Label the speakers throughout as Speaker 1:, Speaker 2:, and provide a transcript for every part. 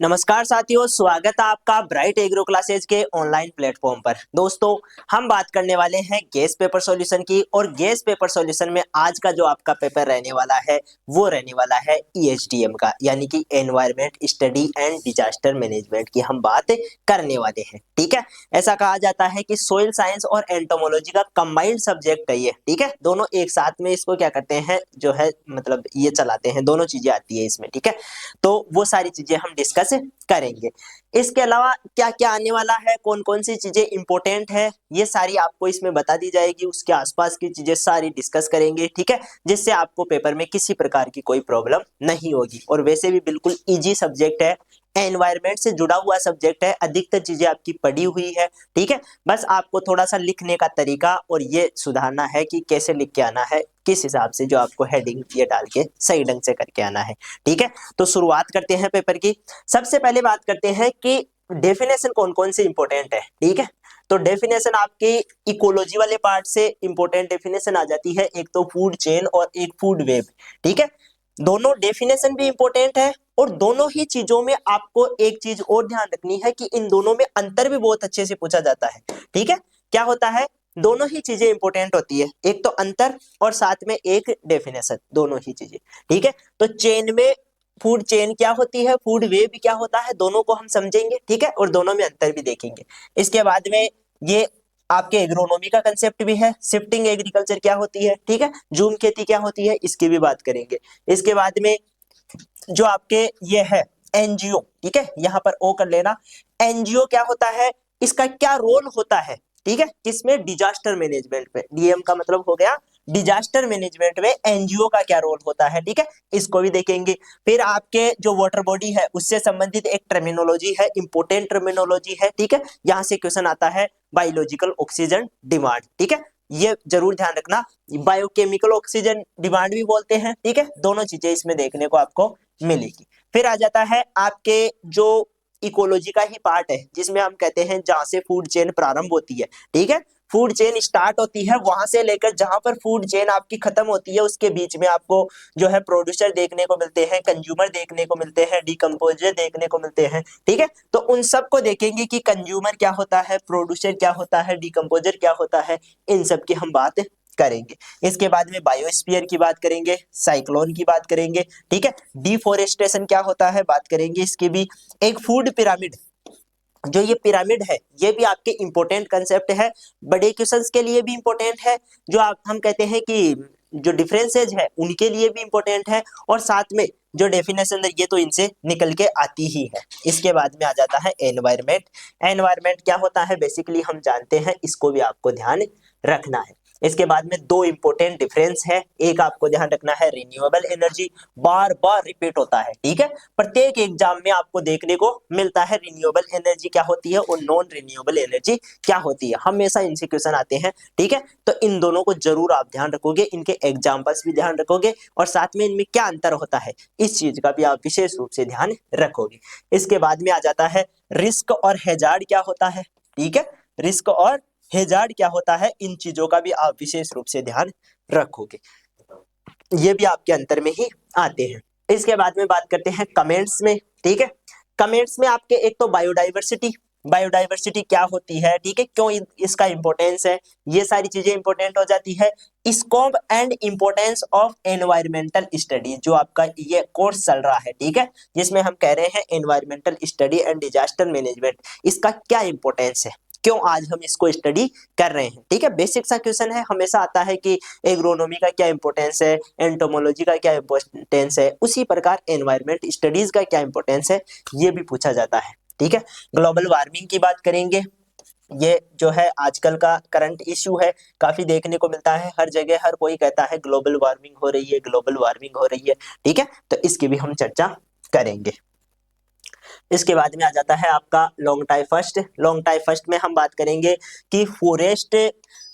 Speaker 1: नमस्कार साथियों, स्वागत है आपका ब्राइट एग्रो क्लासेज के ऑनलाइन प्लेटफॉर्म पर। दोस्तों, हम बात करने वाले हैं गैस पेपर सॉल्यूशन की। और गैस पेपर सॉल्यूशन में आज का जो आपका पेपर रहने वाला है वो रहने वाला है ESDM का, यानी कि environment study and disaster management की हम बात करने वाले हैं। ठीक है, ऐसा कहा जाता है कि सोइल साइंस और एंटोमोलॉजी का कंबाइंड सब्जेक्ट है ये। ठीक है, दोनों एक साथ में इसको क्या करते हैं, जो है मतलब ये चलाते हैं, दोनों चीजें आती है इसमें। ठीक है, तो वो सारी चीजें हम डिस्कस करेंगे। इसके अलावा क्या क्या आने वाला है, कौन कौन सी चीजें इंपॉर्टेंट है, ये सारी आपको इसमें बता दी जाएगी। उसके आसपास की चीजें सारी डिस्कस करेंगे। ठीक है, जिससे आपको पेपर में किसी प्रकार की कोई प्रॉब्लम नहीं होगी। और वैसे भी बिल्कुल इजी सब्जेक्ट है, एनवायरमेंट से जुड़ा हुआ सब्जेक्ट है, अधिकतर चीजें आपकी पढ़ी हुई है। ठीक है, बस आपको थोड़ा सा लिखने का तरीका और ये सुधारना है कि कैसे लिख के आना है, किस हिसाब से जो आपको हेडिंग ये डाल के सही ढंग से करके आना है। ठीक है, तो शुरुआत करते हैं पेपर की। सबसे पहले बात करते हैं कि डेफिनेशन कौन कौन सी इंपॉर्टेंट है। ठीक है, तो डेफिनेशन आपकी इकोलॉजी वाले पार्ट से इंपॉर्टेंट डेफिनेशन आ जाती है, एक तो फूड चेन और एक फूड वेब। ठीक है, दोनों डेफिनेशन भी इंपॉर्टेंट है और दोनों ही चीजों में आपको एक चीज और ध्यान रखनी है कि इन दोनों में अंतर भी बहुत अच्छे से पूछा जाता है। ठीक है, क्या होता है, दोनों ही चीजें इंपॉर्टेंट होती है, एक तो अंतर और साथ में एक डेफिनेशन, दोनों ही चीजें। ठीक है, तो चेन में फूड चेन क्या होती है, फूड वेब क्या होता है, दोनों को हम समझेंगे। ठीक है, और दोनों में अंतर भी देखेंगे। इसके बाद में ये आपके एग्रोनॉमी का कंसेप्ट भी है, शिफ्टिंग एग्रीकल्चर क्या होती है। ठीक है, जूम खेती क्या होती है, इसकी भी बात करेंगे। इसके बाद में जो आपके ये है एनजीओ, ठीक है, यहां पर ओ कर लेना, एनजीओ क्या होता है, इसका क्या रोल होता है। ठीक है, किसमें, डिजास्टर मैनेजमेंट में। डीएम का मतलब हो गया डिजास्टर मैनेजमेंट में एनजीओ का क्या रोल होता है। ठीक है, इसको भी देखेंगे। फिर आपके जो वाटर बॉडी है उससे संबंधित एक टर्मिनोलॉजी है, इंपोर्टेंट टर्मिनोलॉजी है। ठीक है, यहां से क्वेश्चन आता है बायोलॉजिकल ऑक्सीजन डिमांड। ठीक है, ये जरूर ध्यान रखना, बायोकेमिकल ऑक्सीजन डिमांड भी बोलते हैं। ठीक है, दोनों चीजें इसमें देखने को आपको मिलेगी। फिर आ जाता है आपके जो इकोलॉजी का ही पार्ट है, जिसमें हम कहते हैं जहां से फूड चेन प्रारंभ होती है। ठीक है, फूड चेन स्टार्ट होती है वहां से लेकर जहां पर फूड चेन आपकी खत्म होती है, उसके बीच में आपको जो है प्रोड्यूसर देखने को मिलते हैं, कंज्यूमर देखने को मिलते हैं, डिकम्पोजर देखने को मिलते हैं। ठीक है, तो उन सबको देखेंगे कि कंज्यूमर क्या होता है, प्रोड्यूसर क्या होता है, डिकम्पोजर क्या होता है, इन सब की हम बात करेंगे। इसके बाद में बायोस्फीयर की बात करेंगे, साइक्लोन की बात करेंगे। ठीक है, डिफोरेस्टेशन क्या होता है, बात करेंगे इसकी भी। एक फूड पिरामिड, जो ये पिरामिड है ये भी आपके इंपॉर्टेंट कंसेप्ट है, बड़े क्वेश्चंस के लिए भी इंपॉर्टेंट है, जो आप हम कहते हैं कि जो डिफरेंसेज है उनके लिए भी इंपॉर्टेंट है, और साथ में जो डेफिनेशन है ये तो इनसे निकल के आती ही है। इसके बाद में आ जाता है एनवायरमेंट। एनवायरमेंट क्या होता है बेसिकली हम जानते हैं, इसको भी आपको ध्यान रखना है। इसके बाद में दो इंपॉर्टेंट डिफरेंस है, एक आपको ध्यान रखना है रिन्यूएबल एनर्जी, बार बार रिपीट होता है। ठीक है, प्रत्येक एग्जाम में आपको देखने को मिलता है रिन्यूएबल एनर्जी क्या होती है और नॉन रिन्यूएबल एनर्जी क्या होती है, हमेशा इनसे क्वेश्चन आते हैं। ठीक है, तो इन दोनों को जरूर आप ध्यान रखोगे, इनके एग्जाम्पल्स भी ध्यान रखोगे, और साथ में इनमें क्या अंतर होता है इस चीज का भी आप विशेष रूप से ध्यान रखोगे। इसके बाद में आ जाता है रिस्क और हैजार्ड क्या होता है। ठीक है, रिस्क और हेजार्ड क्या होता है, इन चीजों का भी आप विशेष रूप से ध्यान रखोगे, ये भी आपके अंतर में ही आते हैं। इसके बाद में बात करते हैं कमेंट्स में। ठीक है, कमेंट्स में आपके एक तो बायोडाइवर्सिटी, बायोडाइवर्सिटी क्या होती है, ठीक है, क्यों इसका इंपॉर्टेंस है, ये सारी चीजें इंपॉर्टेंट हो जाती है। Scope and importance of environmental study, जो आपका ये कोर्स चल रहा है, ठीक है, जिसमें हम कह रहे हैं environmental study and disaster management, इसका क्या इंपॉर्टेंस है, क्यों आज हम इसको स्टडी कर रहे हैं। ठीक है, बेसिक सा क्वेश्चन है, हमेशा आता है कि एग्रोनॉमी का क्या इंपॉर्टेंस है, एंटोमोलॉजी का क्या इंपॉर्टेंस है, उसी प्रकार एनवायरमेंट स्टडीज का क्या इंपॉर्टेंस है ये भी पूछा जाता है। ठीक है, ग्लोबल वार्मिंग की बात करेंगे, ये जो है आजकल का करंट इश्यू है, काफी देखने को मिलता है, हर जगह हर कोई कहता है ग्लोबल वार्मिंग हो रही है, ग्लोबल वार्मिंग हो रही है। ठीक है, तो इसकी भी हम चर्चा करेंगे। इसके बाद में आ जाता है आपका long time first. Long time first में हम बात करेंगे कि फॉरेस्ट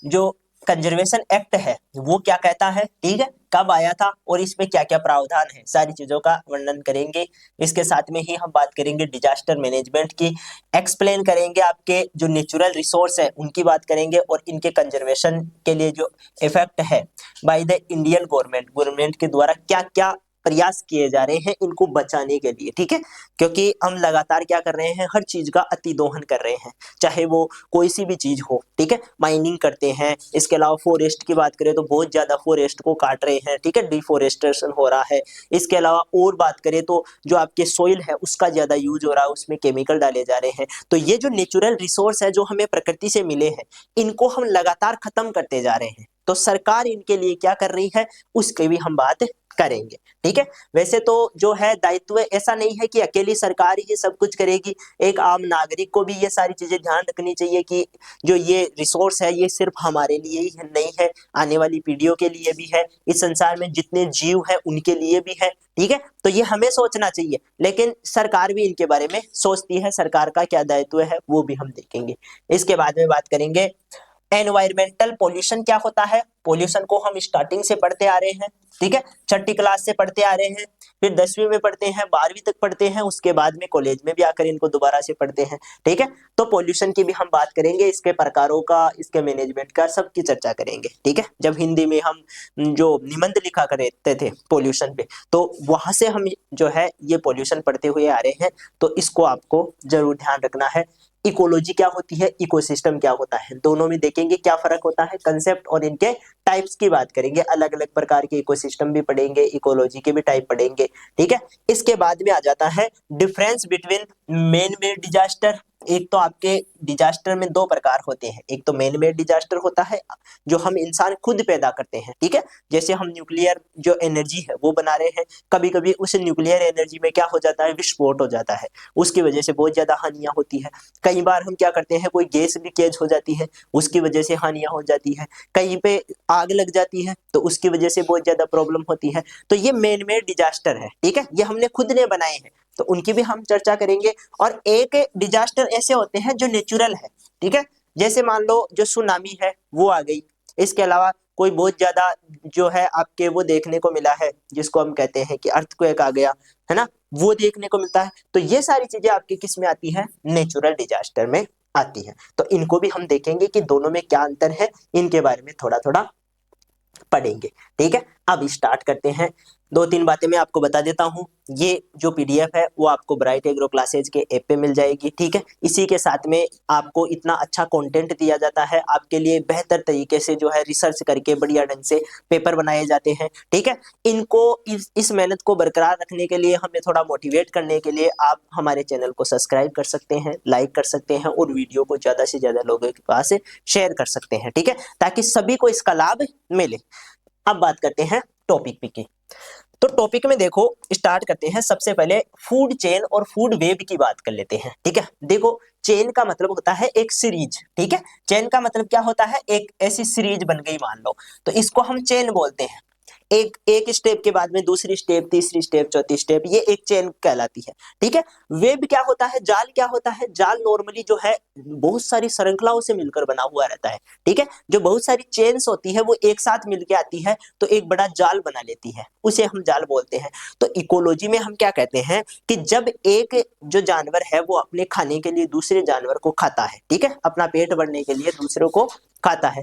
Speaker 1: जो कंजर्वेशन एक्ट है वो क्या कहता है, ठीक है, कब आया था और इसमें क्या क्या प्रावधान है, सारी चीजों का वर्णन करेंगे। इसके साथ में ही हम बात करेंगे डिजास्टर मैनेजमेंट की, एक्सप्लेन करेंगे आपके जो नेचुरल रिसोर्स है उनकी बात करेंगे, और इनके कंजर्वेशन के लिए जो इफेक्ट है by the Indian government, government के द्वारा क्या क्या प्रयास किए जा रहे हैं इनको बचाने के लिए, ठीक है। क्योंकि हम लगातार क्या कर रहे हैं, हर चीज का अति दोहन कर रहे हैं, चाहे वो कोई सी भी चीज हो, ठीक है। माइनिंग करते हैं, इसके अलावा फॉरेस्ट की बात करें तो बहुत ज्यादा फॉरेस्ट को काट रहे हैं, ठीक है, डिफोरेस्टेशन हो रहा है। इसके अलावा और बात करें तो जो आपके सोइल है उसका ज्यादा यूज हो रहा है, उसमें केमिकल डाले जा रहे हैं। तो ये जो नेचुरल रिसोर्स है जो हमें प्रकृति से मिले हैं, इनको हम लगातार खत्म करते जा रहे हैं। तो सरकार इनके लिए क्या कर रही है उसकी भी हम बात करेंगे, ठीक है। वैसे तो जो है दायित्व ऐसा नहीं है कि अकेली सरकार ही ये सब कुछ करेगी, एक आम नागरिक को भी ये सारी चीजें ध्यान रखनी चाहिए कि जो ये रिसोर्स है ये सिर्फ हमारे लिए ही नहीं है, आने वाली पीढ़ियों के लिए भी है, इस संसार में जितने जीव है उनके लिए भी है, ठीक है। तो ये हमें सोचना चाहिए, लेकिन सरकार भी इनके बारे में सोचती है, सरकार का क्या दायित्व है वो भी हम देखेंगे। इसके बाद में बात करेंगे एनवायरमेंटल पोल्यूशन क्या होता है। पोल्यूशन को हम स्टार्टिंग से पढ़ते आ रहे हैं, ठीक है, छठी क्लास से पढ़ते आ रहे हैं, फिर 10वीं में पढ़ते हैं, 12वीं तक पढ़ते हैं, उसके बाद में कॉलेज में भी आकर इनको दोबारा से पढ़ते हैं, ठीक है। तो पोल्यूशन की भी हम बात करेंगे, इसके प्रकारों का, इसके मैनेजमेंट का, सबकी चर्चा करेंगे, ठीक है। जब हिंदी में हम जो निबंध लिखा करते थे पोल्यूशन पे, तो वहां से हम जो है ये पोल्यूशन पढ़ते हुए आ रहे हैं, तो इसको आपको जरूर ध्यान रखना है। इकोलॉजी क्या होती है, इकोसिस्टम क्या होता है, दोनों में देखेंगे क्या फर्क होता है, कंसेप्ट और इनके टाइप्स की बात करेंगे, अलग अलग प्रकार के इकोसिस्टम भी पढ़ेंगे, इकोलॉजी के भी टाइप पढ़ेंगे, ठीक है। इसके बाद में आ जाता है difference between man made disaster. एक तो आपके डिजास्टर में दो प्रकार होते हैं, एक तो मैन मेड डिजास्टर होता है जो हम इंसान खुद पैदा करते हैं, ठीक है। जैसे हम न्यूक्लियर जो एनर्जी है वो बना रहे हैं, कभी कभी उस न्यूक्लियर एनर्जी में क्या हो जाता है, विस्फोट हो जाता है, उसकी वजह से बहुत ज्यादा हानियां होती है। कई बार हम क्या करते हैं, कोई गैस लीकेज हो जाती है, उसकी वजह से हानियां हो जाती है, कहीं पे आग लग जाती है तो उसकी वजह से बहुत ज्यादा प्रॉब्लम होती है। तो ये मैन मेड डिजास्टर है, ठीक है, ये हमने खुद ने बनाए हैं, तो उनकी भी हम चर्चा करेंगे। और एक डिजास्टर ऐसे होते हैं जो नेचुरल है, ठीक है, जैसे मान लो जो सुनामी है वो आ गई, इसके अलावा कोई बहुत ज्यादा जो है आपके वो देखने को मिला है जिसको हम कहते हैं कि अर्थक्वेक आ गया, है ना, वो देखने को मिलता है। तो ये सारी चीजें आपकी किस में आती हैं, नेचुरल डिजास्टर में आती हैं। तो इनको भी हम देखेंगे कि दोनों में क्या अंतर है, इनके बारे में थोड़ा थोड़ा पढ़ेंगे, ठीक है। अब स्टार्ट करते हैं। दो तीन बातें मैं आपको बता देता हूं, ये जो पीडीएफ है वो आपको ब्राइट एग्रो क्लासेज के ऐप पे मिल जाएगी, ठीक है। इसी के साथ में आपको इतना अच्छा कंटेंट दिया जाता है, आपके लिए बेहतर तरीके से जो है रिसर्च करके बढ़िया ढंग से पेपर बनाए जाते हैं, ठीक है। इनको इस मेहनत को बरकरार रखने के लिए, हमें थोड़ा मोटिवेट करने के लिए आप हमारे चैनल को सब्सक्राइब कर सकते हैं, लाइक कर सकते हैं और वीडियो को ज्यादा से ज्यादा लोगों के पास शेयर कर सकते हैं, ठीक है, ताकि सभी को इसका लाभ मिले। अब बात करते हैं टॉपिक पे की। तो टॉपिक में देखो स्टार्ट करते हैं, सबसे पहले फूड चेन और फूड वेब की बात कर लेते हैं, ठीक है। देखो चेन का मतलब होता है एक सीरीज, ठीक है, चेन का मतलब क्या होता है, एक ऐसी सीरीज बन गई मान लो, तो इसको हम चेन बोलते हैं। एक एक स्टेप के बाद में दूसरी स्टेप, तीसरी स्टेप, चौथी स्टेप, ये एक चेन कहलाती है, ठीक है। वेब क्या होता है, जाल क्या होता है, जाल नॉर्मली जो है बहुत सारी श्रृंखलाओं से मिलकर बना हुआ रहता है, ठीक है। जो बहुत सारी चेन्स होती है वो एक साथ मिलके आती है तो एक बड़ा जाल बना लेती है, उसे हम जाल बोलते हैं। तो इकोलॉजी में हम क्या कहते हैं कि जब एक जो जानवर है वो अपने खाने के लिए दूसरे जानवर को खाता है, ठीक है, अपना पेट भरने के लिए दूसरों को खाता है,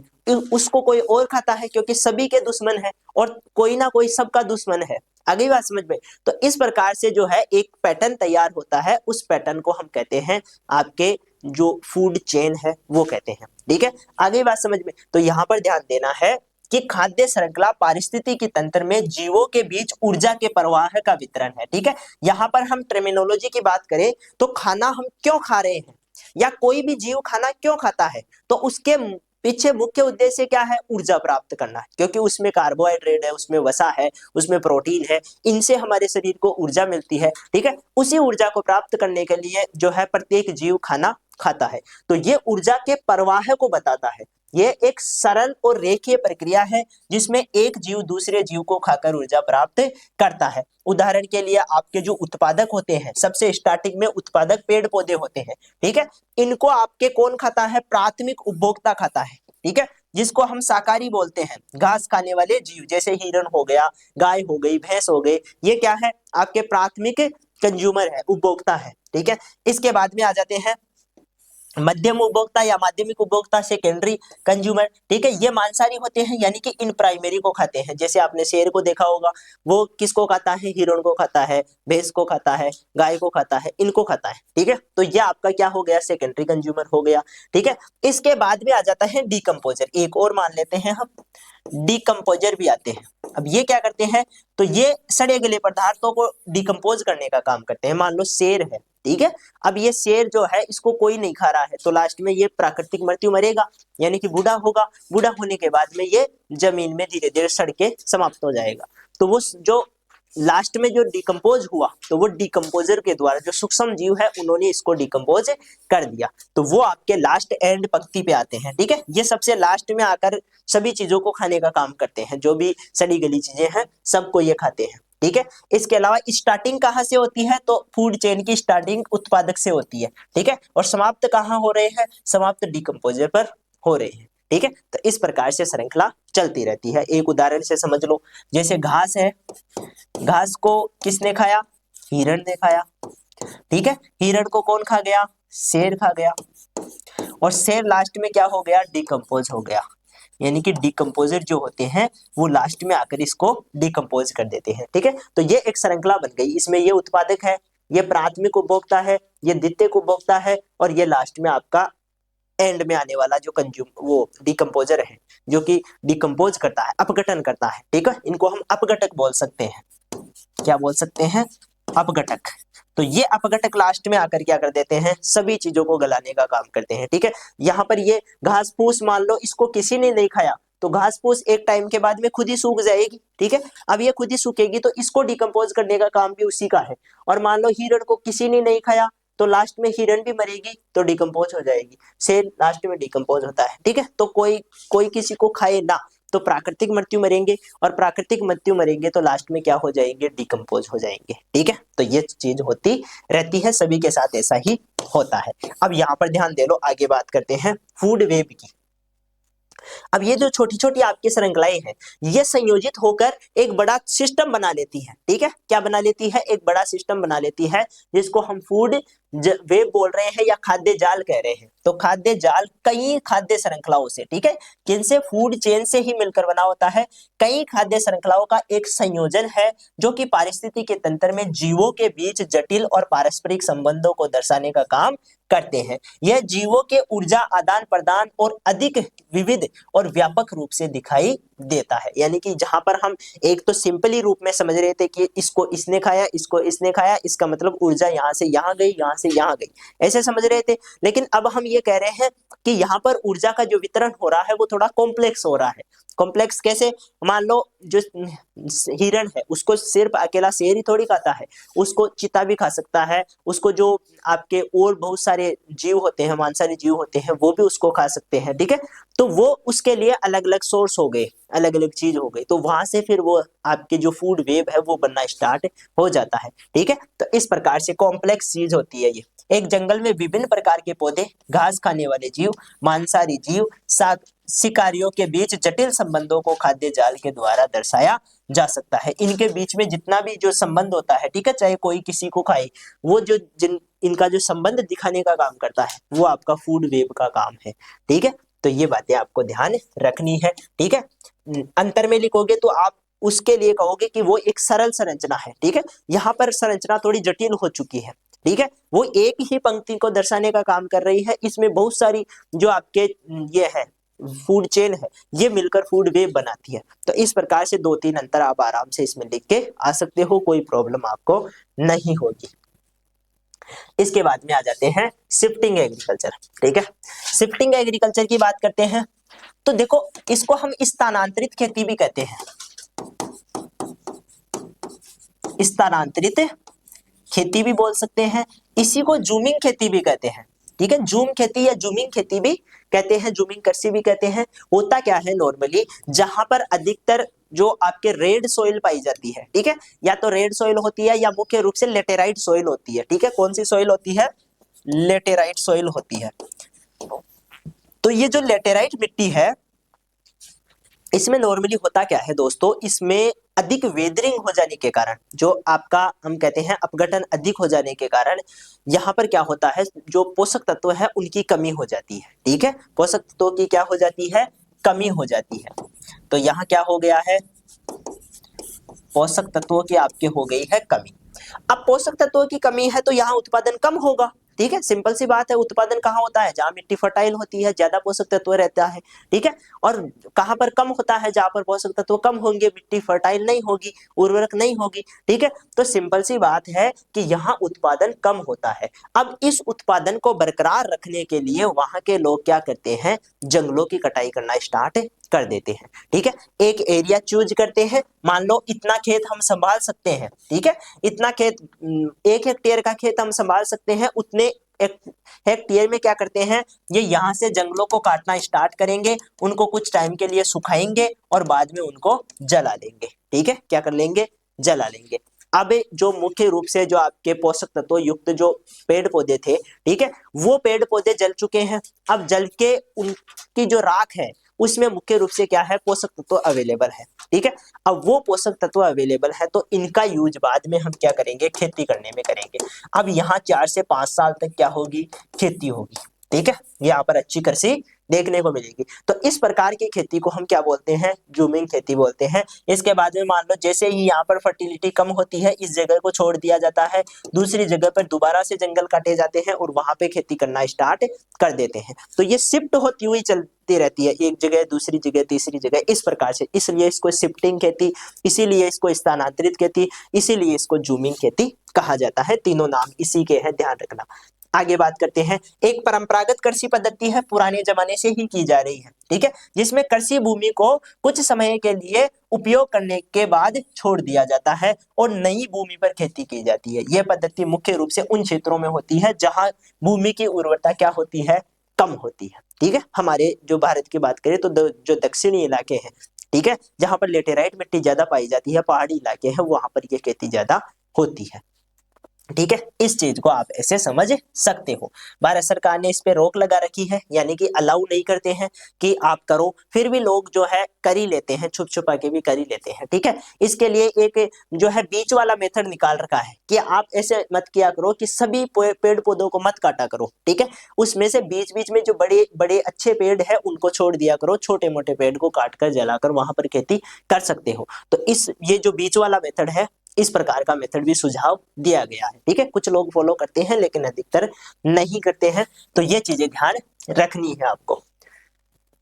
Speaker 1: उसको कोई और खाता है, क्योंकि सभी के दुश्मन है और कोई ना कोई सबका दुश्मन है। अगली बात समझ में, तो इस प्रकार से जो है एक पैटर्न तैयार होता है, उस पैटर्न को हम कहते हैं आपके जो फूड चेन है वो कहते हैं, ठीक है। आगे बात समझ में, तो यहां पर ध्यान देना है कि खाद्य श्रृंखला पारिस्थितिकी तंत्र में जीवों के बीच ऊर्जा के प्रवाह का वितरण है, ठीक है। यहां पर हम टर्मिनोलॉजी की बात करें तो खाना हम क्यों खा रहे हैं या कोई भी जीव खाना क्यों खाता है, तो उसके पीछे मुख्य उद्देश्य क्या है, ऊर्जा प्राप्त करना, क्योंकि उसमें कार्बोहाइड्रेट है, उसमें वसा है, उसमें प्रोटीन है, इनसे हमारे शरीर को ऊर्जा मिलती है, ठीक है। उसी ऊर्जा को प्राप्त करने के लिए जो है प्रत्येक जीव खाना खाता है। तो ये ऊर्जा के प्रवाह को बताता है, ये एक सरल और रेखीय प्रक्रिया है जिसमें एक जीव दूसरे जीव को खाकर ऊर्जा प्राप्त करता है। उदाहरण के लिए आपके जो उत्पादक होते हैं, सबसे स्टार्टिंग में उत्पादक पेड़ पौधे होते हैं, ठीक है, इनको आपके कौन खाता है, प्राथमिक उपभोक्ता खाता है, ठीक है, जिसको हम शाकाहारी बोलते हैं, घास खाने वाले जीव, जैसे हिरण हो गया, गाय हो गई, भैंस हो गई, ये क्या है आपके प्राथमिक कंज्यूमर है, उपभोक्ता है, ठीक है। इसके बाद में आ जाते हैं मध्यम उपभोक्ता या माध्यमिक उपभोक्ता सेकेंडरी कंज्यूमर, ठीक है, ये मांसाहारी होते हैं, यानी कि इन प्राइमरी को खाते हैं। जैसे आपने शेर को देखा होगा, वो किसको खाता है, हिरण को खाता है, भैंस को खाता है, गाय को खाता है, इनको खाता है, ठीक है। तो ये आपका क्या हो गया, सेकेंडरी कंज्यूमर हो गया, ठीक है। इसके बाद में आ जाता है डीकम्पोजर, एक और मान लेते हैं हम, डीकम्पोजर भी आते हैं। अब ये क्या करते हैं, तो ये सड़े गले पदार्थों को डिकम्पोज करने का काम करते हैं। मान लो शेर है, ठीक है, अब ये शेर जो है इसको कोई नहीं खा रहा है, तो लास्ट में ये प्राकृतिक मृत्यु मरेगा, यानी कि बूढ़ा होगा। बूढ़ा होने के बाद में ये जमीन में धीरे धीरे सड़ के समाप्त हो जाएगा। तो वो जो लास्ट में जो डिकम्पोज हुआ, तो वो डिकम्पोजर के द्वारा जो सूक्ष्म जीव है उन्होंने इसको डिकम्पोज कर दिया, तो वो आपके लास्ट एंड पंक्ति पे आते हैं, ठीक है। ये सबसे लास्ट में आकर सभी चीजों को खाने का काम करते हैं, जो भी सड़ी गली चीजें हैं सबको ये खाते हैं, ठीक है। इसके अलावा स्टार्टिंग कहाँ से होती है, तो फूड चेन की स्टार्टिंग उत्पादक से होती है, ठीक है, और समाप्त कहाँ हो रहे हैं, समाप्त डिकम्पोजर पर हो रहे हैं, ठीक है। तो इस प्रकार से श्रृंखला चलती रहती है। एक उदाहरण से समझ लो, जैसे घास है, घास को किसने खाया, हिरण ने खाया, ठीक है। हिरण को कौन खा गया, शेर खा गया, और शेर लास्ट में क्या हो गया, डिकम्पोज हो गया, यानी कि डिकम्पोजर जो होते हैं वो लास्ट में आकर इसको डिकम्पोज कर देते हैं, ठीक है। तो ये एक श्रृंखला बन गई, इसमें ये उत्पादक है, ये प्राथमिक उपभोक्ता है, ये द्वितीयक उपभोक्ता है, और ये लास्ट में आपका एंड में आने वाला जो कंज्यूम वो डिकम्पोजर है, जो कि डिकम्पोज करता है, अपघटन करता है, ठीक है। इनको हम अपघटक बोल सकते हैं, क्या बोल सकते हैं, अपघटक। तो ये अपघटक लास्ट में आकर क्या कर देते हैं, सभी चीजों को गलाने का काम करते हैं, ठीक है। यहाँ पर ये घास फूस मान लो इसको किसी ने नहीं खाया, तो घास फूस एक टाइम के बाद में खुद ही सूख जाएगी, ठीक है। अब ये खुद ही सूखेगी तो इसको डिकम्पोज करने का काम भी उसी का है। और मान लो हिरण को किसी ने नहीं खाया, तो लास्ट में हिरण भी मरेगी तो डिकम्पोज हो जाएगी, शेर लास्ट में डिकम्पोज होता है, ठीक है। तो कोई कोई किसी को खाए ना, तो प्राकृतिक मृत्यु मरेंगे, और प्राकृतिक मृत्यु मरेंगे तो लास्ट में क्या हो जाएंगे, डिकम्पोज हो जाएंगे, ठीक है। तो ये चीज होती रहती है, सभी के साथ ऐसा ही होता है। अब यहाँ पर ध्यान दे लो, आगे बात करते हैं फूड वेब की। अब ये जो छोटी छोटी आपकी श्रृंखलाएं हैं, ये संयोजित होकर एक बड़ा सिस्टम बना लेती है, ठीक है। क्या बना लेती है, एक बड़ा सिस्टम बना लेती है, जिसको हम फूड वेब बोल रहे हैं या खाद्य जाल कह रहे हैं। तो खाद्य जाल कई खाद्य श्रृंखलाओं से, ठीक है, किनसे, फूड चेन से ही मिलकर बना होता है। कई खाद्य श्रृंखलाओं का एक संयोजन है, जो कि पारिस्थितिकी तंत्र में जीवों के बीच जटिल और पारस्परिक संबंधों को दर्शाने का काम करते हैं। यह जीवों के ऊर्जा आदान प्रदान और अधिक विविध और व्यापक रूप से दिखाई देता है। यानी कि जहां पर हम एक तो सिंपली रूप में समझ रहे थे कि इसको इसने खाया, इसको इसने खाया, इसका मतलब ऊर्जा यहाँ से यहाँ गई, यहाँ से यहाँ गई, ऐसे समझ रहे थे। लेकिन अब हम ये कह रहे हैं कि यहाँ पर ऊर्जा का जो वितरण हो रहा है वो थोड़ा कॉम्प्लेक्स हो रहा है। कॉम्प्लेक्स कैसे, मान लो जो हिरण है उसको सिर्फ अकेला शेर ही थोड़ी खाता है, उसको चीता भी खा सकता है, उसको जो आपके और बहुत सारे जीव होते हैं, मांसाहारी जीव होते हैं, वो भी उसको खा सकते हैं, ठीक है। तो वो उसके लिए अलग अलग सोर्स हो गए, अलग अलग चीज हो गई, तो वहां से फिर वो आपके जो फूड वेब है वो बनना स्टार्ट हो जाता है, ठीक है। तो इस प्रकार से कॉम्प्लेक्स चीज होती है ये। एक जंगल में विभिन्न प्रकार के पौधे, घास खाने वाले जीव, मांसाहारी जीव, शिकारियों के बीच जटिल संबंधों को खाद्य जाल के द्वारा दर्शाया जा सकता है। इनके बीच में जितना भी जो संबंध होता है, ठीक है, चाहे कोई किसी को खाए, वो जो इनका जो संबंध दिखाने का काम करता है वो आपका फूड वेब का काम है, ठीक है। तो ये बातें आपको ध्यान रखनी है, ठीक है। अंतर में लिखोगे तो आप उसके लिए कहोगे कि वो एक सरल संरचना है, ठीक है। यहाँ पर संरचना थोड़ी जटिल हो चुकी है, ठीक है। वो एक ही पंक्ति को दर्शाने का काम कर रही है, इसमें बहुत सारी जो आपके ये है फूड चेन है, ये मिलकर फूड वेब बनाती है। तो इस प्रकार से 2-3 अंतर आप आराम से इसमें लिख के आ सकते हो, कोई प्रॉब्लम आपको नहीं होगी। इसके बाद में आ जाते हैं शिफ्टिंग एग्रीकल्चर, ठीक है। शिफ्टिंग एग्रीकल्चर की बात करते हैं, तो देखो इसको हम स्थानांतरित खेती भी कहते हैं, स्थानांतरित खेती भी बोल सकते हैं, इसी को जूमिंग खेती भी कहते हैं, ठीक है। जूम खेती या जूमिंग खेती भी कहते हैं, जूमिंग कृषि भी कहते हैं। होता क्या है, नॉर्मली जहां पर अधिकतर जो आपके रेड सॉइल पाई जाती है, ठीक है, या तो रेड सॉइल होती है या मुख्य रूप से लेटेराइट सॉइल होती है, ठीक है। कौन सी सॉइल होती है, लेटेराइट सॉइल होती है। तो ये जो लेटेराइट मिट्टी है, इसमें नॉर्मली होता क्या है दोस्तों, इसमें अधिक वेदरिंग हो जाने के कारण, जो आपका हम कहते हैं अपघटन अधिक हो जाने के कारण यहाँ पर क्या होता है, जो पोषक तत्व है उनकी कमी हो जाती है। ठीक है, पोषक तत्वों की क्या हो जाती है, कमी हो जाती है। तो यहाँ क्या हो गया है, पोषक तत्वों की आपके हो गई है कमी। अब पोषक तत्वों की कमी है तो यहाँ उत्पादन कम होगा। ठीक है, सिंपल सी बात है, उत्पादन कहाँ होता है, जहां मिट्टी फर्टाइल होती है, ज्यादा पोषक तत्व रहता है। ठीक है, और कहां पर कम होता है, जहां पर पोषक तत्व कम होंगे, मिट्टी फर्टाइल नहीं होगी, उर्वरक नहीं होगी। ठीक है, तो सिंपल सी बात है कि यहाँ उत्पादन कम होता है। अब इस उत्पादन को बरकरार रखने के लिए वहां के लोग क्या करते हैं, जंगलों की कटाई करना स्टार्ट कर देते हैं। ठीक है, एक एरिया चूज करते हैं, मान लो इतना खेत हम संभाल सकते हैं। ठीक है, इतना खेत, 1 हेक्टेयर का खेत हम संभाल सकते हैं, उतने एक हेक्टेयर में क्या करते हैं, ये यहाँ से जंगलों को काटना स्टार्ट करेंगे, उनको कुछ टाइम के लिए सुखाएंगे और बाद में उनको जला लेंगे। ठीक है, क्या कर लेंगे, जला लेंगे। अब जो मुख्य रूप से जो आपके पोषक तत्व युक्त जो पेड़ पौधे थे, ठीक है, वो पेड़ पौधे जल चुके हैं। अब जल के उनकी जो राख है उसमें मुख्य रूप से क्या है, पोषक तत्व अवेलेबल है। ठीक है, अब वो पोषक तत्व अवेलेबल है तो इनका यूज बाद में हम क्या करेंगे, खेती करने में करेंगे। अब यहाँ 4 से 5 साल तक क्या होगी, खेती होगी। ठीक है, यहाँ पर अच्छी कृषि देखने को मिलेगी। तो इस प्रकार की खेती को हम क्या बोलते हैं, जूमिंग खेती बोलते हैं। इसके बाद में मान लो जैसे ही यहाँ पर फर्टिलिटी कम होती है, इस जगह को छोड़ दिया जाता है, दूसरी जगह पर दोबारा से जंगल काटे जाते हैं और वहां पे खेती करना स्टार्ट कर देते हैं। तो ये शिफ्ट होती हुई चलती रहती है, एक जगह दूसरी जगह तीसरी जगह, इस प्रकार से। इसलिए इसको शिफ्टिंग खेती, इसीलिए इसको स्थानांतरित खेती, इसीलिए इसको जूमिंग खेती कहा जाता है। तीनों नाम इसी के हैं, ध्यान रखना। आगे बात करते हैं, एक परंपरागत कृषि पद्धति है, पुराने जमाने से ही की जा रही है। ठीक है, जिसमें कृषि भूमि को कुछ समय के लिए उपयोग करने के बाद छोड़ दिया जाता है और नई भूमि पर खेती की जाती है। यह पद्धति मुख्य रूप से उन क्षेत्रों में होती है जहां भूमि की उर्वरता क्या होती है, कम होती है। ठीक है, हमारे जो भारत की बात करें तो जो दक्षिणी इलाके हैं, ठीक है, जहां पर लेटेराइट मिट्टी ज्यादा पाई जाती है, पहाड़ी इलाके हैं, वहां पर यह खेती ज्यादा होती है। ठीक है, इस चीज को आप ऐसे समझ सकते हो। भारत सरकार ने इस पे रोक लगा रखी है, यानी कि अलाउ नहीं करते हैं कि आप करो, फिर भी लोग जो है कर ही लेते हैं, छुप छुपा के भी कर ही लेते हैं। ठीक है, इसके लिए एक जो है बीच वाला मेथड निकाल रखा है कि आप ऐसे मत किया करो कि सभी पेड़ पौधों को मत काटा करो। ठीक है, उसमें से बीच बीच में जो बड़े बड़े अच्छे पेड़ है उनको छोड़ दिया करो, छोटे मोटे पेड़ को काट कर जलाकर वहां पर खेती कर सकते हो। तो ये जो बीच वाला मेथड है, इस प्रकार का मेथड भी सुझाव दिया गया है। ठीक है, कुछ लोग फॉलो करते हैं लेकिन अधिकतर नहीं करते हैं, तो ये चीजें ध्यान रखनी है आपको।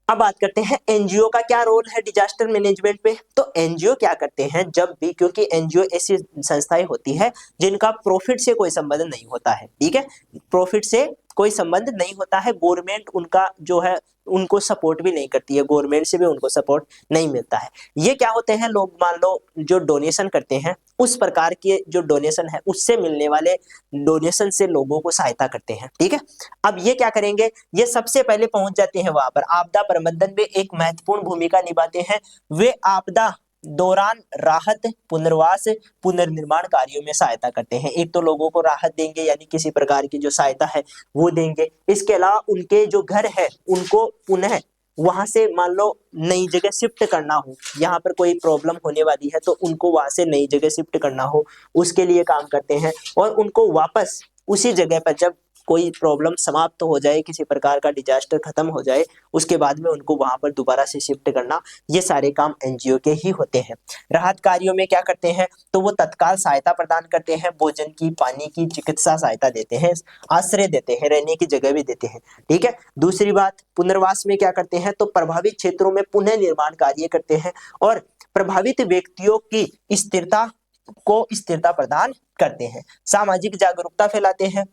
Speaker 1: अब बात करते हैं एनजीओ का क्या रोल है डिजास्टर मैनेजमेंट पे। तो एनजीओ क्या करते हैं, जब भी, क्योंकि एनजीओ ऐसी संस्थाएं होती है जिनका प्रॉफिट से कोई संबंध नहीं होता है। ठीक है, प्रॉफिट से कोई संबंध नहीं होता है, गवर्नमेंट उनका जो है उनको सपोर्ट भी नहीं करती है, गवर्नमेंट से भी उनको सपोर्ट नहीं मिलता है। ये क्या होते हैं, लोग मान लो जो डोनेशन करते हैं, उस प्रकार के जो डोनेशन है उससे मिलने वाले डोनेशन से लोगों को सहायता करते हैं। ठीक है, अब ये क्या करेंगे, ये सबसे पहले पहुंच जाते हैं वहां पर, आपदा प्रबंधन में एक महत्वपूर्ण भूमिका निभाते हैं। वे आपदा दौरान राहत, पुनर्वास, पुनर्निर्माण कार्यों में सहायता करते हैं। एक तो लोगों को राहत देंगे, यानी किसी प्रकार की जो सहायता है वो देंगे। इसके अलावा उनके जो घर है उनको पुनः वहां से मान लो नई जगह शिफ्ट करना हो, यहाँ पर कोई प्रॉब्लम होने वाली है तो उनको वहां से नई जगह शिफ्ट करना हो, उसके लिए काम करते हैं। और उनको वापस उसी जगह पर जब कोई प्रॉब्लम समाप्त हो जाए, किसी प्रकार का डिजास्टर खत्म हो जाए, उसके बाद में उनको वहां पर दोबारा से शिफ्ट करना, ये सारे काम एनजीओ के ही होते हैं। राहत कार्यों में क्या करते हैं, तो वो तत्काल सहायता प्रदान करते हैं, भोजन की, पानी की, चिकित्सा सहायता देते हैं, आश्रय देते हैं, रहने की जगह भी देते हैं। ठीक है, दूसरी बात, पुनर्वास में क्या करते हैं, तो प्रभावित क्षेत्रों में पुनः निर्माण कार्य करते हैं और प्रभावित व्यक्तियों की स्थिरता प्रदान करते हैं। सामाजिक जागरूकता फैलाते हैं,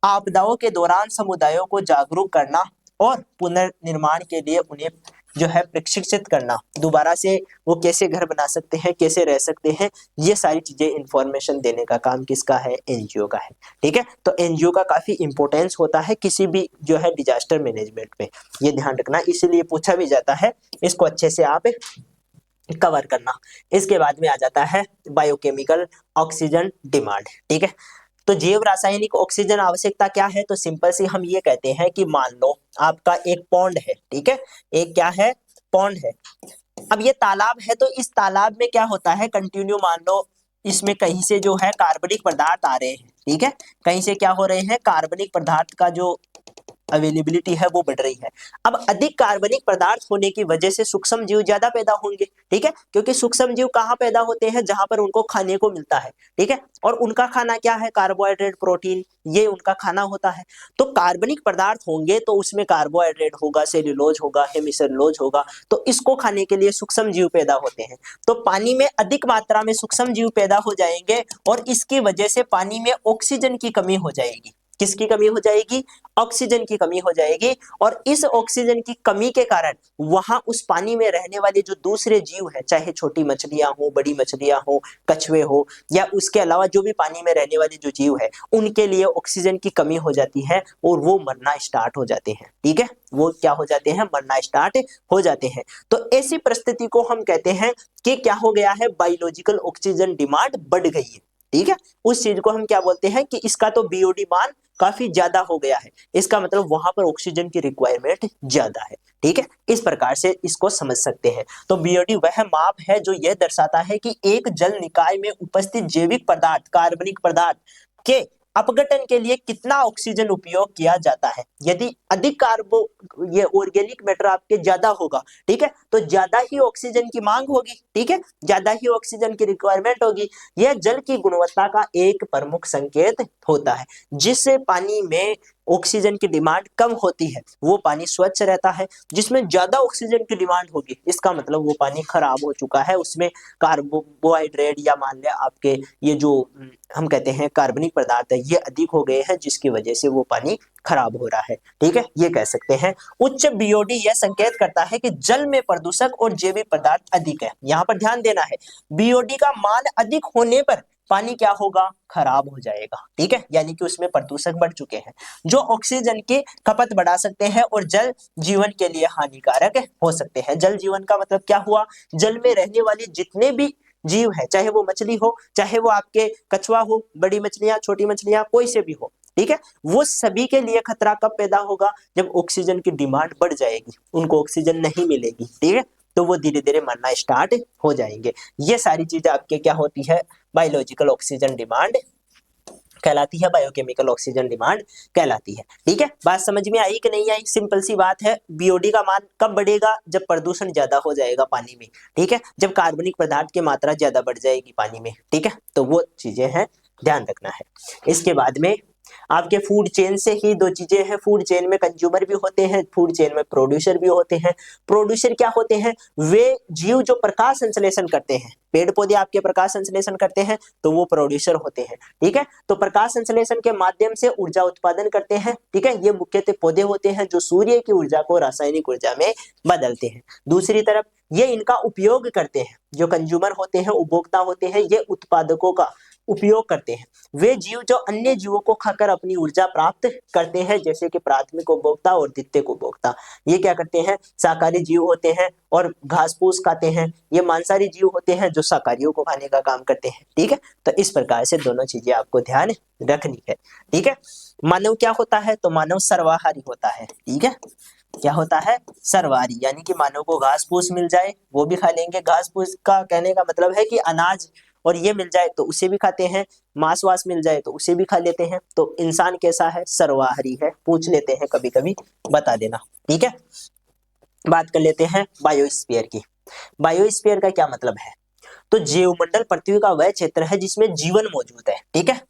Speaker 1: आपदाओं के दौरान समुदायों को जागरूक करना और पुनर्निर्माण के लिए उन्हें जो है प्रशिक्षित करना, दोबारा से वो कैसे घर बना सकते हैं, कैसे रह सकते हैं, ये सारी चीजें इंफॉर्मेशन देने का काम किसका है, एनजीओ का है। ठीक है, तो एनजीओ का काफी इंपॉर्टेंस होता है किसी भी जो है डिजास्टर मैनेजमेंट में, ये ध्यान रखना, इसीलिए पूछा भी जाता है, इसको अच्छे से आप कवर करना। इसके बाद में आ जाता है बायोकेमिकल ऑक्सीजन डिमांड। ठीक है, तो जैव रासायनिक ऑक्सीजन आवश्यकता क्या है, तो सिंपल सी हम ये कहते हैं कि मान लो आपका एक पॉन्ड है। ठीक है, एक क्या है, पॉन्ड है, अब ये तालाब है तो इस तालाब में क्या होता है, कंटिन्यू मान लो इसमें कहीं से जो है कार्बनिक पदार्थ आ रहे हैं, ठीक है, कहीं से क्या हो रहे हैं, कार्बनिक पदार्थ का जो अवेलेबिलिटी है वो बढ़ रही है। अब अधिक कार्बनिक पदार्थ होने की वजह से सूक्ष्म जीव ज्यादा पैदा होंगे, ठीक है, क्योंकि सूक्ष्म जीव कहाँ पैदा होते हैं, जहां पर उनको खाने को मिलता है, ठीक है, और उनका खाना क्या है, कार्बोहाइड्रेट, प्रोटीन, ये उनका खाना होता है। तो कार्बनिक पदार्थ होंगे तो उसमें कार्बोहाइड्रेट होगा, सेल्यूलोज होगा, हेमिसेलुलोज होगा, तो इसको खाने के लिए सूक्ष्म जीव पैदा होते हैं। तो पानी में अधिक मात्रा में सूक्ष्म जीव पैदा हो जाएंगे और इसकी वजह से पानी में ऑक्सीजन की कमी हो जाएगी। किसकी कमी हो जाएगी, ऑक्सीजन की कमी हो जाएगी, और इस ऑक्सीजन की कमी के कारण वहां उस पानी में रहने वाले जो दूसरे जीव हैं, चाहे छोटी मछलियां हो, बड़ी मछलियां हो, कछुए हो, या उसके अलावा जो भी पानी में रहने वाले जो जीव है, उनके लिए ऑक्सीजन की कमी हो जाती है और वो मरना स्टार्ट हो जाते हैं, ठीक है, वो क्या हो जाते हैं, मरना स्टार्ट हो जाते हैं। तो ऐसी परिस्थिति को हम कहते हैं कि क्या हो गया है, बायोलॉजिकल ऑक्सीजन डिमांड बढ़ गई है, ठीक है, उस चीज को हम क्या बोलते हैं कि इसका तो बीओडी मान काफी ज्यादा हो गया है, इसका मतलब वहां पर ऑक्सीजन की रिक्वायरमेंट ज्यादा है, ठीक है, इस प्रकार से इसको समझ सकते हैं। तो बीओडी वह माप है जो यह दर्शाता है कि एक जल निकाय में उपस्थित जैविक पदार्थ, कार्बनिक पदार्थ के अपघटन के लिए कितना ऑक्सीजन उपयोग किया जाता है। यदि अधिक कार्बो ये ऑर्गेनिक मैटर आपके ज्यादा होगा, ठीक है, तो ज्यादा ही ऑक्सीजन की मांग होगी, ठीक है, ज्यादा ही ऑक्सीजन की रिक्वायरमेंट होगी। यह जल की गुणवत्ता का एक प्रमुख संकेत होता है। जिससे पानी में ऑक्सीजन की डिमांड कम होती है वो पानी स्वच्छ रहता है, जिसमें ज्यादा ऑक्सीजन की डिमांड होगी इसका मतलब वो पानी खराब हो चुका है, उसमें कार्बोहाइड्रेट या मान लिया आपके ये जो हम कहते हैं कार्बनिक पदार्थ है ये अधिक हो गए हैं, जिसकी वजह से वो पानी खराब हो रहा है, ठीक है, ये कह सकते हैं। उच्च बीओडी यह संकेत करता है कि जल में प्रदूषक और जैविक पदार्थ अधिक है। यहाँ पर ध्यान देना है, बीओडी का मान अधिक होने पर पानी क्या होगा, खराब हो जाएगा, ठीक है, यानी कि उसमें प्रदूषक बढ़ चुके हैं जो ऑक्सीजन की खपत बढ़ा सकते हैं और जल जीवन के लिए हानिकारक हो सकते हैं। जल जीवन का मतलब क्या हुआ, जल में रहने वाली जितने भी जीव है, चाहे वो मछली हो, चाहे वो आपके कछुआ हो, बड़ी मछलियां, छोटी मछलियां, कोई से भी हो, ठीक है, वो सभी के लिए खतरा कब पैदा होगा, जब ऑक्सीजन की डिमांड बढ़ जाएगी, उनको ऑक्सीजन नहीं मिलेगी, ठीक है, तो वो धीरे धीरे मरना स्टार्ट हो जाएंगे। ये सारी चीजें आपके क्या होती है, बायोलॉजिकल ऑक्सीजन डिमांड कहलाती है, बायोकेमिकल ऑक्सीजन डिमांड कहलाती है, ठीक है। बात समझ में आई कि नहीं आई, सिंपल सी बात है। बीओडी का मान कब बढ़ेगा, जब प्रदूषण ज्यादा हो जाएगा पानी में, ठीक है, जब कार्बनिक पदार्थ की मात्रा ज्यादा बढ़ जाएगी पानी में, ठीक है, तो वो चीजें हैं, ध्यान रखना है। इसके बाद में आपके फूड चेन से ही दो चीजें हैं, फूड चेन में कंज्यूमर भी होते हैं, फूड चेन में प्रोड्यूसर भी होते हैं। प्रोड्यूसर क्या होते हैं, वे जीव जो प्रकाश संश्लेषण करते हैं, पेड़ पौधे आपके प्रकाश संश्लेषण करते हैं तो वो प्रोड्यूसर होते हैं, ठीक है, तो प्रकाश संश्लेषण के माध्यम से ऊर्जा उत्पादन करते हैं, ठीक है, ये मुख्यतः पौधे होते हैं जो सूर्य की ऊर्जा को रासायनिक ऊर्जा में बदलते हैं। दूसरी तरफ ये इनका उपयोग करते हैं, जो कंज्यूमर होते हैं, उपभोक्ता होते हैं, ये उत्पादकों का उपयोग करते हैं। वे जीव जो अन्य जीवों को खाकर अपनी ऊर्जा प्राप्त करते हैं, जैसे कि प्राथमिक उपभोक्ता और द्वितीयक उपभोक्ता, ये क्या करते हैं, शाकाहारी जीव होते हैं और घास फूस खाते हैं। ये मांसाहारी जीव होते हैं जो शाकाहारियों को खाने का काम करते हैं, ठीक है, तो इस प्रकार से दोनों चीजें आपको ध्यान रखनी है, ठीक है। मानव क्या होता है, तो मानव सर्वाहारी होता है, ठीक है, क्या होता है, सर्वाहारी, यानी कि मानव को घास फूस मिल जाए वो भी खा लेंगे। घास फूस का कहने का मतलब है कि अनाज और ये मिल जाए तो उसे भी खाते हैं, मांस वास मिल जाए तो उसे भी खा लेते हैं। तो इंसान कैसा है, सर्वाहारी है, पूछ लेते हैं कभी कभी, बता देना, ठीक है। बात कर लेते हैं बायोस्फीयर की। बायोस्फीयर का क्या मतलब है, तो जीवमंडल पृथ्वी का वह क्षेत्र है जिसमें जीवन मौजूद है, ठीक है,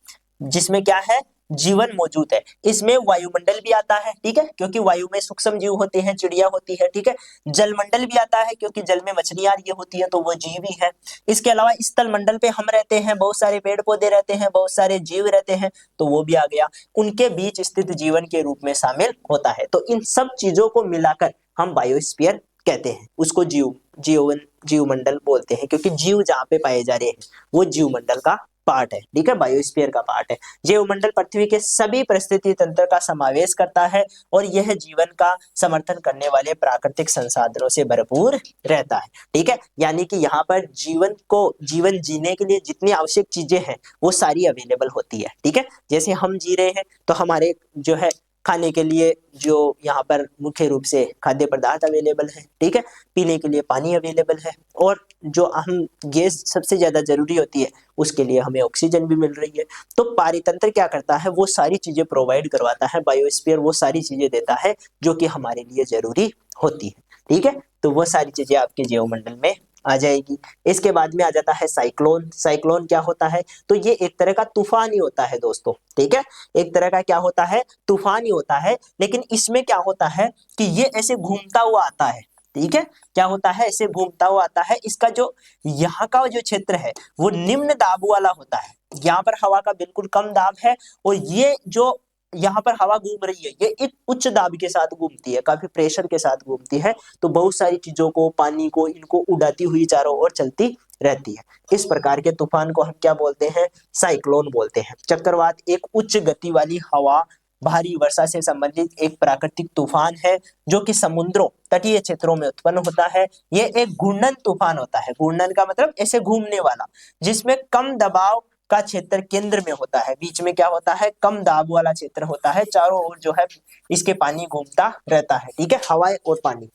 Speaker 1: जिसमें क्या है, जीवन मौजूद है। इसमें वायुमंडल भी आता है, ठीक है, क्योंकि वायु में सूक्ष्म जीव होते हैं, चिड़िया होती है, ठीक है। जलमंडल भी आता है क्योंकि जल में मछलियां ये होती है तो वो जीव ही है। इसके अलावा स्थल मंडल पे हम रहते हैं, बहुत सारे पेड़ पौधे रहते हैं, बहुत सारे जीव रहते हैं, तो वो भी आ गया, उनके बीच स्थित जीवन के रूप में शामिल होता है। तो इन सब चीजों को मिलाकर हम बायोस्फीयर कहते हैं, उसको जीवमंडल बोलते हैं, क्योंकि जीव जहाँ पे पाए जा रहे हैं वो जीवमंडल का पार्ट है, ठीक है, बायोस्फीयर का पार्ट है। जीवमंडल पृथ्वी के सभी परिस्थिति तंत्र का समावेश करता है और यह जीवन का समर्थन करने वाले प्राकृतिक संसाधनों से भरपूर रहता है, ठीक है, यानी कि यहाँ पर जीवन जीने के लिए जितनी आवश्यक चीजें हैं वो सारी अवेलेबल होती है, ठीक है। जैसे हम जी रहे हैं तो हमारे जो है खाने के लिए जो यहाँ पर मुख्य रूप से खाद्य पदार्थ अवेलेबल है, ठीक है, पीने के लिए पानी अवेलेबल है, और जो अहम गैस सबसे ज्यादा जरूरी होती है उसके लिए हमें ऑक्सीजन भी मिल रही है। तो पारितंत्र क्या करता है, वो सारी चीजें प्रोवाइड करवाता है, बायोस्फीयर वो सारी चीजें देता है जो कि हमारे लिए जरूरी होती है, ठीक है। तो वो सारी चीजें आपके जीवमंडल में आ जाएगी। इसके बाद में आ जाता है साइक्लोन। साइक्लोन क्या होता है, तो ये एक तरह का तूफान ही होता है दोस्तों, ठीक है, एक तरह का क्या होता है, तूफान ही होता है। लेकिन इसमें क्या होता है कि ये ऐसे घूमता हुआ आता है, ठीक है, क्या होता है, ऐसे घूमता हुआ आता है। इसका जो यहाँ का जो क्षेत्र है वो निम्न दाब वाला होता है, यहाँ पर हवा का बिल्कुल कम दाब है, और ये जो यहाँ पर हवा घूम रही है ये एक उच्च दाब के साथ घूमती है, काफी प्रेशर के साथ घूमती है। तो बहुत सारी चीजों को, पानी को, इनको उड़ाती हुई चारों ओर चलती रहती है। इस प्रकार के तूफान को हम क्या बोलते हैं, साइक्लोन बोलते हैं। चक्रवात एक उच्च गति वाली हवा, भारी वर्षा से संबंधित एक प्राकृतिक तूफान है जो कि समुद्रों, तटीय क्षेत्रों में उत्पन्न होता है। ये एक घूर्णन तूफान होता है। घूर्णन का मतलब ऐसे घूमने वाला, जिसमें कम दबाव का क्षेत्र केंद्र में होता है, बीच में क्या होता है, कम दाब वाला क्षेत्र होता है, चारों ओर जो है इसके पानी घूमता रहता है, ठीक है, हवाएं और पानी।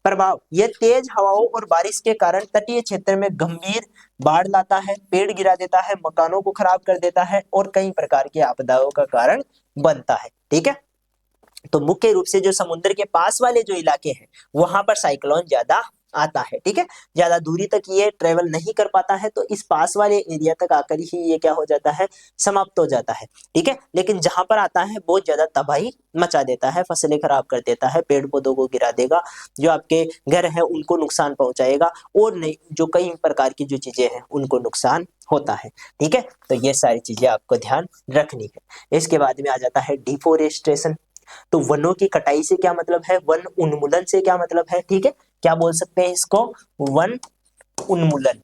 Speaker 1: प्रभाव, यह तेज हवाओं और बारिश के कारण तटीय क्षेत्र में गंभीर बाढ़ लाता है, पेड़ गिरा देता है, मकानों को खराब कर देता है, और कई प्रकार की आपदाओं का कारण बनता है, ठीक है। तो मुख्य रूप से जो समुद्र के पास वाले जो इलाके हैं वहां पर साइक्लोन ज्यादा आता है, ठीक है, ज्यादा दूरी तक ये ट्रेवल नहीं कर पाता है, तो इस पास वाले एरिया तक आकर ही ये क्या हो जाता है, समाप्त हो जाता है, ठीक है। लेकिन जहां पर आता है बहुत ज्यादा तबाही मचा देता है, फसलें खराब कर देता है, पेड़ पौधों को गिरा देगा, जो आपके घर है उनको नुकसान पहुंचाएगा, और नहीं जो कई प्रकार की जो चीजें हैं उनको नुकसान होता है, ठीक है। तो ये सारी चीजें आपको ध्यान रखनी है। इसके बाद में आ जाता है डिफोरेस्टेशन। तो वनों की कटाई से क्या मतलब है, वन उन्मूलन से क्या मतलब है, ठीक है, क्या बोल सकते हैं इसको, वन उन्मूलन,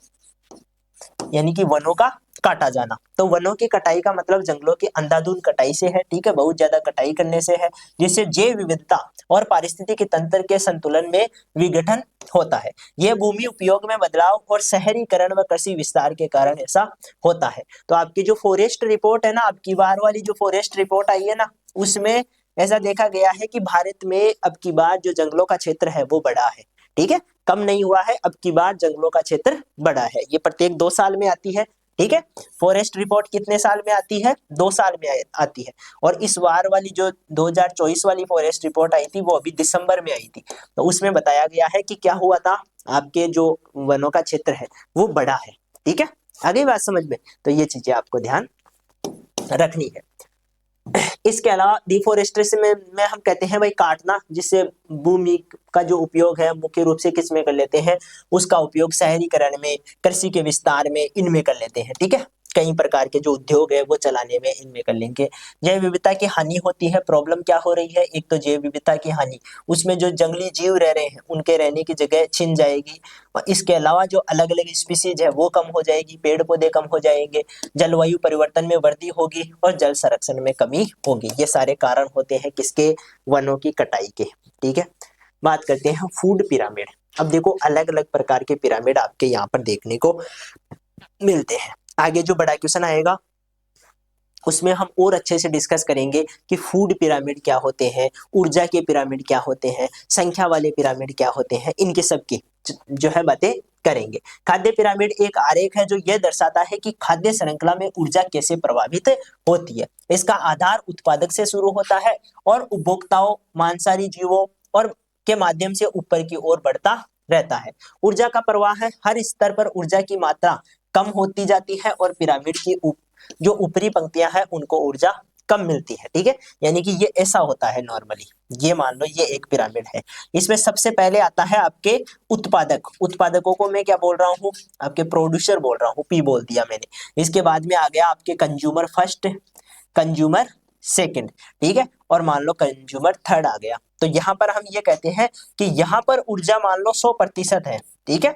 Speaker 1: यानी कि वनों का काटा जाना। तो वनों की कटाई का मतलब जंगलों की अंधाधुंध कटाई से है, ठीक है, बहुत ज्यादा कटाई करने से है, जिससे जैव विविधता और पारिस्थितिकी तंत्र के संतुलन में विघटन होता है। यह भूमि उपयोग में बदलाव और शहरीकरण व कृषि विस्तार के कारण ऐसा होता है। तो आपकी जो फॉरेस्ट रिपोर्ट है ना, आपकी बार वाली जो फॉरेस्ट रिपोर्ट आई है ना, उसमें ऐसा देखा गया है कि भारत में अब की बार जो जंगलों का क्षेत्र है वो बढ़ा है, ठीक है, कम नहीं हुआ है, अब की बार जंगलों का क्षेत्र बढ़ा है। ये प्रत्येक 2 साल में आती है, ठीक है। फॉरेस्ट रिपोर्ट कितने साल में आती है, 2 साल में आती है। और इस बार वाली जो 2024 वाली फॉरेस्ट रिपोर्ट आई थी वो अभी दिसंबर में आई थी। तो उसमें बताया गया है कि क्या हुआ था, आपके जो वनों का क्षेत्र है वो बढ़ा है, ठीक है। आगे बात समझ में, तो ये चीजें आपको ध्यान रखनी है। इसके अलावा डिफोरेस्टेशन में हम कहते हैं भाई काटना, जिससे भूमि का जो उपयोग है मुख्य रूप से किस में कर लेते हैं, उसका उपयोग शहरीकरण में, कृषि के विस्तार में, इनमें कर लेते हैं, ठीक है, कई प्रकार के जो उद्योग है वो चलाने में इनमें कर लेंगे। जैव विविधता की हानि होती है। प्रॉब्लम क्या हो रही है, एक तो जैव विविधता की हानि, उसमें जो जंगली जीव रह रहे हैं उनके रहने की जगह छिन जाएगी, और इसके अलावा जो अलग अलग स्पीसीज है वो कम हो जाएगी, पेड़ पौधे कम हो जाएंगे, जलवायु परिवर्तन में वृद्धि होगी, और जल संरक्षण में कमी होगी। ये सारे कारण होते हैं किसके, वनों की कटाई के, ठीक है। बात करते हैं फूड पिरामिड। अब देखो अलग अलग प्रकार के पिरामिड आपके यहाँ पर देखने को मिलते हैं। आगे जो बड़ा क्वेश्चन आएगा उसमें हम और अच्छे से डिस्कस करेंगे कि फूड पिरामिड क्या होते हैं, ऊर्जा के पिरामिड क्या होते हैं, संख्या वाले पिरामिड क्या होते हैं, इनके सब की जो है बातें करेंगे। खाद्य पिरामिड एक आरेख है जो यह दर्शाता है कि खाद्य श्रृंखला में ऊर्जा कैसे प्रभावित होती है। इसका आधार उत्पादक से शुरू होता है और उपभोक्ताओं, मांसाहारी जीवों और के माध्यम से ऊपर की ओर बढ़ता रहता है। ऊर्जा का प्रवाह है, हर स्तर पर ऊर्जा की मात्रा कम होती जाती है और पिरामिड की जो ऊपरी पंक्तियां हैं उनको ऊर्जा कम मिलती है, ठीक है, यानी कि ये ऐसा होता है नॉर्मली। ये मान लो ये एक पिरामिड है, इसमें सबसे पहले आता है आपके उत्पादक। उत्पादकों को मैं क्या बोल रहा हूँ, आपके प्रोड्यूसर बोल रहा हूँ, पी बोल दिया मैंने। इसके बाद में आ गया आपके कंज्यूमर फर्स्ट, कंज्यूमर सेकंड, ठीक है, और मान लो कंज्यूमर थर्ड आ गया। तो यहाँ पर हम ये कहते हैं कि यहाँ पर ऊर्जा मान लो 100% है, ठीक है।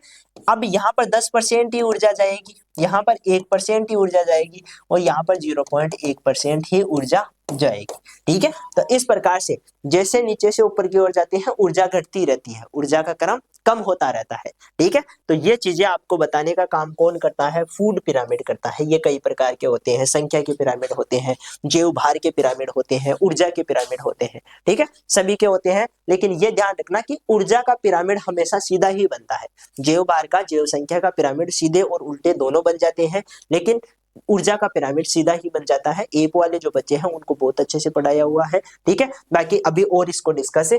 Speaker 1: अब यहाँ पर 10% ही ऊर्जा जाएगी, यहाँ पर 1% ही ऊर्जा जाएगी, और यहाँ पर 0.1% ही ऊर्जा जाएगी, ठीक है। तो इस प्रकार से जैसे नीचे से ऊपर की ओर जाते हैं ऊर्जा घटती रहती है, ऊर्जा का क्रम कम होता रहता है, ठीक है। तो ये चीजें आपको बताने का काम कौन करता है, फूड पिरामिड करता है। ये कई प्रकार के होते हैं, संख्या के पिरामिड होते हैं, जैव भार के पिरामिड होते हैं, ऊर्जा के पिरामिड होते हैं, ठीक है, सभी के होते हैं। लेकिन ये ध्यान रखना कि ऊर्जा का पिरामिड हमेशा सीधा ही बनता है। जैव भार का, जैव संख्या का पिरामिड सीधे और उल्टे दोनों बन जाते हैं, लेकिन ऊर्जा का पिरामिड सीधा ही बन जाता है। एप वाले जो बच्चे हैं उनको बहुत अच्छे से पढ़ाया हुआ है, ठीक है। बाकी अभी और इसको डिस्कस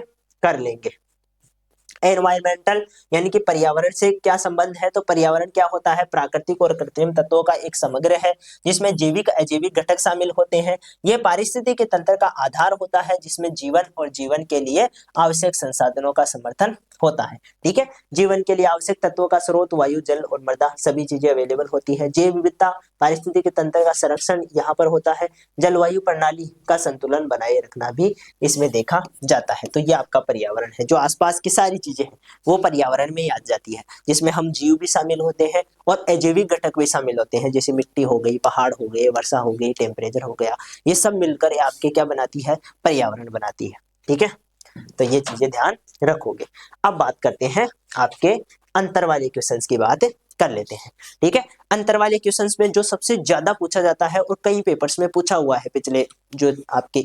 Speaker 1: कर लेंगे। एनवायरमेंटल यानी कि पर्यावरण से क्या संबंध है, तो पर्यावरण क्या होता है, प्राकृतिक और कृत्रिम तत्वों का एक समग्र है जिसमें जैविक अजैविक घटक शामिल होते हैं। यह पारिस्थितिक तंत्र का आधार होता है जिसमें जीवन और जीवन के लिए आवश्यक संसाधनों का समर्थन होता है, ठीक है। जीवन के लिए आवश्यक तत्वों का स्रोत वायु, जल और मृदा सभी चीजें अवेलेबल होती है। जैव विविधता, पारिस्थितिक तंत्र का संरक्षण यहाँ पर होता है। जलवायु प्रणाली का संतुलन बनाए रखना भी इसमें देखा जाता है। तो ये आपका पर्यावरण है, जो आसपास की सारी चीजें हैं वो पर्यावरण में ही आ जाती है, जिसमें हम जीव भी शामिल होते हैं और अजैविक घटक भी शामिल होते हैं, जैसे मिट्टी हो गई, पहाड़ हो गए, वर्षा हो गई, टेम्परेचर हो गया। ये सब मिलकर आपके क्या बनाती है, पर्यावरण बनाती है, ठीक है। तो ये चीजें ध्यान रखोगे। अब बात करते हैं आपके अंतर वाले क्वेश्चंस की बात कर लेते हैं, ठीक है। अंतर वाले क्वेश्चंस में जो सबसे ज्यादा पूछा जाता है और कई पेपर्स में पूछा हुआ है, पिछले जो आपके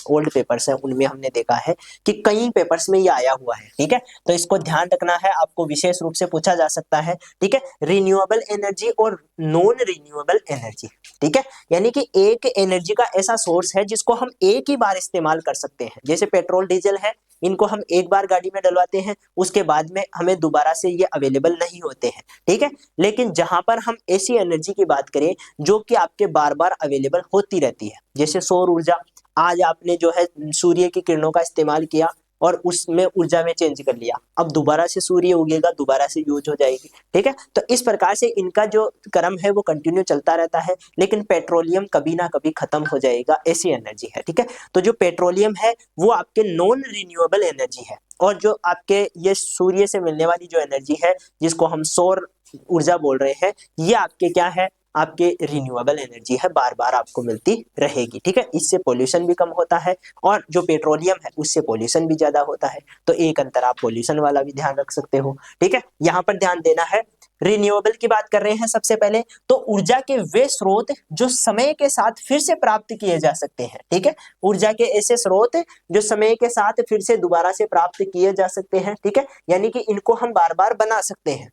Speaker 1: ओल्ड पेपर्स हैं उनमें हमने देखा है कि कई पेपर्स में ये आया हुआ है, ठीक है। तो इसको ध्यान रखना है, आपको विशेष रूप से पूछा जा सकता है, ठीक है। रिन्यूएबल एनर्जी और नॉन रिन्यूएबल एनर्जी, ठीक है, यानी कि एक एनर्जी का ऐसा सोर्स है जिसको हम एक ही बार इस्तेमाल कर सकते हैं, जैसे पेट्रोल डीजल है, इनको हम एक बार गाड़ी में डलवाते हैं, उसके बाद में हमें दोबारा से ये अवेलेबल नहीं होते हैं, ठीक है। लेकिन जहां पर हम ऐसी एनर्जी की बात करें जो कि आपके बार बार अवेलेबल होती रहती है, जैसे सौर ऊर्जा, आज आपने जो है सूर्य की किरणों का इस्तेमाल किया और उसमें ऊर्जा में चेंज कर लिया, अब दोबारा से सूर्य उगेगा, दोबारा से यूज हो जाएगी, ठीक है। तो इस प्रकार से इनका जो क्रम है वो कंटिन्यू चलता रहता है, लेकिन पेट्रोलियम कभी ना कभी खत्म हो जाएगा, ऐसी एनर्जी है, ठीक है। तो जो पेट्रोलियम है वो आपके नॉन रिन्यूएबल एनर्जी है, और जो आपके ये सूर्य से मिलने वाली जो एनर्जी है जिसको हम सौर ऊर्जा बोल रहे हैं, ये आपके क्या है, आपके रिन्यूएबल एनर्जी है, बार बार आपको मिलती रहेगी, ठीक है। इससे पोल्यूशन भी कम होता है और जो पेट्रोलियम है उससे पोल्यूशन भी ज्यादा होता है। तो एक अंतर आप पोल्यूशन वाला भी ध्यान रख सकते हो, ठीक है। यहाँ पर ध्यान देना है, रिन्यूएबल की बात कर रहे हैं सबसे पहले, तो ऊर्जा के वे स्रोत जो समय के साथ फिर से प्राप्त किए जा सकते हैं, ठीक है। ऊर्जा के ऐसे स्रोत जो समय के साथ फिर से दोबारा से प्राप्त किए जा सकते हैं, ठीक है, यानी कि इनको हम बार बार बना सकते हैं।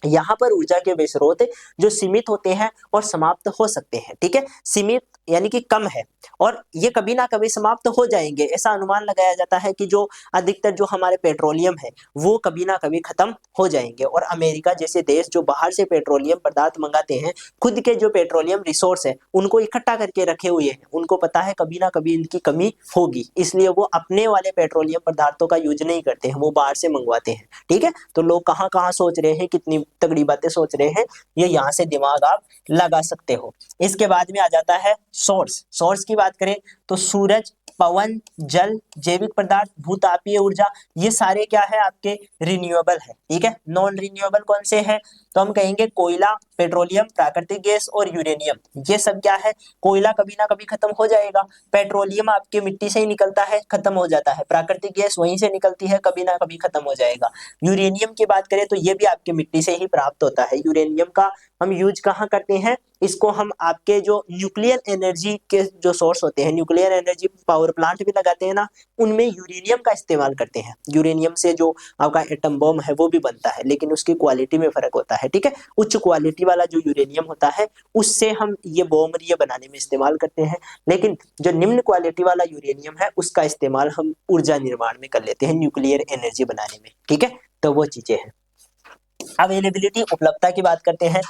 Speaker 1: यहाँ पर ऊर्जा के वे स्रोत जो सीमित होते हैं और समाप्त हो सकते हैं, ठीक है। सीमित यानी कि कम है और ये कभी ना कभी समाप्त हो जाएंगे, ऐसा अनुमान लगाया जाता है कि जो अधिकतर जो हमारे पेट्रोलियम है वो कभी ना कभी खत्म हो जाएंगे। और अमेरिका जैसे देश जो बाहर से पेट्रोलियम पदार्थ मंगाते हैं, खुद के जो पेट्रोलियम रिसोर्स है उनको इकट्ठा करके रखे हुए हैं, उनको पता है कभी ना कभी इनकी कमी होगी, इसलिए वो अपने वाले पेट्रोलियम पदार्थों का यूज नहीं करते हैं, वो बाहर से मंगवाते हैं, ठीक है। तो लोग कहाँ कहाँ सोच रहे हैं, कितनी तगड़ी बातें सोच रहे हैं, ये यहाँ से दिमाग आप लगा सकते हो। इसके बाद में आ जाता है सोर्स। सोर्स की बात करें तो सूरज, पवन, जल, जैविक पदार्थ, भूतापीय ऊर्जा, ये सारे क्या है आपके रिन्यूएबल है, ठीक है। नॉन रिन्यूएबल कौन से हैं, तो हम कहेंगे कोयला, पेट्रोलियम, प्राकृतिक गैस और यूरेनियम, ये सब क्या है, कोयला कभी ना कभी खत्म हो जाएगा, पेट्रोलियम आपके मिट्टी से ही निकलता है, खत्म हो जाता है, प्राकृतिक गैस वहीं से निकलती है, कभी ना कभी खत्म हो जाएगा। यूरेनियम की बात करें तो ये भी आपके मिट्टी से ही प्राप्त होता है। यूरेनियम का हम यूज कहाँ करते हैं, इसको हम आपके जो न्यूक्लियर एनर्जी के जो सोर्स होते हैं, न्यूक्लियर एनर्जी पावर प्लांट भी लगाते हैं ना, उनमें यूरेनियम का इस्तेमाल करते हैं। यूरेनियम से जो आपका एटम बम है वो भी बनता है, लेकिन उसकी क्वालिटी में फर्क होता है, ठीक है। उच्च क्वालिटी वाला जो यूरेनियम होता है उससे हम ये बम ये बनाने में इस्तेमाल करते हैं, लेकिन जो निम्न क्वालिटी वाला यूरेनियम है उसका इस्तेमाल हम ऊर्जा निर्माण में कर लेते हैं, न्यूक्लियर एनर्जी बनाने में, ठीक है। तो वो चीजें हैं। अवेलेबिलिटी, उपलब्धता की बात करते हैं।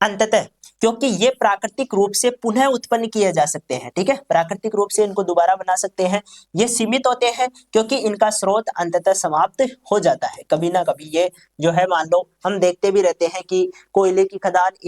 Speaker 1: अंततः क्योंकि ये प्राकृतिक रूप से पुनः उत्पन्न किए जा सकते हैं, ठीक है, प्राकृतिक रूप से इनको दोबारा बना सकते हैं। ये सीमित होते हैं क्योंकि इनका स्रोत अंततः समाप्त हो जाता है, कभी ना कभी ये जो है, मान लो हम देखते भी रहते हैं कि कोयले की खदान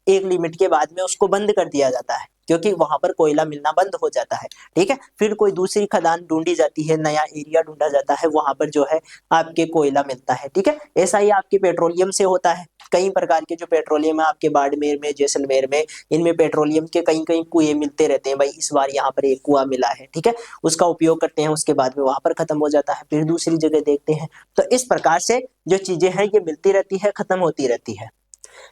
Speaker 1: एक लिमिट के बाद में उसको बंद कर दिया जाता है क्योंकि वहां पर कोयला मिलना बंद हो जाता है, ठीक है। फिर कोई दूसरी खदान ढूंढी जाती है, नया एरिया ढूंढा जाता है, वहां पर जो है आपके कोयला मिलता है, ठीक है। ऐसा ही आपके पेट्रोलियम से होता है, कई प्रकार के जो पेट्रोलियम है आपके बाड़मेर में, जैसलमेर में, इनमें पेट्रोलियम के कई कई कुएं मिलते रहते हैं, भाई इस बार यहाँ पर एक कुआं मिला है, ठीक है, उसका उपयोग करते हैं, उसके बाद में वहां पर खत्म हो जाता है, फिर दूसरी जगह देखते हैं। तो इस प्रकार से जो चीजें हैं ये मिलती रहती है, खत्म होती रहती है।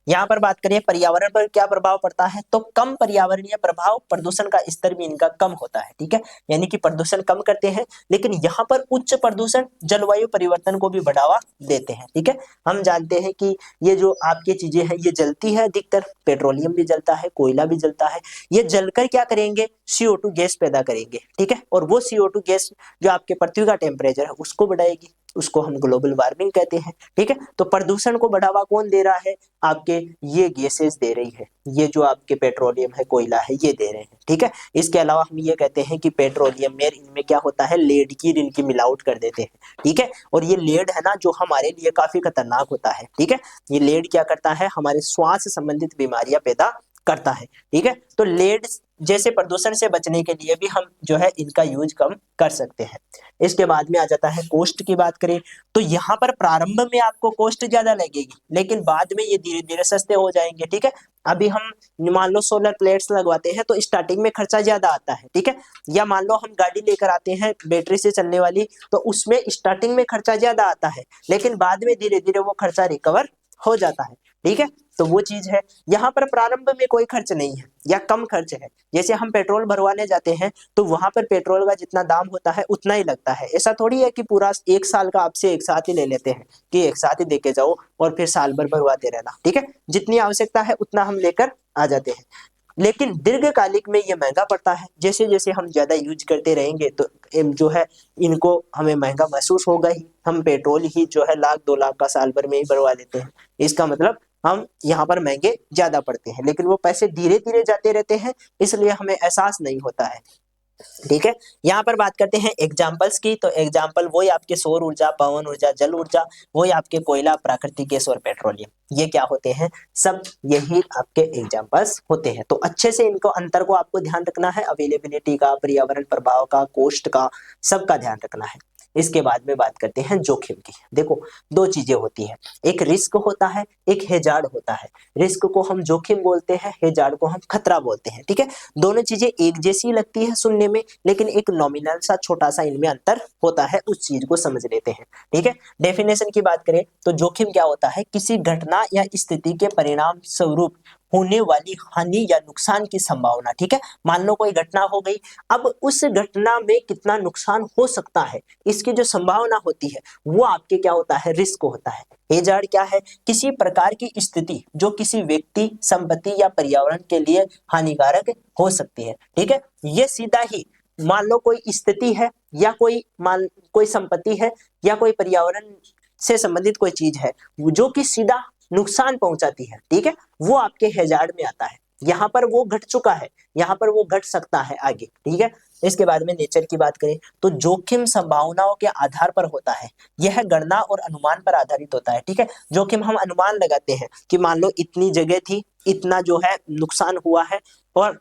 Speaker 1: यहाँ पर बात करें पर्यावरण पर क्या प्रभाव पड़ता है, तो कम पर्यावरणीय प्रभाव, प्रदूषण का स्तर भी इनका कम होता है, ठीक है, यानी कि प्रदूषण कम करते हैं। लेकिन यहाँ पर उच्च प्रदूषण जलवायु परिवर्तन को भी बढ़ावा देते हैं, ठीक है। हम जानते हैं कि ये जो आपकी चीजें हैं ये जलती है, अधिकतर पेट्रोलियम भी जलता है, कोयला भी जलता है, ये जलकर क्या करेंगे, CO2 गैस पैदा करेंगे, ठीक है, और वो CO2 गैस जो आपके पृथ्वी का टेम्परेचर है उसको बढ़ाएगी, उसको हम ग्लोबल वार्मिंग कहते हैं, ठीक है। तो प्रदूषण को बढ़ावा कौन दे रहा है, आपके ये गैसेस दे रही है, ये जो आपके पेट्रोलियम है, कोयला है, ये दे रहे हैं, ठीक है। इसके अलावा हम ये कहते हैं कि पेट्रोलियम में इनमें क्या होता है, लेड की इनकी मिलावट कर देते हैं, ठीक है, और ये लेड है ना जो हमारे लिए काफी खतरनाक होता है, ठीक है। ये लेड क्या करता है, हमारे श्वास संबंधित बीमारियां पैदा करता है, ठीक है। तो लेड जैसे प्रदूषण से बचने के लिए भी हम जो है इनका यूज कम कर सकते हैं। इसके बाद में आ जाता है कॉस्ट की बात करें, तो यहाँ पर प्रारंभ में आपको कॉस्ट ज्यादा लगेगी, लेकिन बाद में ये धीरे धीरे सस्ते हो जाएंगे, ठीक है। अभी हम मान लो सोलर प्लेट्स लगवाते हैं तो स्टार्टिंग में खर्चा ज्यादा आता है, ठीक है, या मान लो हम गाड़ी लेकर आते हैं बैटरी से चलने वाली, तो उसमें स्टार्टिंग में खर्चा ज्यादा आता है, लेकिन बाद में धीरे धीरे वो खर्चा रिकवर हो जाता है, ठीक है। तो वो चीज है, यहाँ पर प्रारंभ में कोई खर्च नहीं है या कम खर्च है। जैसे हम पेट्रोल भरवाने जाते हैं तो वहां पर पेट्रोल का जितना दाम होता है उतना ही लगता है, ऐसा थोड़ी है कि पूरा एक साल का आपसे एक साथ ही ले लेते हैं कि एक साथ ही देके जाओ और फिर साल भर भरवाते रहना, ठीक है। जितनी आवश्यकता है उतना हम लेकर आ जाते हैं, लेकिन दीर्घकालिक में ये महंगा पड़ता है। जैसे जैसे हम ज्यादा यूज करते रहेंगे तो जो है इनको हमें महंगा महसूस होगा ही। हम पेट्रोल ही जो है 1 लाख 2 लाख का साल भर में ही भरवा लेते हैं, इसका मतलब हम यहाँ पर महंगे ज्यादा पड़ते हैं, लेकिन वो पैसे धीरे धीरे जाते रहते हैं, इसलिए हमें एहसास नहीं होता है, ठीक है। यहाँ पर बात करते हैं एग्जाम्पल्स की, तो एग्जाम्पल वही आपके सौर ऊर्जा, पवन ऊर्जा, जल ऊर्जा, वही आपके कोयला, प्राकृतिक गैस और पेट्रोलियम, ये क्या होते हैं, सब यही आपके एग्जाम्पल्स होते हैं। तो अच्छे से इनको अंतर को आपको ध्यान रखना है, अवेलेबिलिटी का, पर्यावरण प्रभाव का, कॉस्ट का, सबका ध्यान रखना है। इसके बाद में बात करते हैं जोखिम की। देखो दो चीजें होती है, एक रिस्क होता है, एक हेजार्ड होता है। रिस्क को हम जोखिम बोलते हैं, हेजार्ड को हम खतरा बोलते हैं, ठीक है। दोनों चीजें एक जैसी लगती है सुनने में, लेकिन एक नॉमिनल सा छोटा सा इनमें अंतर होता है, उस चीज को समझ लेते हैं, ठीक है। डेफिनेशन की बात करें तो जोखिम क्या होता है, किसी घटना या स्थिति के परिणाम स्वरूप होने वाली हानि या नुकसान की संभावना, ठीक है। मान लो कोई घटना हो गई, अब उस घटना में कितना नुकसान हो सकता है, इसकी जो संभावना होती है वो आपके क्या होता है, रिस्क होता है। हेजार्ड क्या है, किसी प्रकार की स्थिति जो किसी व्यक्ति, संपत्ति या पर्यावरण के लिए हानिकारक हो सकती है, ठीक है। ये सीधा ही मान लो कोई स्थिति है या कोई संपत्ति है या कोई पर्यावरण से संबंधित कोई चीज है जो कि सीधा नुकसान पहुंचाती है, ठीक है, वो आपके हेजार्ड में आता है। यहाँ पर वो घट चुका है, यहाँ पर वो घट सकता है आगे, ठीक है। इसके बाद में नेचर की बात करें तो जोखिम संभावनाओं के आधार पर होता है, यह गणना और अनुमान पर आधारित होता है, ठीक है। जोखिम हम अनुमान लगाते हैं कि मान लो इतनी जगह थी, इतना जो है नुकसान हुआ है और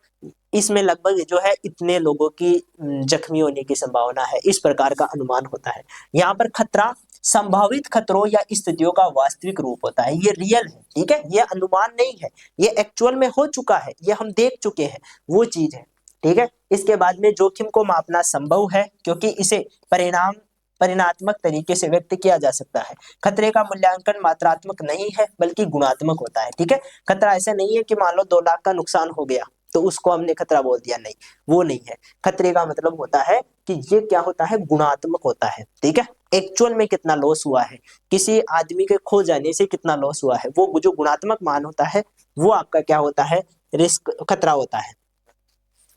Speaker 1: इसमें लगभग जो है इतने लोगों की जख्मी होने की संभावना है, इस प्रकार का अनुमान होता है। यहाँ पर खतरा संभावित खतरों या स्थितियों का वास्तविक रूप होता है, ये रियल है, ठीक है, ये अनुमान नहीं है, ये एक्चुअल में हो चुका है, ये हम देख चुके हैं, वो चीज है, ठीक है। इसके बाद में जोखिम को मापना संभव है क्योंकि इसे परिणात्मक तरीके से व्यक्त किया जा सकता है। खतरे का मूल्यांकन मात्रात्मक नहीं है बल्कि गुणात्मक होता है, ठीक है। खतरा ऐसा नहीं है कि मान लो 2 लाख का नुकसान हो गया तो उसको हमने खतरा बोल दिया, नहीं, वो नहीं है। खतरे का मतलब होता है कि ये क्या होता है, गुणात्मक होता है, ठीक है। एक्चुअल में कितना लॉस हुआ है, किसी आदमी के खो जाने से कितना लॉस हुआ है, वो जो गुणात्मक मान होता है वो आपका क्या होता है, रिस्क, खतरा होता है।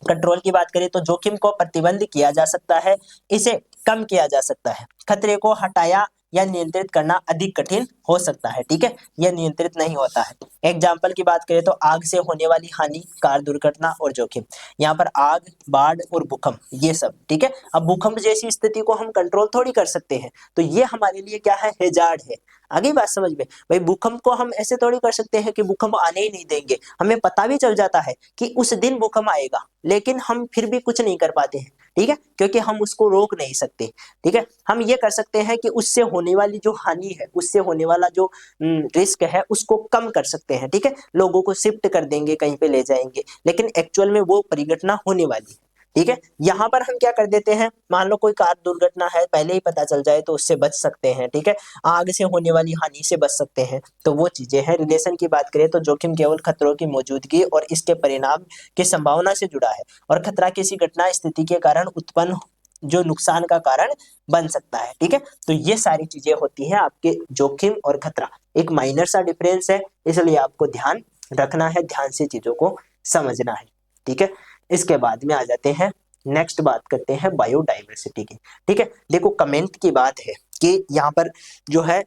Speaker 1: कंट्रोल की बात करें तो जोखिम को प्रतिबंध किया जा सकता है, इसे कम किया जा सकता है। खतरे को हटाया या नियंत्रित करना अधिक कठिन हो सकता है, ठीक है, यह नियंत्रित नहीं होता है। एग्जाम्पल की बात करें तो आग से होने वाली हानि, कार दुर्घटना और जोखिम। यहाँ पर आग, बाढ़ और भूकंप, ये सब, ठीक है। अब भूकंप जैसी स्थिति को हम कंट्रोल थोड़ी कर सकते हैं, तो ये हमारे लिए क्या है, हेजार्ड है। आगे बात समझ में, भाई भूकंप को हम ऐसे थोड़ी कर सकते हैं कि भूकंप आने ही नहीं देंगे, हमें पता भी चल जाता है कि उस दिन भूकंप आएगा, लेकिन हम फिर भी कुछ नहीं कर पाते हैं, ठीक है, क्योंकि हम उसको रोक नहीं सकते, ठीक है। हम ये कर सकते हैं कि उससे होने वाली जो हानि है, उससे होने वाला जो रिस्क है उसको कम कर सकते हैं, ठीक है। लोगों को शिफ्ट कर देंगे, कहीं पे ले जाएंगे, लेकिन एक्चुअल में वो परिघटना होने वाली है। ठीक है। यहाँ पर हम क्या कर देते हैं, मान लो कोई कार दुर्घटना है, पहले ही पता चल जाए तो उससे बच सकते हैं, ठीक है। आग से होने वाली हानि से बच सकते हैं, तो वो चीजें हैं। रिलेशन की बात करें तो जोखिम केवल खतरों की मौजूदगी और इसके परिणाम की संभावना से जुड़ा है, और खतरा किसी घटना स्थिति के कारण उत्पन्न जो नुकसान का कारण बन सकता है, ठीक है। तो ये सारी चीजें होती हैं आपके जोखिम और खतरा, एक माइनर सा डिफरेंस है, इसलिए आपको ध्यान रखना है, ध्यान से चीजों को समझना है, ठीक है। इसके बाद में आ जाते हैं, नेक्स्ट बात करते हैं बायोडाइवर्सिटी की, ठीक है। देखो कमेंट की बात है कि यहाँ पर जो है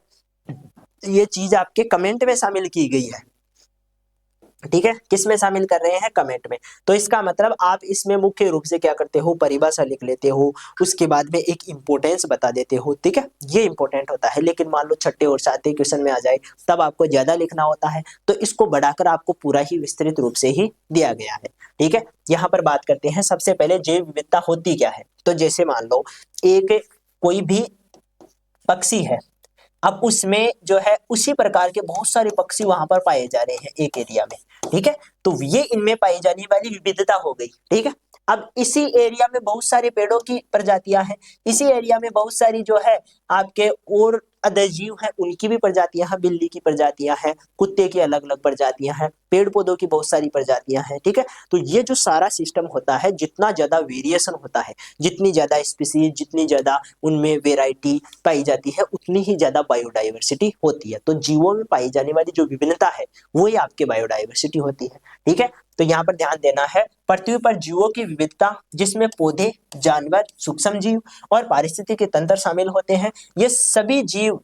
Speaker 1: ये चीज आपके कमेंट में शामिल की गई है, ठीक है। किस में शामिल कर रहे हैं, कमेंट में। तो इसका मतलब आप इसमें मुख्य रूप से क्या करते हो, परिभाषा लिख लेते हो, उसके बाद में एक इंपोर्टेंस बता देते हो, ठीक है। ये इंपॉर्टेंट होता है, लेकिन मान लो छठे और सातवें क्वेश्चन में आ जाए तब आपको ज्यादा लिखना होता है, तो इसको बढ़ाकर आपको पूरा ही विस्तृत रूप से ही दिया गया है, ठीक है। यहाँ पर बात करते हैं सबसे पहले जैव विविधता होती क्या है। तो जैसे मान लो एक कोई भी पक्षी है, अब उसमें जो है उसी प्रकार के बहुत सारे पक्षी वहां पर पाए जा रहे हैं एक एरिया में, ठीक है। तो ये इनमें पाई जाने वाली विविधता हो गई, ठीक है। अब इसी एरिया में बहुत सारे पेड़ों की प्रजातियां हैं, इसी एरिया में बहुत सारी जो है आपके और अदर जीव हैं, उनकी भी प्रजातियां हैं, बिल्ली की प्रजातियां हैं, कुत्ते की अलग अलग प्रजातियां हैं, पेड़ पौधों की बहुत सारी प्रजातियां हैं, ठीक है। तो ये जो सारा सिस्टम होता है, जितना ज्यादा वेरिएशन होता है, जितनी ज्यादा स्पीसीज, जितनी ज्यादा उनमें वेराइटी पाई जाती है, उतनी ही ज्यादा बायोडाइवर्सिटी होती है। तो जीवों में पाई जाने वाली जो विभिन्नता है वही आपके बायोडाइवर्सिटी होती है, ठीक है। तो यहाँ पर ध्यान देना है, पृथ्वी पर जीवों की विविधता जिसमें पौधे, जानवर, सूक्ष्म जीव और पारिस्थितिकी तंत्र शामिल होते हैं, ये सभी जीव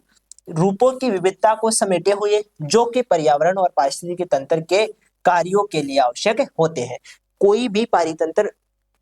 Speaker 1: रूपों की विविधता को समेटे हुए जो कि पर्यावरण और पारिस्थितिकी तंत्र के कार्यों के लिए आवश्यक होते हैं। कोई भी पारितंत्र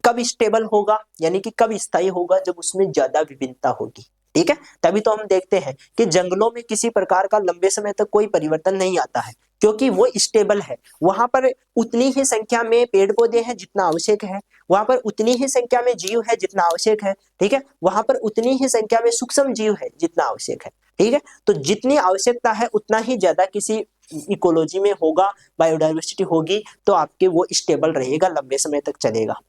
Speaker 1: कब स्टेबल होगा, यानी कि कब स्थायी होगा, जब उसमें ज्यादा विभिन्नता होगी, ठीक है। तभी तो हम देखते हैं कि जंगलों में किसी प्रकार का लंबे समय तक कोई परिवर्तन नहीं आता है, क्योंकि वो स्टेबल है। वहां पर उतनी ही संख्या में पेड़ पौधे हैं जितना आवश्यक है, वहां पर उतनी ही संख्या में जीव है जितना आवश्यक है, ठीक है। वहां पर उतनी ही संख्या में सूक्ष्म जीव है जितना आवश्यक है, ठीक है। तो जितनी आवश्यकता है उतना ही ज्यादा किसी इकोलॉजी में होगा, बायोडाइवर्सिटी होगी, तो आपके वो स्टेबल रहेगा, लंबे समय तक चलेगा,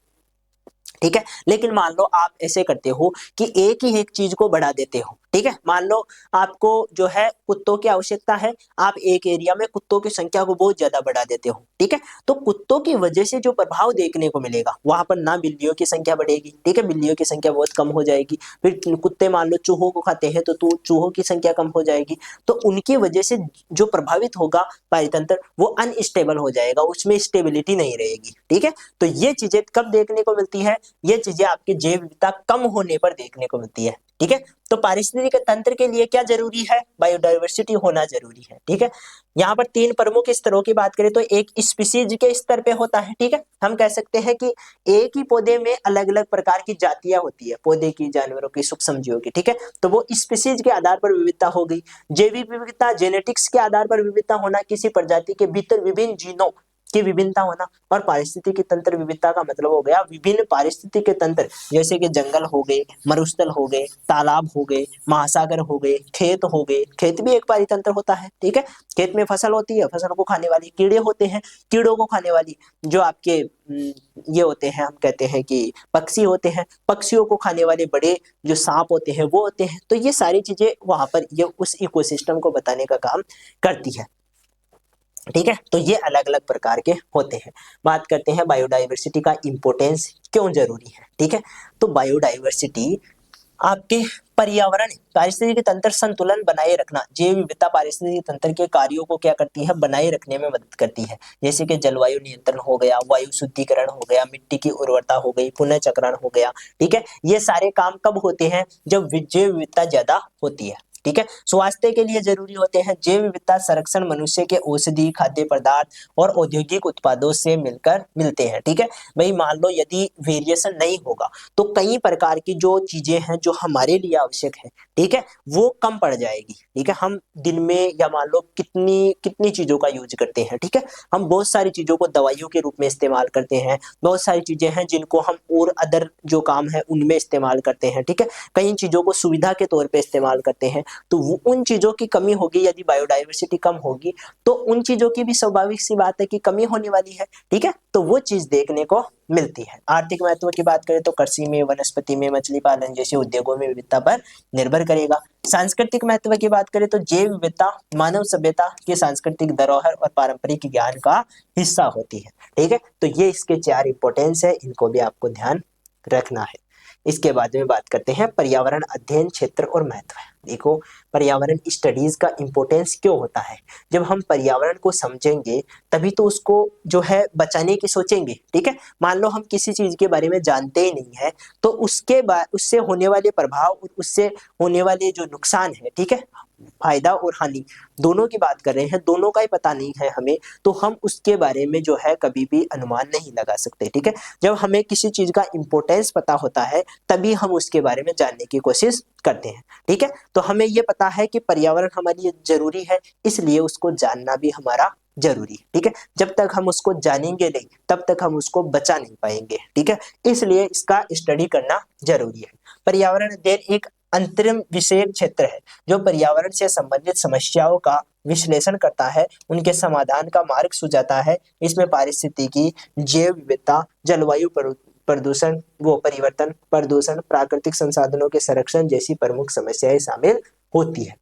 Speaker 1: ठीक है। लेकिन मान लो आप ऐसे करते हो कि एक ही एक चीज को बढ़ा देते हो, ठीक है। मान लो आपको जो है कुत्तों की आवश्यकता है, आप एक एरिया में कुत्तों की संख्या को बहुत ज्यादा बढ़ा देते हो, ठीक है। तो कुत्तों की वजह से जो प्रभाव देखने को मिलेगा, वहां पर ना बिल्लियों की संख्या बढ़ेगी, ठीक है, बिल्लियों की संख्या बहुत कम हो जाएगी। फिर कुत्ते मान लो चूहों को खाते हैं, तो चूहों की संख्या कम हो जाएगी। तो उनकी वजह से जो प्रभावित होगा पारितंत्र, वो अनस्टेबल हो जाएगा, उसमें स्टेबिलिटी नहीं रहेगी, ठीक है। तो ये चीजें कब देखने को मिलती है, ये चीजें आपके जैव विविधता कम होने पर देखने को मिलती है, ठीक है। तो पारिस्थितिक तंत्र के लिए क्या जरूरी है, बायोडाइवर्सिटी होना जरूरी है, ठीक है। यहाँ पर तीन प्रमुख स्तरों की बात करें तो एक स्पीसीज के स्तर पे होता है, ठीक है। हम कह सकते हैं कि एक ही पौधे में अलग अलग प्रकार की जातियां होती है, पौधे की, जानवरों की, सूक्ष्म जीवों की, ठीक है। तो वो स्पीसीज के आधार पर विविधता हो गई। जैविक विविधता जेनेटिक्स के आधार पर विविधता होना, किसी प्रजाति के भीतर विभिन्न जीनों की विभिन्नता होना। और पारिस्थितिकी तंत्र विविधता का मतलब हो गया विभिन्न पारिस्थितिकी तंत्र, जैसे कि जंगल हो गए, मरुस्थल हो गए, तालाब हो गए, महासागर हो गए, खेत हो गए। खेत भी एक पारितंत्र होता है, ठीक है। खेत में फसल होती है, फसल को खाने वाली कीड़े होते हैं, कीड़ों को खाने वाली जो आपके ये होते हैं, हम कहते हैं कि पक्षी होते हैं, पक्षियों को खाने वाले बड़े जो सांप होते हैं वो होते हैं। तो ये सारी चीजें वहां पर ये उस इकोसिस्टम को बताने का काम करती है, ठीक है। तो ये अलग अलग प्रकार के होते हैं। बात करते हैं बायोडाइवर्सिटी का इंपॉर्टेंस क्यों जरूरी है, ठीक है। तो बायोडाइवर्सिटी आपके पर्यावरण पारिस्थितिकी तंत्र संतुलन बनाए रखना, जैव विविधता पारिस्थितिकी तंत्र के कार्यों को क्या करती है, बनाए रखने में मदद करती है। जैसे कि जलवायु नियंत्रण हो गया, वायु शुद्धिकरण हो गया, मिट्टी की उर्वरता हो गई, पुनः चक्रण हो गया, ठीक है। ये सारे काम कब होते हैं, जब जैव विविधता ज्यादा होती है, ठीक है। स्वास्थ्य के लिए जरूरी होते हैं। जैव विविधता संरक्षण मनुष्य के औषधि, खाद्य पदार्थ और औद्योगिक उत्पादों से मिलकर मिलते हैं, ठीक है। भाई मान लो यदि वेरिएशन नहीं होगा तो कई प्रकार की जो चीजें हैं जो हमारे लिए आवश्यक है, ठीक है, वो कम पड़ जाएगी, ठीक है। हम दिन में या मान लो कितनी कितनी चीजों का यूज करते हैं, ठीक है। हम बहुत सारी चीजों को दवाइयों के रूप में इस्तेमाल करते हैं, बहुत सारी चीजें हैं जिनको हम और अदर जो काम है उनमें इस्तेमाल करते हैं, ठीक है। कई चीजों को सुविधा के तौर पे इस्तेमाल करते हैं, तो वो उन चीजों की कमी होगी, यदि बायोडाइवर्सिटी कम होगी तो उन चीजों की भी स्वाभाविक सी बात है कि कमी होने वाली है, ठीक है। तो वो चीज देखने को मिलती है। आर्थिक महत्व की बात करें तो कृषि में, वनस्पति में, मछली पालन जैसे उद्योगों में विविधता पर निर्भर करेगा। सांस्कृतिक महत्व की बात करें तो जैव विविधता मानव सभ्यता की सांस्कृतिक धरोहर और पारंपरिक ज्ञान का हिस्सा होती है, ठीक है। तो ये इसके 4 इंपॉर्टेंस है, इनको भी आपको ध्यान रखना है। इसके बाद में बात करते हैं पर्यावरण अध्ययन क्षेत्र और महत्व। देखो, पर्यावरण स्टडीज का इंपॉर्टेंस क्यों होता है। जब हम पर्यावरण को समझेंगे तभी तो उसको जो है बचाने की सोचेंगे, ठीक है। मान लो हम किसी चीज के बारे में जानते ही नहीं है तो उसके बाद उससे होने वाले प्रभाव और उससे होने वाले जो नुकसान है, ठीक है, फायदा और हानि दोनों की बात कर रहे हैं, दोनों का ही पता नहीं है हमें, तो हम उसके बारे में जो है कभी भी अनुमान नहीं लगा सकते, ठीक है। जब हमें किसी चीज का इंपॉर्टेंस पता होता है तभी हम उसके बारे में जानने की कोशिश करते हैं, ठीक है। तो हमें ये पता है कि पर्यावरण हमारे लिए जरूरी है, इसलिए उसको जानना भी हमारा जरूरी है, ठीक है। जब तक हम उसको जानेंगे नहीं तब तक हम उसको बचा नहीं पाएंगे, ठीक है। इसलिए इसका स्टडी करना जरूरी है। पर्यावरण अध्ययन एक अंतरिम विषयक क्षेत्र है जो पर्यावरण से संबंधित समस्याओं का विश्लेषण करता है, उनके समाधान का मार्ग सुझाता है। इसमें पारिस्थितिकी, जैव विविधता, जलवायु प्रदूषण वो परिवर्तन, प्रदूषण, प्राकृतिक संसाधनों के संरक्षण जैसी प्रमुख समस्याएं शामिल होती है।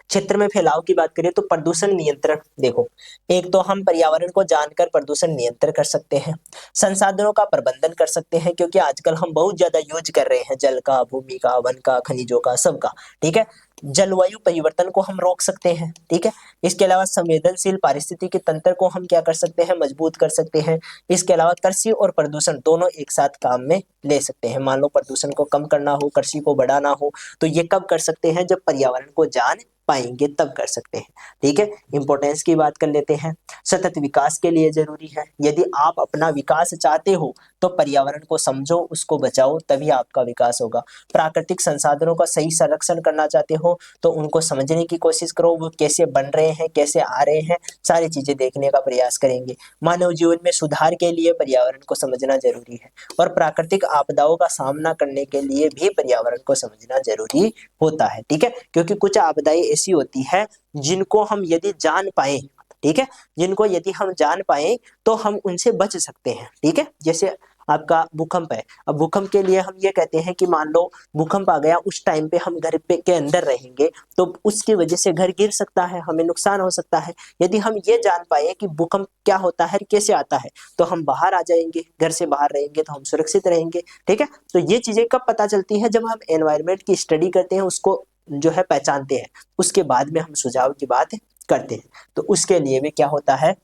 Speaker 1: क्षेत्र में फैलाव की बात करें तो प्रदूषण नियंत्रण। देखो, एक तो हम पर्यावरण को जानकर प्रदूषण नियंत्रण कर सकते हैं, संसाधनों का प्रबंधन कर सकते हैं, क्योंकि आजकल हम बहुत ज्यादा यूज कर रहे हैं जल का, भूमि का, वन का, खनिजों का, सबका, ठीक है। जलवायु परिवर्तन को हम रोक सकते हैं, ठीक है। इसके अलावा संवेदनशील पारिस्थितिकी तंत्र को हम क्या कर सकते हैं, मजबूत कर सकते हैं। इसके अलावा कृषि और प्रदूषण दोनों एक साथ काम में ले सकते हैं। मान लो प्रदूषण को कम करना हो, कृषि को बढ़ाना हो, तो ये कब कर सकते हैं, जब पर्यावरण को जान पाएंगे तब कर सकते हैं, ठीक है। इंपॉर्टेंस की बात कर लेते हैं। सतत विकास के लिए जरूरी है। यदि आप अपना विकास चाहते हो तो पर्यावरण को समझो, उसको बचाओ, तभी आपका विकास होगा। प्राकृतिक संसाधनों का सही संरक्षण करना चाहते हो तो उनको समझने की कोशिश करो, वो कैसे बन रहे हैं, कैसे आ रहे हैं, सारी चीजें देखने का प्रयास करेंगे। मानव जीवन में सुधार के लिए पर्यावरण को समझना जरूरी है और प्राकृतिक आपदाओं का सामना करने के लिए भी पर्यावरण को समझना जरूरी होता है, ठीक है। क्योंकि कुछ आपदाएं ऐसी होती है जिनको हम यदि जान पाए, ठीक है, जिनको यदि हम जान पाए तो हम उनसे बच सकते हैं, ठीक है। जैसे आपका भूकंप है, अब भूकंप के लिए हम ये कहते हैं कि मान लो भूकंप आ गया, उस टाइम पे हम घर पे के अंदर रहेंगे तो उसकी वजह से घर गिर सकता है, हमें नुकसान हो सकता है। यदि हम ये जान पाए कि भूकंप क्या होता है, कैसे आता है, तो हम बाहर आ जाएंगे, घर से बाहर रहेंगे तो हम सुरक्षित रहेंगे, ठीक है। तो ये चीजें कब पता चलती है, जब हम एनवायरनमेंट की स्टडी करते हैं, उसको जो है पहचानते हैं, उसके बाद में हम सुझाव की बात करते हैं। तो उसके लिए भी क्या होता है,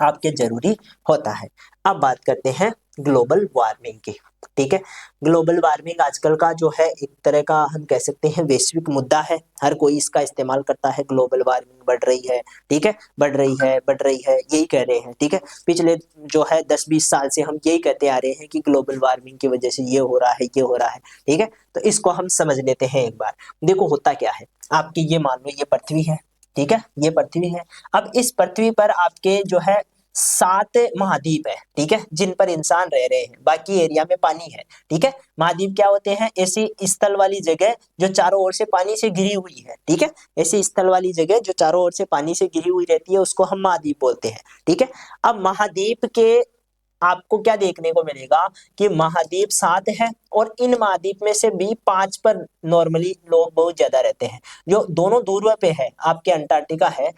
Speaker 1: आपके जरूरी होता है। अब बात करते हैं ग्लोबल वार्मिंग की, ठीक है। ग्लोबल वार्मिंग आजकल का जो है एक तरह का हम कह सकते हैं वैश्विक मुद्दा है, हर कोई इसका इस्तेमाल करता है। ग्लोबल वार्मिंग बढ़ रही है, ठीक है, बढ़ रही है, बढ़ रही है, यही कह रहे हैं, ठीक है। पिछले जो है 10-20 साल से हम यही कहते आ रहे हैं कि ग्लोबल वार्मिंग की वजह से ये हो रहा है, ये हो रहा है, ठीक है। तो इसको हम समझ लेते हैं एक बार। देखो होता क्या है, आपकी ये मान लो ये पृथ्वी है, ठीक है, ये पृथ्वी है। अब इस पृथ्वी पर आपके जो है 7 महाद्वीप है, ठीक है, जिन पर इंसान रह रहे हैं, बाकी एरिया में पानी है, ठीक है। महाद्वीप क्या होते हैं, ऐसी स्थल वाली जगह जो चारों ओर से पानी से घिरी हुई है, ठीक है। ऐसी स्थल वाली जगह जो चारों ओर से पानी से घिरी हुई रहती है उसको हम महाद्वीप बोलते हैं, ठीक है। अब महाद्वीप के आपको क्या देखने को मिलेगा कि महाद्वीप 7 है और इन महाद्वीप में से भी 5 पर नॉर्मली लोग बहुत ज्यादा रहते हैं। जो दोनों ध्रुव पे है, आपके अंटार्कटिका है,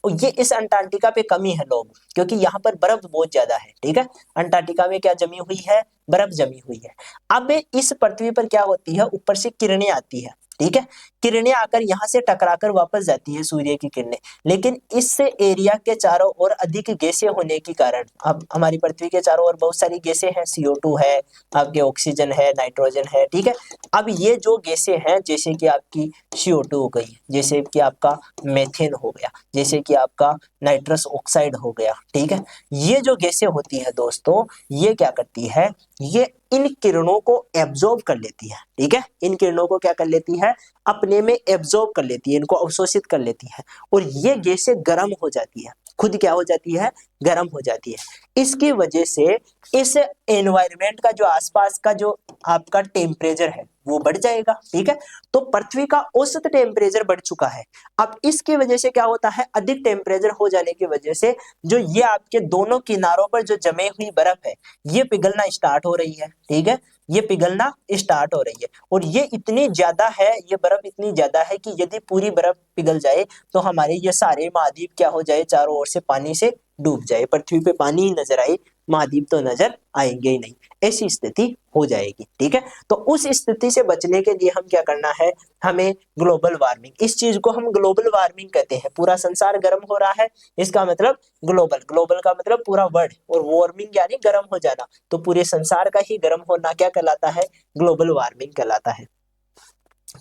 Speaker 1: ये इस अंटार्कटिका पे कमी है लोग, क्योंकि यहाँ पर बर्फ बहुत ज्यादा है, ठीक है। अंटार्कटिका में क्या जमी हुई है, बर्फ जमी हुई है। अब इस पृथ्वी पर क्या होती है, ऊपर से किरणें आती है, ठीक है। किरणें आकर यहाँ से टकराकर वापस जाती है, सूर्य की किरणें। लेकिन इस एरिया के चारों ओर अधिक गैसें होने के कारण, अब हमारी पृथ्वी के चारों ओर बहुत सारी गैसें हैं, CO2 है, आपके ऑक्सीजन है, नाइट्रोजन है, ठीक है। अब ये जो गैसें हैं, जैसे कि आपकी CO2 हो गई, जैसे कि आपका मेथेन हो गया, जैसे कि आपका नाइट्रस ऑक्साइड हो गया, ठीक है। ये जो गैसें होती है दोस्तों, ये क्या करती है, ये इन किरणों को एब्जॉर्ब कर लेती है, ठीक है। इन किरणों को क्या कर लेती है, अपने में एब्जॉर्ब कर लेती है, इनको अवशोषित कर लेती है और ये गैसें गर्म हो जाती है, खुद क्या हो जाती है, गर्म हो जाती है। इसकी वजह से इस एनवायरनमेंट का जो आसपास का जो आपका टेम्परेचर है, वो बढ़ जाएगा। ठीक है, तो पृथ्वी का औसत टेम्परेचर बढ़ चुका है। अब इसकी वजह से क्या होता है, अधिक टेम्परेचर हो जाने की वजह से जो ये आपके दोनों किनारों पर जो जमे हुई बर्फ है ये पिघलना स्टार्ट हो रही है। ठीक है, ये पिघलना स्टार्ट हो रही है और ये इतनी ज्यादा है, ये बर्फ इतनी ज्यादा है कि यदि पूरी बर्फ पिघल जाए तो हमारे ये सारे महाद्वीप क्या हो जाए, चारों ओर से पानी से डूब जाए, पृथ्वी पे पानी ही नजर आए, महाद्वीप तो नजर आएंगे ही नहीं, ऐसी स्थिति हो जाएगी। ठीक है, तो उस स्थिति से बचने के लिए हम क्या करना है, हमें ग्लोबल वार्मिंग, इस चीज को हम ग्लोबल वार्मिंग कहते हैं। पूरा संसार गर्म हो रहा है, इसका मतलब ग्लोबल, ग्लोबल का मतलब पूरा वर्ल्ड, और वार्मिंग यानी गर्म हो जाना, तो पूरे संसार का ही गर्म होना क्या कहलाता है, ग्लोबल वार्मिंग कहलाता है।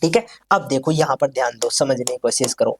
Speaker 1: ठीक है, अब देखो यहां पर ध्यान दो, समझने की कोशिश करो।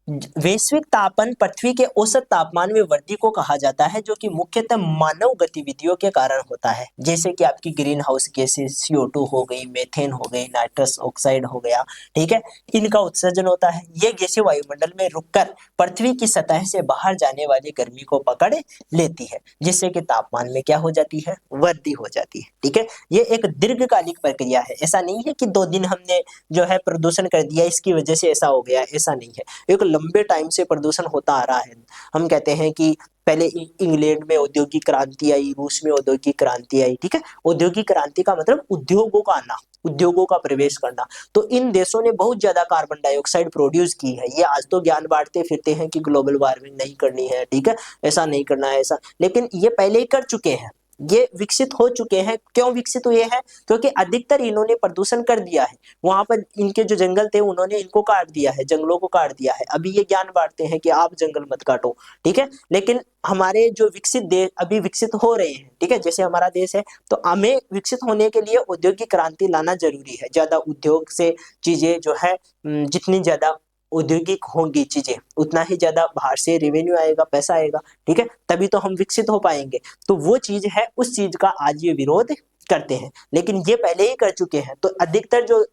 Speaker 1: वैश्विक तापन पृथ्वी के औसत तापमान में वृद्धि को कहा जाता है, जो कि मुख्यतः मानव गतिविधियों के कारण होता है, जैसे कि आपकी ग्रीन हाउस गैसेस, CO2 हो गई, मीथेन हो गई, नाइट्रस ऑक्साइड हो गया। ठीक है, इनका उत्सर्जन होता है, ये गैसें वायुमंडल में रुककर पृथ्वी की सतह से बाहर जाने वाली गर्मी को पकड़ लेती है, जिससे कि तापमान में क्या हो जाती है, वृद्धि हो जाती है। ठीक है, ये एक दीर्घकालिक प्रक्रिया है, ऐसा नहीं है कि 2 दिन हमने जो है प्रदूषण कर दिया इसकी वजह से ऐसा हो गया, ऐसा नहीं है, एक लंबे टाइम से प्रदूषण होता आ रहा है। हम कहते हैं कि पहले इंग्लैंड में औद्योगिक क्रांति आई, रूस में औद्योगिक क्रांति आई। ठीक है, औद्योगिक क्रांति का मतलब उद्योगों का आना, उद्योगों का प्रवेश करना, तो इन देशों ने बहुत ज्यादा कार्बन डाइऑक्साइड प्रोड्यूस की है। ये आज तो ज्ञान बांटते फिरते हैं कि ग्लोबल वार्मिंग नहीं करनी है, ठीक है, ऐसा नहीं करना है ऐसा, लेकिन ये पहले ही कर चुके हैं, ये विकसित हो चुके हैं। क्यों विकसित हुए हैं, क्योंकि अधिकतर इन्होंने प्रदूषण कर दिया है, वहां पर इनके जो जंगल थे उन्होंने इनको काट दिया है, जंगलों को काट दिया है। अभी ये ज्ञान बांटते हैं कि आप जंगल मत काटो। ठीक है, लेकिन हमारे जो विकसित देश अभी विकसित हो रहे हैं, ठीक है, जैसे हमारा देश है, तो हमें विकसित होने के लिए औद्योगिक क्रांति लाना जरूरी है। ज्यादा उद्योग से चीजें जो है, जितनी ज्यादा औद्योगिक होंगी चीजें उतना ही ज्यादा बाहर से रेवेन्यू आएगा, पैसा आएगा। ठीक है, तभी तो हम विकसित हो पाएंगे। तो वो चीज है, उस चीज का आज ये विरोध करते हैं, लेकिन ये पहले ही कर चुके हैं। तो अधिकतर जो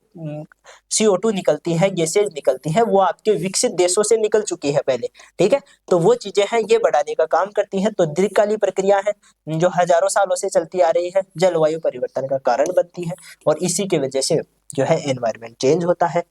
Speaker 1: CO2 निकलती है, गैसेज निकलती है, वो आपके विकसित देशों से निकल चुकी है पहले। ठीक है, तो वो चीजें हैं ये बढ़ाने का काम करती हैं। तो दीर्घकालीन प्रक्रिया है जो हजारों सालों से चलती आ रही है, जलवायु परिवर्तन का कारण बनती है, और इसी की वजह से जो है एनवायरमेंट चेंज होता है।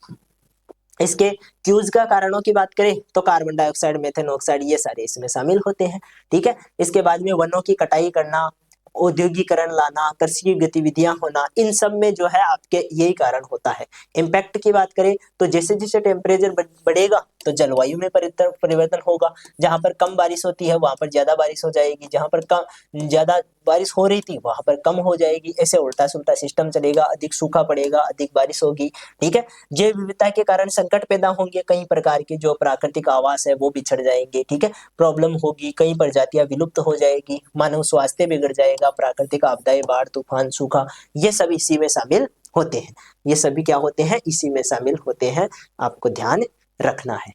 Speaker 1: इसके क्यूज का कारणों की बात करें तो कार्बन डाइऑक्साइड, मेथेन ऑक्साइड, ये सारे इसमें शामिल होते हैं। ठीक है, इसके बाद में वनों की कटाई करना, औद्योगिकरण लाना, कृषि गतिविधियां होना, इन सब में जो है आपके यही कारण होता है। इम्पैक्ट की बात करें तो जैसे जैसे टेम्परेचर बढ़ेगा तो जलवायु में परिवर्तन होगा। जहां पर कम बारिश होती है वहां पर ज्यादा बारिश हो जाएगी, जहां पर कम ज्यादा बारिश हो रही थी वहां पर कम हो जाएगी, ऐसे उल्टा सुल्टा सिस्टम चलेगा, अधिक सूखा पड़ेगा, अधिक बारिश होगी। ठीक है, जैव विविधता के कारण संकट पैदा होंगे, कई प्रकार के जो प्राकृतिक आवास है वो बिछड़ जाएंगे। ठीक है, प्रॉब्लम होगी, कई प्रजातियां विलुप्त हो जाएगी, मानव स्वास्थ्य बिगड़ जाएगा, प्राकृतिक आपदाएं, बाढ़, तूफान, सूखा, ये सब इसी में शामिल होते हैं। ये सभी क्या होते हैं, इसी में शामिल होते हैं, आपको ध्यान रखना है।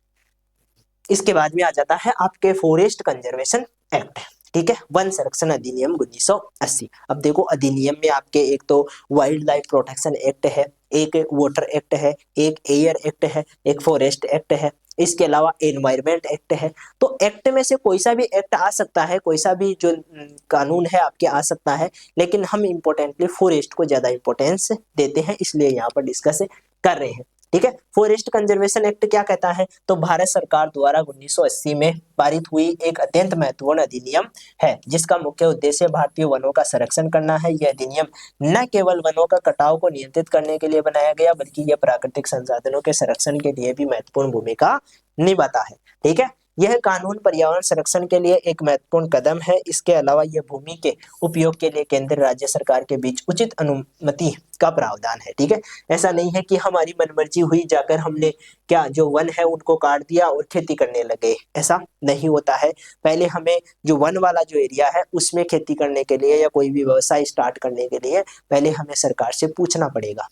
Speaker 1: इसके बाद में आ जाता है आपके फॉरेस्ट कंजर्वेशन एक्ट। ठीक है, वन संरक्षण अधिनियम 1980। अब देखो अधिनियम में आपके एक तो वाइल्ड लाइफ प्रोटेक्शन एक्ट है, एक वाटर एक्ट है, एक एयर एक्ट है, एक फॉरेस्ट एक्ट है, इसके अलावा एनवायरमेंट एक्ट है। तो एक्ट में से कोई सा भी एक्ट आ सकता है, कोई सा भी जो कानून है आपके आ सकता है, लेकिन हम इम्पोर्टेंटली फॉरेस्ट को ज्यादा इंपॉर्टेंस देते हैं, इसलिए यहाँ पर डिस्कस कर रहे हैं। ठीक है, फॉरेस्ट कंजर्वेशन एक्ट क्या कहता है, तो भारत सरकार द्वारा 1980 में पारित हुई एक अत्यंत महत्वपूर्ण अधिनियम है, जिसका मुख्य उद्देश्य भारतीय वनों का संरक्षण करना है। यह अधिनियम न केवल वनों का कटाव को नियंत्रित करने के लिए बनाया गया, बल्कि यह प्राकृतिक संसाधनों के संरक्षण के लिए भी महत्वपूर्ण भूमिका निभाता है। ठीक है, यह कानून पर्यावरण संरक्षण के लिए एक महत्वपूर्ण कदम है। इसके अलावा यह भूमि के उपयोग के लिए केंद्र राज्य सरकार के बीच उचित अनुमति का प्रावधान है। ठीक है, ऐसा नहीं है कि हमारी मनमर्जी हुई, जाकर हमने क्या जो वन है उनको काट दिया और खेती करने लगे, ऐसा नहीं होता है। पहले हमें जो वन वाला जो एरिया है उसमें खेती करने के लिए या कोई भी व्यवसाय स्टार्ट करने के लिए पहले हमें सरकार से पूछना पड़ेगा।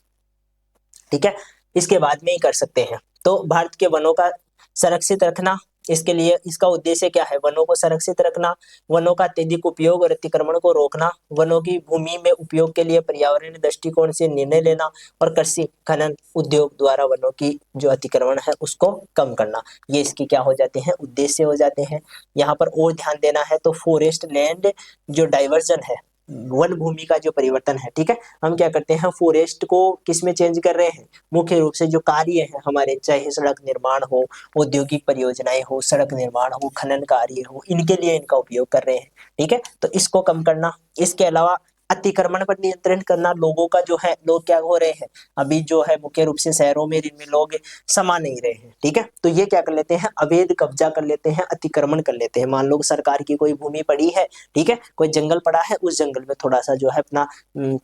Speaker 1: ठीक है, इसके बाद में ही कर सकते हैं। तो भारत के वनों का संरक्षित रखना, इसके लिए इसका उद्देश्य क्या है, वनों को संरक्षित रखना, वनों का अत्यधिक उपयोग और अतिक्रमण को रोकना, वनों की भूमि में उपयोग के लिए पर्यावरणीय दृष्टिकोण से निर्णय लेना, और कृषि खनन उद्योग द्वारा वनों की जो अतिक्रमण है उसको कम करना। ये इसके क्या हो जाते हैं, उद्देश्य हो जाते हैं। यहाँ पर और ध्यान देना है तो फॉरेस्ट लैंड जो डाइवर्जन है, वन भूमि का जो परिवर्तन है, ठीक है, हम क्या करते हैं, फॉरेस्ट को किस में चेंज कर रहे हैं, मुख्य रूप से जो कार्य है हमारे, चाहे सड़क निर्माण हो, औद्योगिक परियोजनाएं हो, सड़क निर्माण हो, खनन कार्य हो, इनके लिए इनका उपयोग कर रहे हैं, ठीक है, तो इसको कम करना। इसके अलावा अतिक्रमण पर नियंत्रण करना, लोगों का जो है, लोग क्या हो रहे हैं, अभी जो है मुख्य रूप से शहरों में, जिनमें लोग समा नहीं रहे हैं, ठीक है, तो ये क्या कर लेते हैं, अवैध कब्जा कर लेते हैं, अतिक्रमण कर लेते हैं। मान लो सरकार की कोई भूमि पड़ी है, ठीक है, कोई जंगल पड़ा है, उस जंगल में थोड़ा सा जो है अपना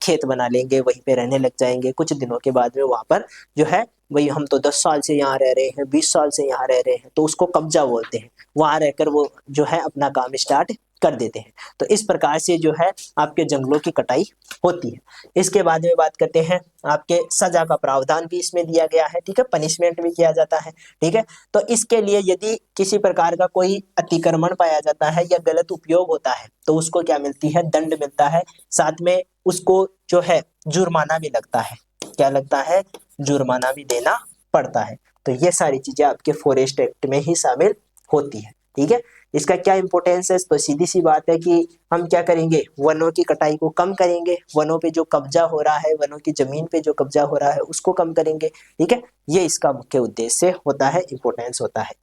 Speaker 1: खेत बना लेंगे, वहीं पे रहने लग जाएंगे, कुछ दिनों के बाद में वहां पर जो है, वही हम तो 10 साल से यहाँ रह रहे हैं, 20 साल से यहाँ रह रहे हैं, तो उसको कब्जा बोलते हैं। वहां रहकर वो जो है अपना काम स्टार्ट कर देते हैं। तो इस प्रकार से जो है आपके जंगलों की कटाई होती है। इसके बाद में बात करते हैं, आपके सजा का प्रावधान भी इसमें दिया गया है, ठीक है, पनिशमेंट भी किया जाता है, ठीक है, तो इसके लिए यदि किसी प्रकार का कोई अतिक्रमण पाया जाता है या गलत उपयोग होता है, तो उसको क्या मिलती है, दंड मिलता है, साथ में उसको जो है जुर्माना भी लगता है। क्या लगता है, जुर्माना भी देना पड़ता है। तो ये सारी चीजें आपके फॉरेस्ट एक्ट में ही शामिल होती है, ठीक है। इसका क्या इंपॉर्टेंस है, तो सीधी सी बात है कि हम क्या करेंगे, वनों की कटाई को कम करेंगे, वनों पे जो कब्जा हो रहा है, वनों की जमीन पे जो कब्जा हो रहा है उसको कम करेंगे, ठीक है, ये इसका मुख्य उद्देश्य होता है, इंपॉर्टेंस होता है।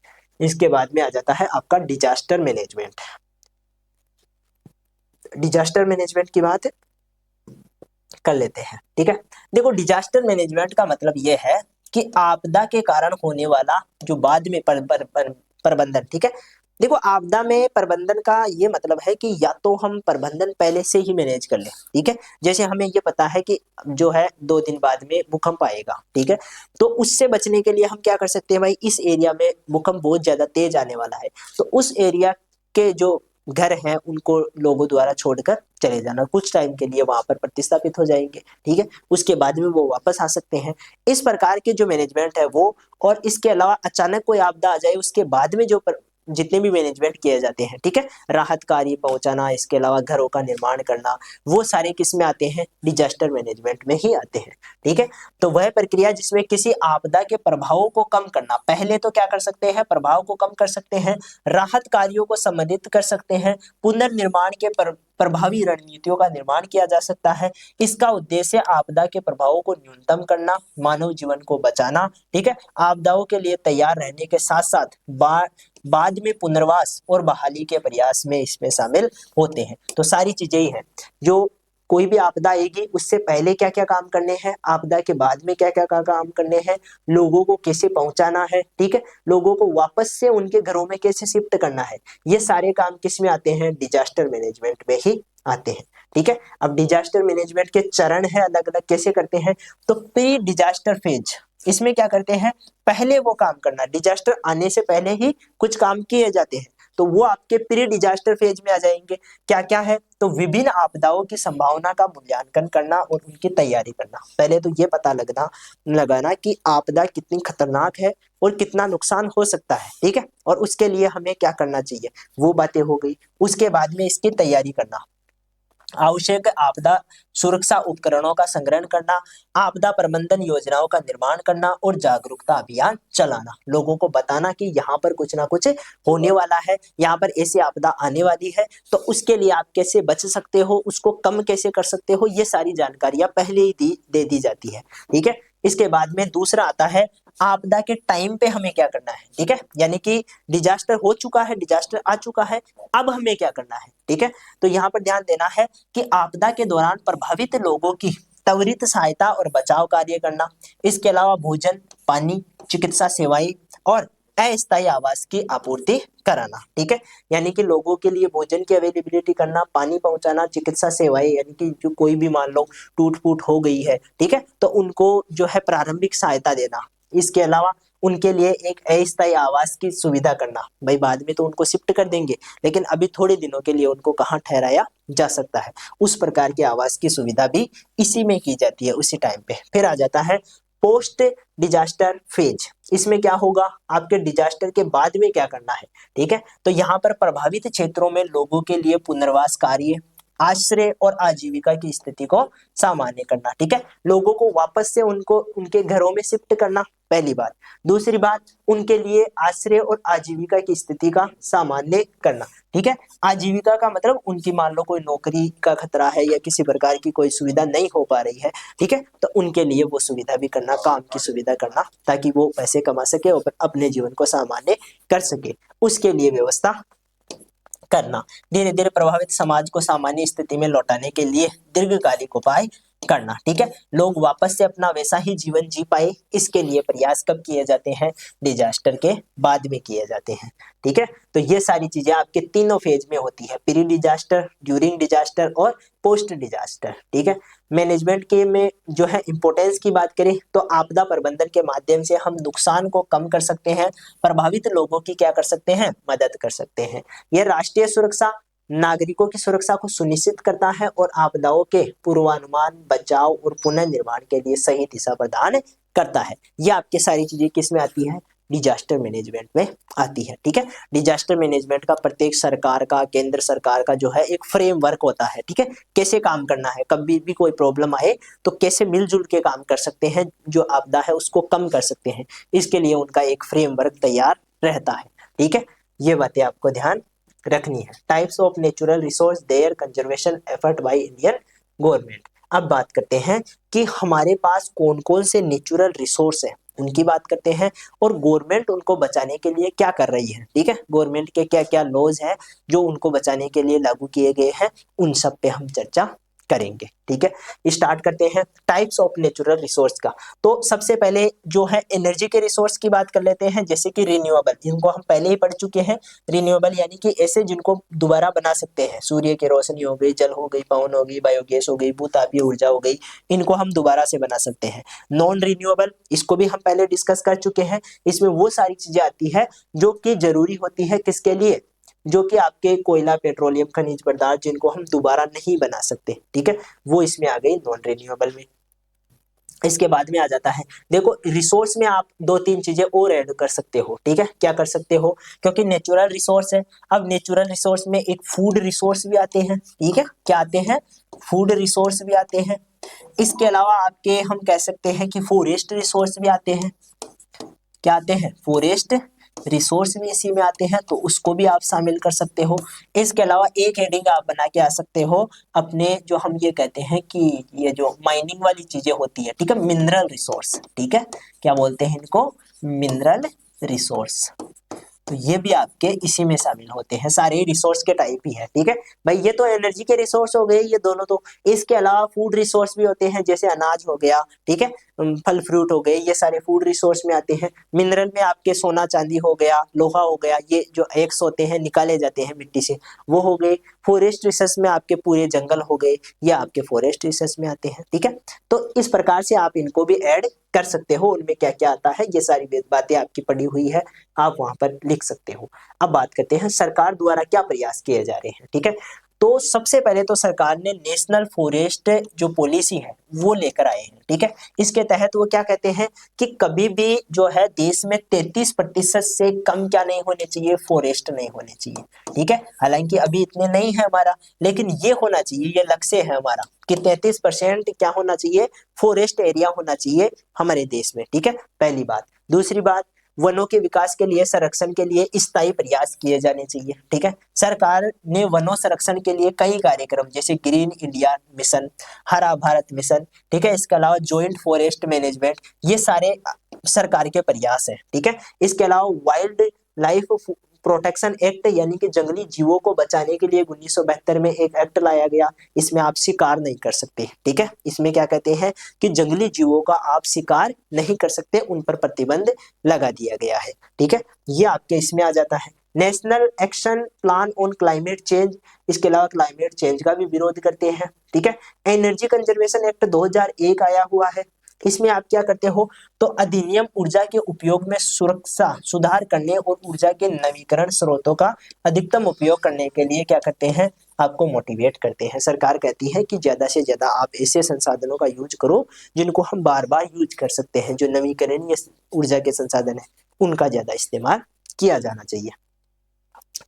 Speaker 1: इसके बाद में आ जाता है आपका डिजास्टर मैनेजमेंट। डिजास्टर मैनेजमेंट की बात कर लेते हैं, ठीक है। देखो, डिजास्टर मैनेजमेंट का मतलब यह है कि आपदा के कारण होने वाला जो बाद में प्रबंधन, ठीक है। देखो, आपदा में प्रबंधन का ये मतलब है कि या तो हम प्रबंधन पहले से ही मैनेज कर लें, ठीक है, जैसे हमें ये पता है कि जो है 2 दिन बाद में भूकंप आएगा, ठीक है, तो उससे बचने के लिए हम क्या कर सकते हैं, भाई इस एरिया में भूकंप बहुत ज्यादा तेज आने वाला है, तो उस एरिया के जो घर हैं उनको लोगों द्वारा छोड़कर चले जाना, कुछ टाइम के लिए वहां पर प्रतिस्थापित हो जाएंगे, ठीक है, उसके बाद में वो वापस आ सकते हैं। इस प्रकार के जो मैनेजमेंट है वो, और इसके अलावा अचानक कोई आपदा आ जाए उसके बाद में जो जितने भी मैनेजमेंट किए जाते हैं, ठीक है, राहत कार्य पहुंचाना, इसके अलावा घरों का निर्माण करना, वो सारे किस में आते हैं, डिजास्टर मैनेजमेंट में ही आते हैं, ठीक है। तो वह प्रक्रिया जिसमें किसी आपदा के प्रभावों को कम करना, पहले तो क्या कर सकते हैं, प्रभाव को कम कर सकते हैं, राहत कार्यों को संबंधित कर सकते हैं, पुनर्निर्माण के प्रभावी रणनीतियों का निर्माण किया जा सकता है। इसका उद्देश्य आपदा के प्रभावों को न्यूनतम करना, मानव जीवन को बचाना, ठीक है, आपदाओं के लिए तैयार रहने के साथ साथ बाद में पुनर्वास और बहाली के प्रयास में इसमें शामिल होते हैं। तो सारी चीजें ही हैं, जो कोई भी आपदा आएगी उससे पहले क्या क्या काम करने हैं, आपदा के बाद में क्या क्या काम करने हैं, लोगों को कैसे पहुंचाना है, ठीक है, लोगों को वापस से उनके घरों में कैसे शिफ्ट करना है, ये सारे काम किस में आते हैं, डिजास्टर मैनेजमेंट में ही आते हैं, ठीक है। अब डिजास्टर मैनेजमेंट के चरण है अलग अलग, कैसे करते हैं, तो प्री डिजास्टर फेज, इसमें क्या करते हैं, पहले वो काम करना, डिजास्टर आने से पहले ही कुछ काम किए जाते हैं, तो वो आपके प्री डिजास्टर फेज में आ जाएंगे। क्या क्या है, तो विभिन्न आपदाओं की संभावना का मूल्यांकन करना और उनकी तैयारी करना। पहले तो ये पता लगाना कि आपदा कितनी खतरनाक है और कितना नुकसान हो सकता है, ठीक है, और उसके लिए हमें क्या करना चाहिए, वो बातें हो गई। उसके बाद में इसकी तैयारी करना, आवश्यक आपदा सुरक्षा उपकरणों का संग्रहण करना, आपदा प्रबंधन योजनाओं का निर्माण करना और जागरूकता अभियान चलाना, लोगों को बताना कि यहाँ पर कुछ ना कुछ होने वाला है, यहाँ पर ऐसी आपदा आने वाली है, तो उसके लिए आप कैसे बच सकते हो, उसको कम कैसे कर सकते हो, ये सारी जानकारियां पहले ही दे दी जाती है, ठीक है। इसके बाद में दूसरा आता है, आपदा के टाइम पे हमें क्या करना है, ठीक है, यानी कि डिजास्टर हो चुका है, डिजास्टर आ चुका है, अब हमें क्या करना है, ठीक है। तो यहाँ पर ध्यान देना है कि आपदा के दौरान प्रभावित लोगों की त्वरित सहायता और बचाव कार्य करना, इसके अलावा भोजन, पानी, चिकित्सा सेवाएं और अस्थायी आवास की आपूर्ति कराना, ठीक है, यानी कि लोगों के लिए भोजन की अवेलेबिलिटी करना, पानी पहुंचाना, चिकित्सा सेवाएं, यानी कि जो कोई भी मान लो टूट फूट हो गई है, ठीक है, तो उनको जो है प्रारंभिक सहायता देना। इसके अलावा उनके लिए एक अस्थायी आवास की सुविधा करना, भाई बाद में तो उनको शिफ्ट कर देंगे, लेकिन अभी थोड़े दिनों के लिए उनको कहाँ ठहराया जा सकता है, उस प्रकार के आवास की सुविधा भी इसी में की जाती है उसी टाइम पे। फिर आ जाता है पोस्ट डिजास्टर फेज, इसमें क्या होगा, आपके डिजास्टर के बाद में क्या करना है, ठीक है, तो यहाँ पर प्रभावित क्षेत्रों में लोगों के लिए पुनर्वास कार्य, आश्रय और आजीविका की स्थिति को सामान्य करना। ठीक है, लोगों को वापस से उनको उनके घरों में शिफ्ट करना, पहली बात। दूसरी बात, उनके लिए आश्रय और आजीविका की स्थिति का सामान्य करना। ठीक है, आजीविका का मतलब उनकी मान लो कोई नौकरी का खतरा है या किसी प्रकार की कोई सुविधा नहीं हो पा रही है, ठीक है, तो उनके लिए वो सुविधा भी करना, काम की सुविधा करना, ताकि वो पैसे कमा सके और अपने जीवन को सामान्य कर सके, उसके लिए व्यवस्था करना। धीरे धीरे प्रभावित समाज को सामान्य स्थिति में लौटाने के लिए दीर्घकालिक उपाय करना। ठीक है, लोग वापस से अपना वैसा ही जीवन जी पाए, इसके लिए प्रयास कब किए जाते हैं? डिजास्टर के बाद में किए जाते हैं। ठीक है, तो ये सारी चीजें आपके तीनों फेज में होती है, प्री डिजास्टर, ड्यूरिंग डिजास्टर और पोस्ट डिजास्टर। ठीक है, मैनेजमेंट के में जो है इंपॉर्टेंस की बात करें तो आपदा प्रबंधन के माध्यम से हम नुकसान को कम कर सकते हैं, प्रभावित लोगों की क्या कर सकते हैं? मदद कर सकते हैं। यह राष्ट्रीय सुरक्षा, नागरिकों की सुरक्षा को सुनिश्चित करता है और आपदाओं के पूर्वानुमान, बचाव और पुनर्निर्माण के लिए सही दिशा प्रदान करता है। यह आपके सारी चीजें किस में आती है? डिजास्टर मैनेजमेंट में आती है। ठीक है, डिजास्टर मैनेजमेंट का प्रत्येक सरकार का, केंद्र सरकार का जो है एक फ्रेमवर्क होता है। ठीक है, कैसे काम करना है, कभी भी कोई प्रॉब्लम आए तो कैसे मिलजुल के काम कर सकते हैं, जो आपदा है उसको कम कर सकते हैं, इसके लिए उनका एक फ्रेमवर्क तैयार रहता है। ठीक है, ये बातें आपको ध्यान रखनी है। Types of natural resource, their conservation effort by Indian government. अब बात करते हैं कि हमारे पास कौन कौन से नेचुरल रिसोर्स हैं, उनकी बात करते हैं, और गवर्नमेंट उनको बचाने के लिए क्या कर रही है। ठीक है, गवर्नमेंट के क्या क्या लॉज हैं जो उनको बचाने के लिए लागू किए गए हैं, उन सब पे हम चर्चा करेंगे। ठीक है, स्टार्ट करते हैं टाइप्स ऑफ नेचुरल रिसोर्स का। तो सबसे पहले जो है एनर्जी के रिसोर्स की बात कर लेते हैं, जैसे कि रिन्यूएबल, इनको हम पहले ही पढ़ चुके हैं। रिन्यूएबल यानी कि ऐसे जिनको दोबारा बना सकते हैं, सूर्य की रोशनी हो गई, जल हो गई, पवन हो गई, बायोगैस हो गई, भूतापीय ऊर्जा हो गई, इनको हम दोबारा से बना सकते हैं। नॉन रिन्यूएबल, इसको भी हम पहले डिस्कस कर चुके हैं। इसमें वो सारी चीजें आती है जो कि जरूरी होती है, किसके लिए? जो कि आपके कोयला, पेट्रोलियम, खनिज पदार्थ जिनको हम दोबारा नहीं बना सकते। ठीक है, वो इसमें आ गई नॉन रिन्यूएबल में। इसके बाद में आ जाता है, देखो रिसोर्स में आप दो तीन चीजें और ऐड कर सकते हो। ठीक है, क्या कर सकते हो? क्योंकि नेचुरल रिसोर्स है, अब नेचुरल रिसोर्स में एक फूड रिसोर्स भी आते हैं। ठीक है, क्या आते हैं? फूड रिसोर्स भी आते हैं। इसके अलावा आपके हम कह सकते हैं कि फॉरेस्ट रिसोर्स भी आते हैं। क्या आते हैं? फॉरेस्ट रिसोर्स भी इसी में आते हैं, तो उसको भी आप शामिल कर सकते हो। इसके अलावा एक हेडिंग आप बना के आ सकते हो अपने, जो हम ये कहते हैं कि ये जो माइनिंग वाली चीजें होती है, ठीक है, मिनरल रिसोर्स। ठीक है, क्या बोलते हैं इनको? Mineral resource. तो ये भी आपके इसी में शामिल होते हैं, सारे रिसोर्स के टाइप ही है। ठीक है भाई, ये तो एनर्जी के रिसोर्स हो गए ये दोनों। तो इसके अलावा फूड रिसोर्स भी होते हैं, जैसे अनाज हो गया, ठीक है, फल फ्रूट हो गए, ये सारे फूड रिसोर्स में आते हैं। मिनरल में आपके सोना चांदी हो गया, लोहा हो गया, ये जो एक्स होते हैं निकाले जाते हैं मिट्टी से, वो हो गए। फॉरेस्ट रिसोर्स में आपके पूरे जंगल हो गए, ये आपके फॉरेस्ट रिसोर्स में आते हैं। ठीक है, तो इस प्रकार से आप इनको भी ऐड कर सकते हो, उनमें क्या क्या आता है, ये सारी बातें आपकी पड़ी हुई है, आप वहां पर लिख सकते हो। अब बात करते हैं सरकार द्वारा क्या प्रयास किए जा रहे हैं। ठीक है, तो सबसे पहले तो सरकार ने नेशनल फॉरेस्ट जो पॉलिसी है वो लेकर आए हैं। ठीक है, इसके तहत वो क्या कहते हैं कि कभी भी जो है देश में 33% से कम क्या नहीं होने चाहिए? फॉरेस्ट नहीं होने चाहिए। ठीक है, हालांकि अभी इतने नहीं है हमारा, लेकिन ये होना चाहिए, ये लक्ष्य है हमारा कि 33% क्या होना चाहिए? फॉरेस्ट एरिया होना चाहिए हमारे देश में। ठीक है, पहली बात। दूसरी बात, वनों के विकास के लिए, संरक्षण के लिए स्थायी प्रयास किए जाने चाहिए। ठीक है, सरकार ने वनों संरक्षण के लिए कई कार्यक्रम, जैसे ग्रीन इंडिया मिशन, हरा भारत मिशन, ठीक है, इसके अलावा जॉइंट फॉरेस्ट मैनेजमेंट, ये सारे सरकार के प्रयास है। ठीक है, इसके अलावा वाइल्ड लाइफ प्रोटेक्शन एक्ट, यानी कि जंगली जीवों को बचाने के लिए 1972 में एक एक्ट लाया गया। इसमें आप शिकार नहीं कर सकते। ठीक है, इसमें क्या कहते हैं कि जंगली जीवों का आप शिकार नहीं कर सकते, उन पर प्रतिबंध लगा दिया गया है। ठीक है, ये आपके इसमें आ जाता है। National action plan on climate change, इसके अलावा क्लाइमेट चेंज का भी विरोध करते हैं। ठीक है, एनर्जी कंजर्वेशन एक्ट 2001 आया हुआ है। इसमें आप क्या करते हो? तो अधिनियम ऊर्जा के उपयोग में सुरक्षा सुधार करने और ऊर्जा के नवीकरण स्रोतों का अधिकतम उपयोग करने के लिए क्या करते हैं? आपको मोटिवेट करते हैं। सरकार कहती है कि ज्यादा से ज्यादा आप ऐसे संसाधनों का यूज करो जिनको हम बार बार यूज कर सकते हैं, जो नवीकरणीय ऊर्जा के संसाधन है उनका ज्यादा इस्तेमाल किया जाना चाहिए।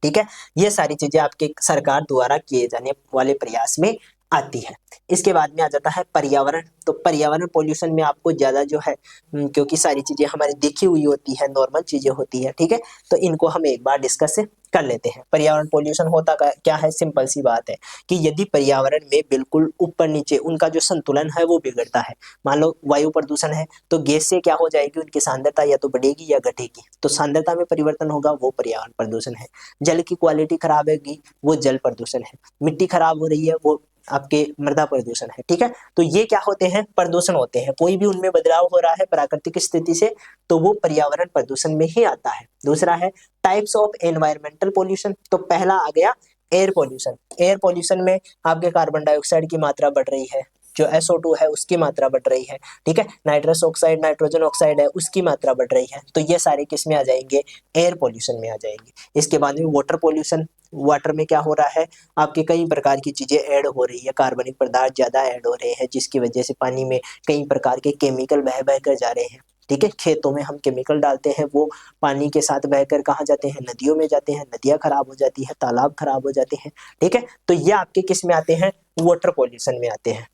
Speaker 1: ठीक है, ये सारी चीजें आपके सरकार द्वारा किए जाने वाले प्रयास में आती है। इसके बाद में आ जाता है पर्यावरण। तो पर्यावरण पोल्यूशन में आपको ज्यादा जो है क्योंकि सारी चीजें हमारी देखी हुई होती है, नॉर्मल चीजें होती है, ठीक है, तो इनको हम एक बार डिस्कस कर लेते हैं। पर्यावरण पोल्यूशन होता क्या है, सिंपल सी बात है कि यदि पर्यावरण में बिल्कुल ऊपर नीचे उनका जो संतुलन है वो बिगड़ता है, मान लो वायु प्रदूषण है तो गैस से क्या हो जाएगी, उनकी सांद्रता या तो बढ़ेगी या घटेगी, तो सांद्रता में परिवर्तन होगा, वो पर्यावरण प्रदूषण है। जल की क्वालिटी खराब होगी, वो जल प्रदूषण है। मिट्टी खराब हो रही है, वो आपके मृदा प्रदूषण है। ठीक है, तो ये क्या होते हैं, प्रदूषण होते हैं। कोई भी उनमें बदलाव हो रहा है प्राकृतिक स्थिति से तो वो पर्यावरण प्रदूषण में ही आता है। दूसरा है टाइप्स ऑफ एनवायरमेंटल पोल्यूशन। तो पहला आ गया एयर पोल्यूशन। एयर पोल्यूशन में आपके कार्बन डाइऑक्साइड की मात्रा बढ़ रही है, जो SO2 है उसकी मात्रा बढ़ रही है, ठीक है, नाइट्रस ऑक्साइड, नाइट्रोजन ऑक्साइड है उसकी मात्रा बढ़ रही है, तो ये सारे किस में आ जाएंगे, एयर पोल्यूशन में आ जाएंगे। इसके बाद में वाटर पोल्यूशन। वाटर में क्या हो रहा है, आपके कई प्रकार की चीजें ऐड हो रही है, कार्बनिक पदार्थ ज्यादा ऐड हो रहे हैं, जिसकी वजह से पानी में कई प्रकार के केमिकल बह बह कर जा रहे हैं। ठीक है, खेतों में हम केमिकल डालते हैं, वो पानी के साथ बहकर कहाँ जाते हैं, नदियों में जाते हैं, नदियां खराब हो जाती है, तालाब खराब हो जाते हैं। ठीक है, तो ये आपके किस में आते हैं, वाटर पोल्यूशन में आते हैं।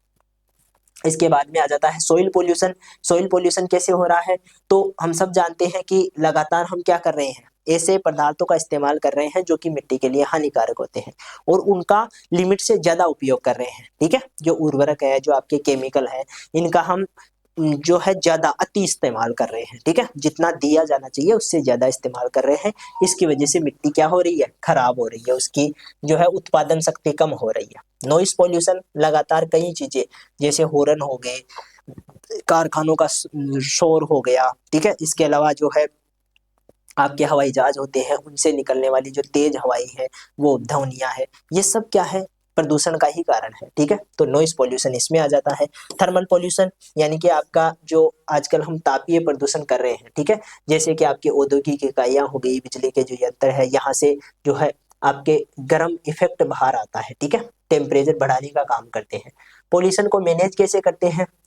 Speaker 1: इसके बाद में आ जाता है सोइल पोल्यूशन। सोइल पोल्यूशन कैसे हो रहा है, तो हम सब जानते हैं कि लगातार हम क्या कर रहे हैं, ऐसे पदार्थों का इस्तेमाल कर रहे हैं जो कि मिट्टी के लिए हानिकारक होते हैं और उनका लिमिट से ज्यादा उपयोग कर रहे हैं। ठीक है, जो उर्वरक है, जो आपके केमिकल है, इनका हम जो है ज्यादा अति इस्तेमाल कर रहे हैं। ठीक है, जितना दिया जाना चाहिए उससे ज्यादा इस्तेमाल कर रहे हैं। इसकी वजह से मिट्टी क्या हो रही है, खराब हो रही है, उसकी जो है उत्पादन शक्ति कम हो रही है। नॉइस पोल्यूशन, लगातार कई चीजें जैसे हॉर्न हो गए, कारखानों का शोर हो गया, ठीक है, इसके अलावा जो है आपके हवाई जहाज होते हैं उनसे निकलने वाली जो तेज हवाई है, वो ध्वनियां है, ये सब क्या है, प्रदूषण का ही कारण है। ठीक है, तो नॉइस पोल्यूशन इसमें आ जाता है। थर्मल पोल्यूशन यानी कि आपका जो आजकल हम तापीय प्रदूषण कर रहे हैं, ठीक है, जैसे कि आपकी औद्योगिक इकाइयां हो गई, बिजली के जो यंत्र है, यहाँ से जो है आपके गर्म इफेक्ट बाहर आता है। ठीक है, टेम्परेचर बढ़ाने का काम करते हैं। पोल्यूशन को मैनेज कैसे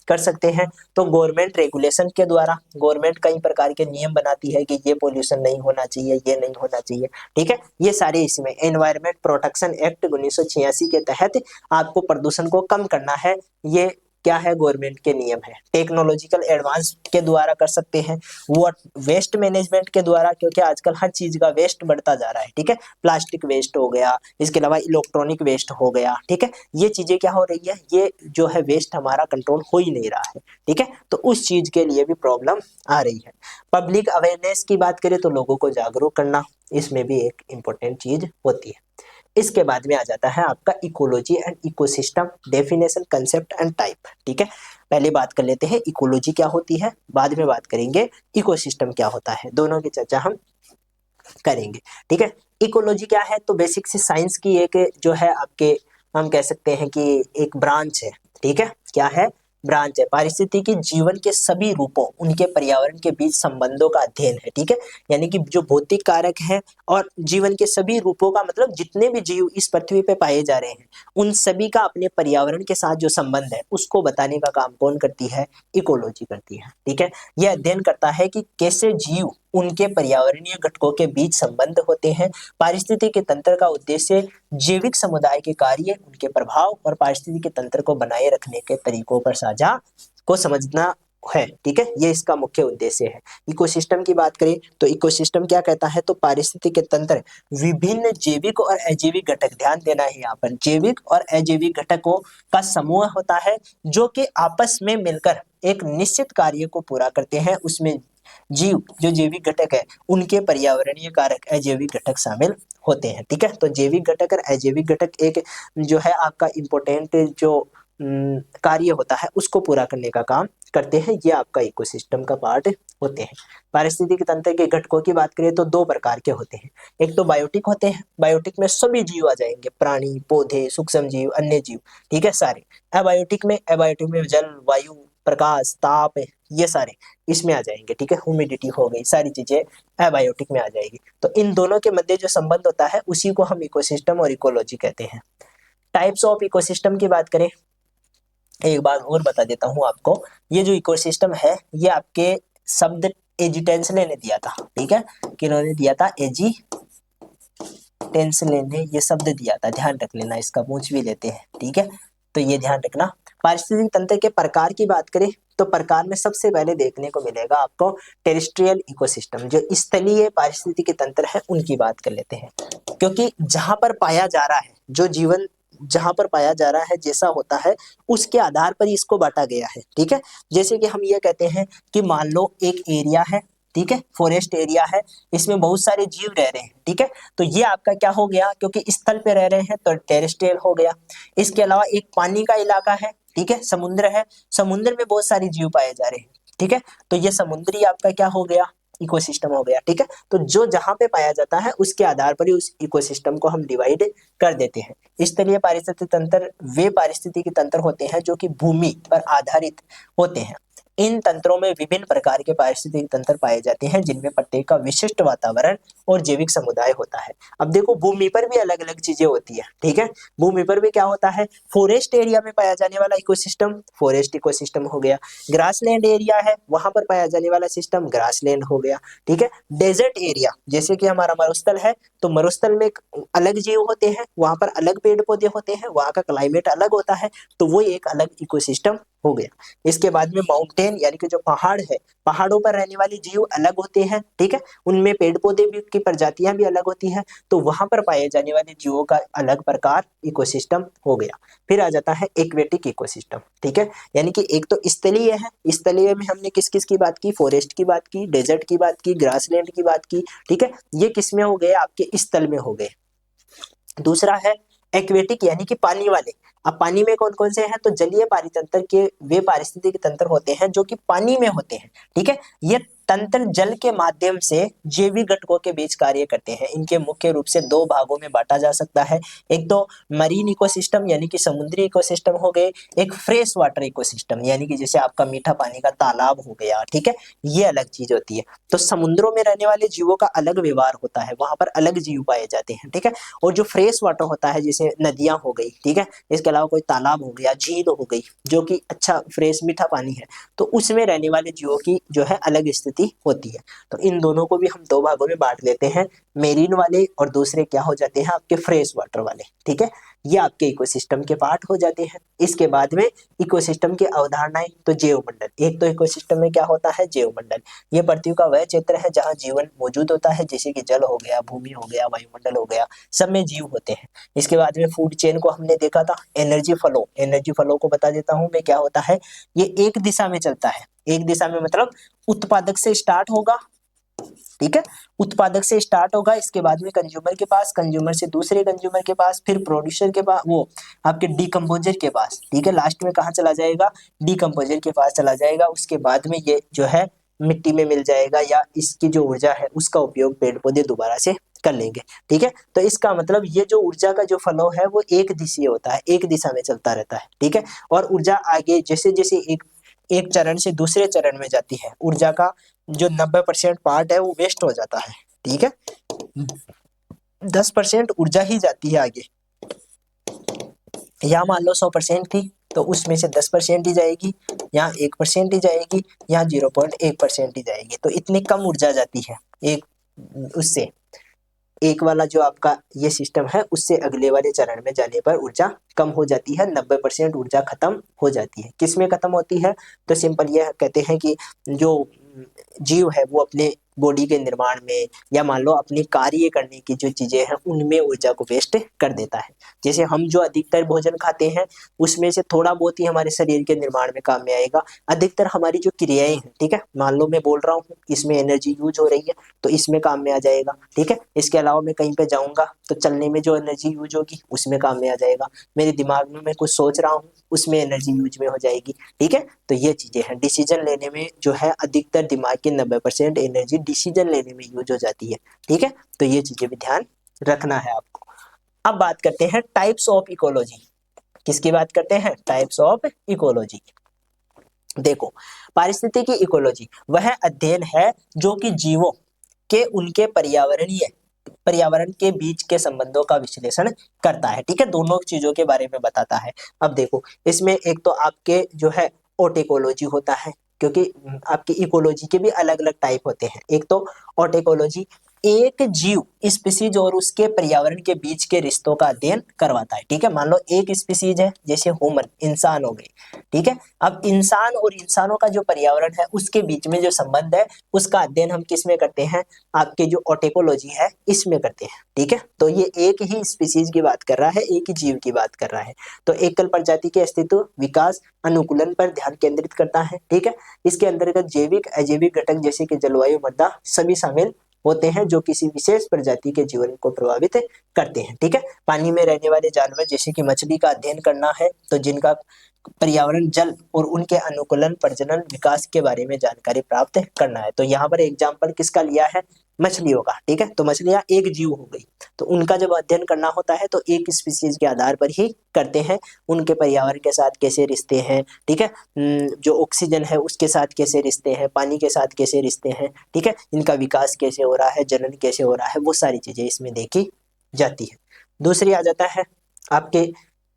Speaker 1: कर सकते हैं, तो गवर्नमेंट रेगुलेशन के द्वारा। गवर्नमेंट कई प्रकार के नियम बनाती है कि ये पोल्यूशन नहीं होना चाहिए, ये नहीं होना चाहिए। ठीक है, ये सारे इसमें एनवायरमेंट प्रोटेक्शन एक्ट 1986 के तहत आपको प्रदूषण को कम करना है, ये क्या है, गवर्नमेंट के नियम है। टेक्नोलॉजिकल एडवांस के द्वारा कर सकते हैं, वो वेस्ट मैनेजमेंट के द्वारा, क्योंकि आजकल हर चीज का वेस्ट बढ़ता जा रहा है। ठीक है, प्लास्टिक वेस्ट हो गया, इसके अलावा इलेक्ट्रॉनिक वेस्ट हो गया। ठीक है, ये चीजें क्या हो रही है, ये जो है वेस्ट हमारा कंट्रोल हो ही नहीं रहा है। ठीक है, तो उस चीज के लिए भी प्रॉब्लम आ रही है। पब्लिक अवेयरनेस की बात करें तो लोगों को जागरूक करना, इसमें भी एक इम्पोर्टेंट चीज होती है। इसके बाद में आ जाता है आपका ecology and ecosystem, definition, concept and type. ठीक है, पहले बात कर लेते हैं इकोलॉजी क्या होती है, बाद में बात करेंगे इकोसिस्टम क्या होता है, दोनों की चर्चा हम करेंगे। ठीक है, इकोलॉजी क्या है, तो बेसिक से साइंस की एक जो है आपके, हम कह सकते हैं कि एक ब्रांच है। ठीक है, क्या है, ब्रांच है। पारिस्थितिकी जीवन के सभी रूपों, उनके पर्यावरण के बीच संबंधों का अध्ययन है। ठीक है, यानी कि जो भौतिक कारक है और जीवन के सभी रूपों का मतलब जितने भी जीव इस पृथ्वी पे पाए जा रहे हैं, उन सभी का अपने पर्यावरण के साथ जो संबंध है उसको बताने का काम कौन करती है, इकोलॉजी करती है। ठीक है, यह अध्ययन करता है कि कैसे जीव, उनके पर्यावरणीय घटकों के बीच संबंध होते हैं। पारिस्थितिकी तंत्र का उद्देश्य जैविक समुदाय के कार्य, उनके प्रभाव और पारिस्थितिकी तंत्र को बनाए रखने के तरीकों पर साझा को समझना है। ठीक है, ये इसका मुख्य उद्देश्य है। इकोसिस्टम की बात करें तो इकोसिस्टम क्या कहता है, तो पारिस्थितिकी तंत्र विभिन्न जैविक और अजैविक घटक, ध्यान देना है यहाँ पर, जैविक और अजैविक घटकों का समूह होता है जो कि आपस में मिलकर एक निश्चित कार्य को पूरा करते हैं। उसमें जीव, जो जैविक घटक है, उनके पर्यावरणीय कारक अजैविक घटक शामिल होते हैं। ठीक है, तो जैविक घटक और अजैविक घटक एक जो है आपका इम्पोर्टेंट जो कार्य होता है उसको पूरा करने का काम करते हैं, ये आपका इकोसिस्टम का पार्ट होते हैं। पारिस्थितिक तंत्र के घटकों की बात करें तो दो प्रकार के होते हैं। एक तो बायोटिक होते हैं, बायोटिक में सभी जीव आ जाएंगे, प्राणी, पौधे, सूक्ष्म जीव, अन्य जीव। ठीक है, सारे। एबायोटिक में जल, वायु, प्रकाश, ताप, ये सारे इसमें आ जाएंगे। ठीक है, ह्यूमिडिटी हो गई, सारी चीजें एबायोटिक में आ जाएगी। तो इन दोनों के मध्य जो संबंध होता है उसी को हम इकोसिस्टम और इकोलॉजी कहते हैं। टाइप्स ऑफ इकोसिस्टम की बात करें, एक बात और बता देता हूं आपको, ये जो इकोसिस्टम है ये आपके शब्द एजिटेंसले ने दिया था। ठीक है, किन्होंने दिया था, टेंस लेने ये शब्द दिया था, ध्यान रख लेना, इसका पूछ भी लेते हैं, ठीक है। तो ये ध्यान रखना। पारिस्थितिक तंत्र के प्रकार की बात करें तो प्रकार में सबसे पहले देखने को मिलेगा आपको टेरेस्ट्रियल इकोसिस्टम, जो स्थलीय पारिस्थितिक तंत्र है उनकी बात कर लेते हैं। क्योंकि जहां पर पाया जा रहा है, जो जीवन जहां पर पाया जा रहा है जैसा होता है उसके आधार पर इसको बांटा गया है, ठीक है। जैसे कि हम ये कहते हैं कि मान लो एक एरिया है, ठीक है, फॉरेस्ट एरिया है, इसमें बहुत सारे जीव रह रहे हैं, ठीक है। तो ये आपका क्या हो गया, क्योंकि स्थल पे रह रहे हैं तो टेरेस्ट्रियल हो गया। इसके अलावा एक पानी का इलाका है, ठीक है, समुद्र है, समुद्र में बहुत सारे जीव पाए जा रहे हैं, ठीक है। तो ये समुद्री आपका क्या हो गया, इकोसिस्टम हो गया, ठीक है। तो जो जहां पे पाया जाता है उसके आधार पर ही उस इकोसिस्टम को हम डिवाइड कर देते हैं। इस तरह पारिस्थितिक तंत्र वे पारिस्थितिकी तंत्र होते हैं जो कि भूमि पर आधारित होते हैं। इन तंत्रों में विभिन्न प्रकार के पारिस्थितिक तंत्र पाए जाते हैं जिनमें प्रत्येक का विशिष्ट वातावरण और जैविक समुदाय होता है। अब देखो भूमि पर भी अलग अलग चीजें होती है, ठीक है। भूमि पर भी क्या होता है, फॉरेस्ट एरिया में पाया जाने वाला इकोसिस्टम फॉरेस्ट इकोसिस्टम हो गया, ग्रासलैंड एरिया है वहां पर पाया जाने वाला सिस्टम ग्रासलैंड हो गया, ठीक है। डेजर्ट एरिया जैसे कि हमारा मरुस्थल है, तो मरुस्थल में अलग जीव होते हैं, वहां पर अलग पेड़ पौधे होते हैं, वहां का क्लाइमेट अलग होता है, तो वो एक अलग इकोसिस्टम हो गया। इसके बाद में माउंटेन यानी कि जो पहाड़ है, पहाड़ों पर रहने वाले जीव अलग होते हैं, ठीक है, उनमें पेड़ पौधे भी की प्रजातियां भी अलग होती हैं, तो वहां पर पाए जाने वाले जीवों का अलग प्रकार इकोसिस्टम हो गया। फिर आ जाता है एक्वेटिक इकोसिस्टम, ठीक है, यानी कि एक तो स्थलीय है, स्थलीय में हमने किस किस की बात की, फॉरेस्ट की बात की, डेजर्ट की बात की, ग्रासलैंड की बात की, ठीक है, ये किस में हो गए, आपके स्थल में हो गए। दूसरा है एक्वेटिक यानी कि पानी वाले। अब पानी में कौन कौन से हैं, तो जलीय पारितंत्र के वे पारिस्थितिक तंत्र होते हैं जो कि पानी में होते हैं, ठीक है। ये तंत्र जल के माध्यम से जैविक घटकों के बीच कार्य करते हैं। इनके मुख्य रूप से दो भागों में बांटा जा सकता है, एक तो मरीन इकोसिस्टम यानी कि समुद्री इकोसिस्टम हो गए, एक फ्रेश वाटर इकोसिस्टम यानी कि जैसे आपका मीठा पानी का तालाब हो गया, ठीक है, ये अलग चीज होती है। तो समुद्रों में रहने वाले जीवों का अलग व्यवहार होता है, वहां पर अलग जीव पाए जाते हैं, ठीक है। और जो फ्रेश वाटर होता है जैसे नदियां हो गई, ठीक है, इसके अलावा कोई तालाब हो गया, झील हो गई, जो कि अच्छा फ्रेश मीठा पानी है, तो उसमें रहने वाले जीवों की जो है अलग स्थिति होती है। तो इन दोनों को भी हम दो भागों में बांट लेते हैं, मेरीन वाले और दूसरे क्या हो जाते हैं आपके फ्रेश वाटर वाले, ठीक है। ये आपके इकोसिस्टम के पार्ट हो जाते हैं। इसके बाद में इकोसिस्टम की अवधारणाएं, तो जैवमंडल, एक तो इकोसिस्टम में क्या होता है, जैवमंडल, ये पृथ्वी का वह क्षेत्र है जहां जीवन मौजूद होता है, जैसे कि जल हो गया, भूमि हो गया, वायुमंडल हो गया, सब में जीव होते हैं। इसके बाद में फूड चेन को हमने देखा था, एनर्जी फ्लो को बता देता हूं मैं क्या होता है। ये एक दिशा में चलता है, एक दिशा में मतलब उत्पादक से स्टार्ट होगा, ठीक है, उत्पादक से स्टार्ट होगा, इसके बाद में कंज्यूमर के पास, कंज्यूमर से दूसरे कंज्यूमर के पास, फिर प्रोड्यूसर के पास, वो आपके डीकम्पोजर के पास, ठीक है, लास्ट में कहाँ चला जाएगा, डीकम्पोजर के पास चला जाएगा। उसके बाद में ये जो है मिट्टी में मिल जाएगा, या इसकी जो ऊर्जा है उसका उपयोग पेड़ पौधे दोबारा से कर लेंगे, ठीक है। तो इसका मतलब ये जो ऊर्जा का जो फ्लो है वो एक दिशीय होता है, एक दिशा में चलता रहता है, ठीक है। और ऊर्जा आगे जैसे जैसे एक चरण से दूसरे चरण में जाती है, ऊर्जा का जो 90% पार्ट है वो वेस्ट हो जाता है, ठीक है, 10% ऊर्जा ही जाती है आगे। यहाँ मान लो 100% थी तो उसमें से 10% ही जाएगी, यहाँ 1% ही जाएगी, यहाँ 0.1% ही जाएगी, तो इतनी कम ऊर्जा जाती है एक उससे, एक वाला जो आपका ये सिस्टम है उससे अगले वाले चरण में जाने पर ऊर्जा कम हो जाती है, 90% ऊर्जा खत्म हो जाती है। किसमें खत्म होती है, तो सिंपल ये कहते हैं कि जो जीव है वो अपने बॉडी के निर्माण में या मान लो अपनी कार्य करने की जो चीजें हैं उनमें ऊर्जा को वेस्ट कर देता है। जैसे हम जो अधिकतर भोजन खाते हैं उसमें से थोड़ा बहुत ही हमारे शरीर के निर्माण में काम में आएगा, अधिकतर हमारी जो क्रियाएं हैं, ठीक है, मान लो मैं बोल रहा हूँ इसमें एनर्जी यूज हो रही है तो इसमें काम में आ जाएगा, ठीक है। इसके अलावा मैं कहीं पे जाऊंगा तो चलने में जो एनर्जी यूज होगी उसमें काम में आ जाएगा, मेरे दिमाग में मैं कुछ सोच रहा हूँ उसमें एनर्जी यूज में हो जाएगी, ठीक है। तो ये चीजें हैं, डिसीजन लेने में जो है अधिकतर दिमाग की 90% एनर्जी डिसीजन लेने में यूज हो जाती है, ठीक है। तो ये चीजें भी ध्यान रखना है आपको। अब बात करते हैं टाइप्स ऑफ इकोलॉजी। किसकी बात करते हैं, टाइप्स ऑफ इकोलॉजी। देखो पारिस्थितिकी इकोलॉजी वह अध्ययन है जो कि जीवों के उनके पर्यावरण के बीच के संबंधों का विश्लेषण करता है, ठीक है, दोनों चीजों के बारे में बताता है। अब देखो इसमें एक तो आपके जो है ओटेकोलॉजी होता है, क्योंकि आपकी इकोलॉजी के भी अलग अलग टाइप होते हैं, एक तो ओटेकोलॉजी एक जीव स्पीसीज और उसके पर्यावरण के बीच के रिश्तों का अध्ययन करवाता है। ठीक है, मान लो एक स्पीसीज है, जैसे ह्यूमन, इंसान हो गए। ठीक है, अब इंसान और इंसानों का जो पर्यावरण है उसके बीच में जो संबंध है उसका अध्ययन हम किस में करते हैं, आपके जो ओटेकोलॉजी है इसमें करते हैं। ठीक है, तो ये एक ही स्पीसीज की बात कर रहा है, एक ही जीव की बात कर रहा है। तो एकल प्रजाति के अस्तित्व, विकास, अनुकूलन पर ध्यान केंद्रित करता है। ठीक है, इसके अंतर्गत जैविक अजैविक घटक जैसे कि जलवायु, मृदा सभी शामिल होते हैं जो किसी विशेष प्रजाति के जीवन को प्रभावित करते हैं। ठीक है, पानी में रहने वाले जानवर जैसे कि मछली का अध्ययन करना है, तो जिनका पर्यावरण, जल और उनके अनुकूलन, प्रजनन, विकास के बारे में जानकारी प्राप्त करना है। तो यहाँ पर एग्जाम्पल किसका लिया है, मछलियों का। ठीक है, तो मछलियां एक जीव हो गई, तो उनका जब अध्ययन करना होता है तो एक स्पीसीज के आधार पर ही करते हैं, उनके पर्यावरण के साथ कैसे रिश्ते हैं। ठीक है, जो ऑक्सीजन है उसके साथ कैसे रिश्ते हैं, पानी के साथ कैसे रिश्ते हैं। ठीक है, इनका विकास कैसे हो रहा है, जनन कैसे हो रहा है, वो सारी चीजें इसमें देखी जाती है। दूसरी आ जाता है आपके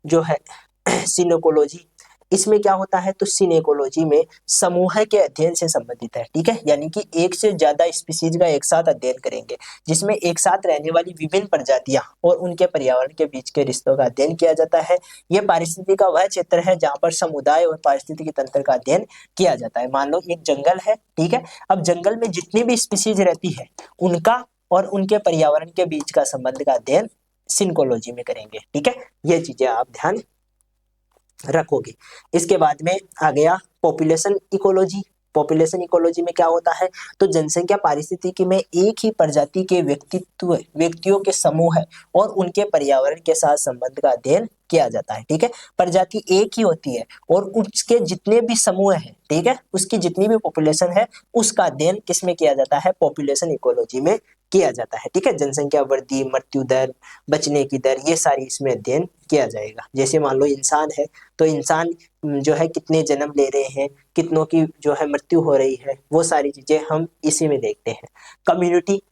Speaker 1: जो है सिनोकोलॉजी। इसमें क्या होता है, तो सिनेकोलॉजी में समूह के अध्ययन से संबंधित है। ठीक है, यानी कि एक से ज्यादा स्पीसीज का एक साथ अध्ययन करेंगे, जिसमें एक साथ रहने वाली विभिन्न प्रजातियां और उनके पर्यावरण के बीच के रिश्तों का अध्ययन किया जाता है। यह पारिस्थितिकी का वह क्षेत्र है जहां पर समुदाय और पारिस्थितिकी तंत्र का अध्ययन किया जाता है। मान लो एक जंगल है, ठीक है, अब जंगल में जितनी भी स्पीसीज रहती है उनका और उनके पर्यावरण के बीच का संबंध का अध्ययन सिनकोलॉजी में करेंगे। ठीक है, ये चीजें आप ध्यान रखोगे। इसके बाद में आ गया पॉपुलेशन इकोलॉजी। पॉपुलेशन इकोलॉजी में क्या होता है, तो जनसंख्या पारिस्थितिकी में एक ही प्रजाति के व्यक्तियों के समूह है और उनके पर्यावरण के साथ संबंध का अध्ययन किया जाता है। ठीक है, प्रजाति एक ही होती है और उसके जितने भी समूह हैं, ठीक है, उसकी जितनी भी पॉपुलेशन है उसका अध्ययन किसमें किया जाता है, पॉपुलेशन इकोलॉजी में किया जाता है। ठीक है, जनसंख्या वृद्धि, मृत्यु दर, बचने की दर, ये सारी इसमें अध्ययन किया जाएगा। जैसे मान लो इंसान है, तो इंसान जो है कितने जन्म ले रहे हैं, कितनों की जो है मृत्यु हो रही है, वो सारी चीजें हम इसी में देखते हैं।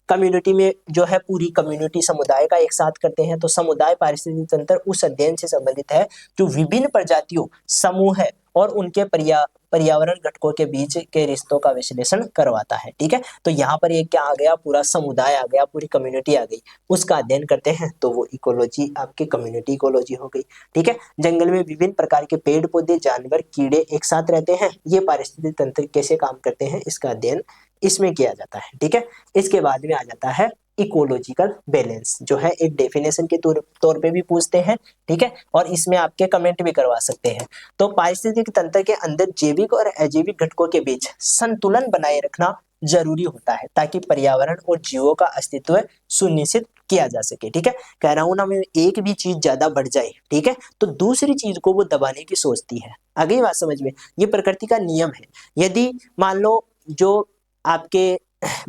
Speaker 1: कम्युनिटी में जो है पूरी कम्युनिटी, समुदाय का एक साथ करते हैं, तो समुदाय पारिस्थितिक तंत्र उस अध्ययन से संबंधित है जो विभिन्न प्रजातियों, समूह है और उनके पर्यावरण घटकों के बीच के रिश्तों का विश्लेषण करवाता है। ठीक है, तो यहाँ पर एक क्या आ गया, पूरा समुदाय आ गया, पूरी कम्युनिटी आ गई, उसका अध्ययन करते हैं, तो वो इकोलॉजी आपकी कम्युनिटी इकोलॉजी हो गई। ठीक है, जंगल में विभिन्न प्रकार के पेड़ पौधे, जानवर, कीड़े एक साथ रहते हैं, ये पारिस्थितिक तंत्र कैसे काम करते हैं इसका अध्ययन इसमें किया जाता है। ठीक है, इसके बाद में आ जाता है इकोलॉजिकल बैलेंस, जो है एक डेफिनेशन के तौर पे भी पूछते हैं। ठीक है, और इसमें आपके कमेंट भी करवा सकते हैं। तो पारिस्थितिक तंत्र के अंदर जैविक और अजैविक घटकों के बीच संतुलन बनाए रखना जरूरी होता है ताकि पर्यावरण और जीवों का अस्तित्व सुनिश्चित किया जा सके। ठीक है, कह रहा हूं ना मैं, एक भी चीज ज्यादा बढ़ जाए, ठीक है, तो दूसरी चीज को वो दबाने की सोचती है। आ गई बात समझ में, ये प्रकृति का नियम है। यदि मान लो जो आपके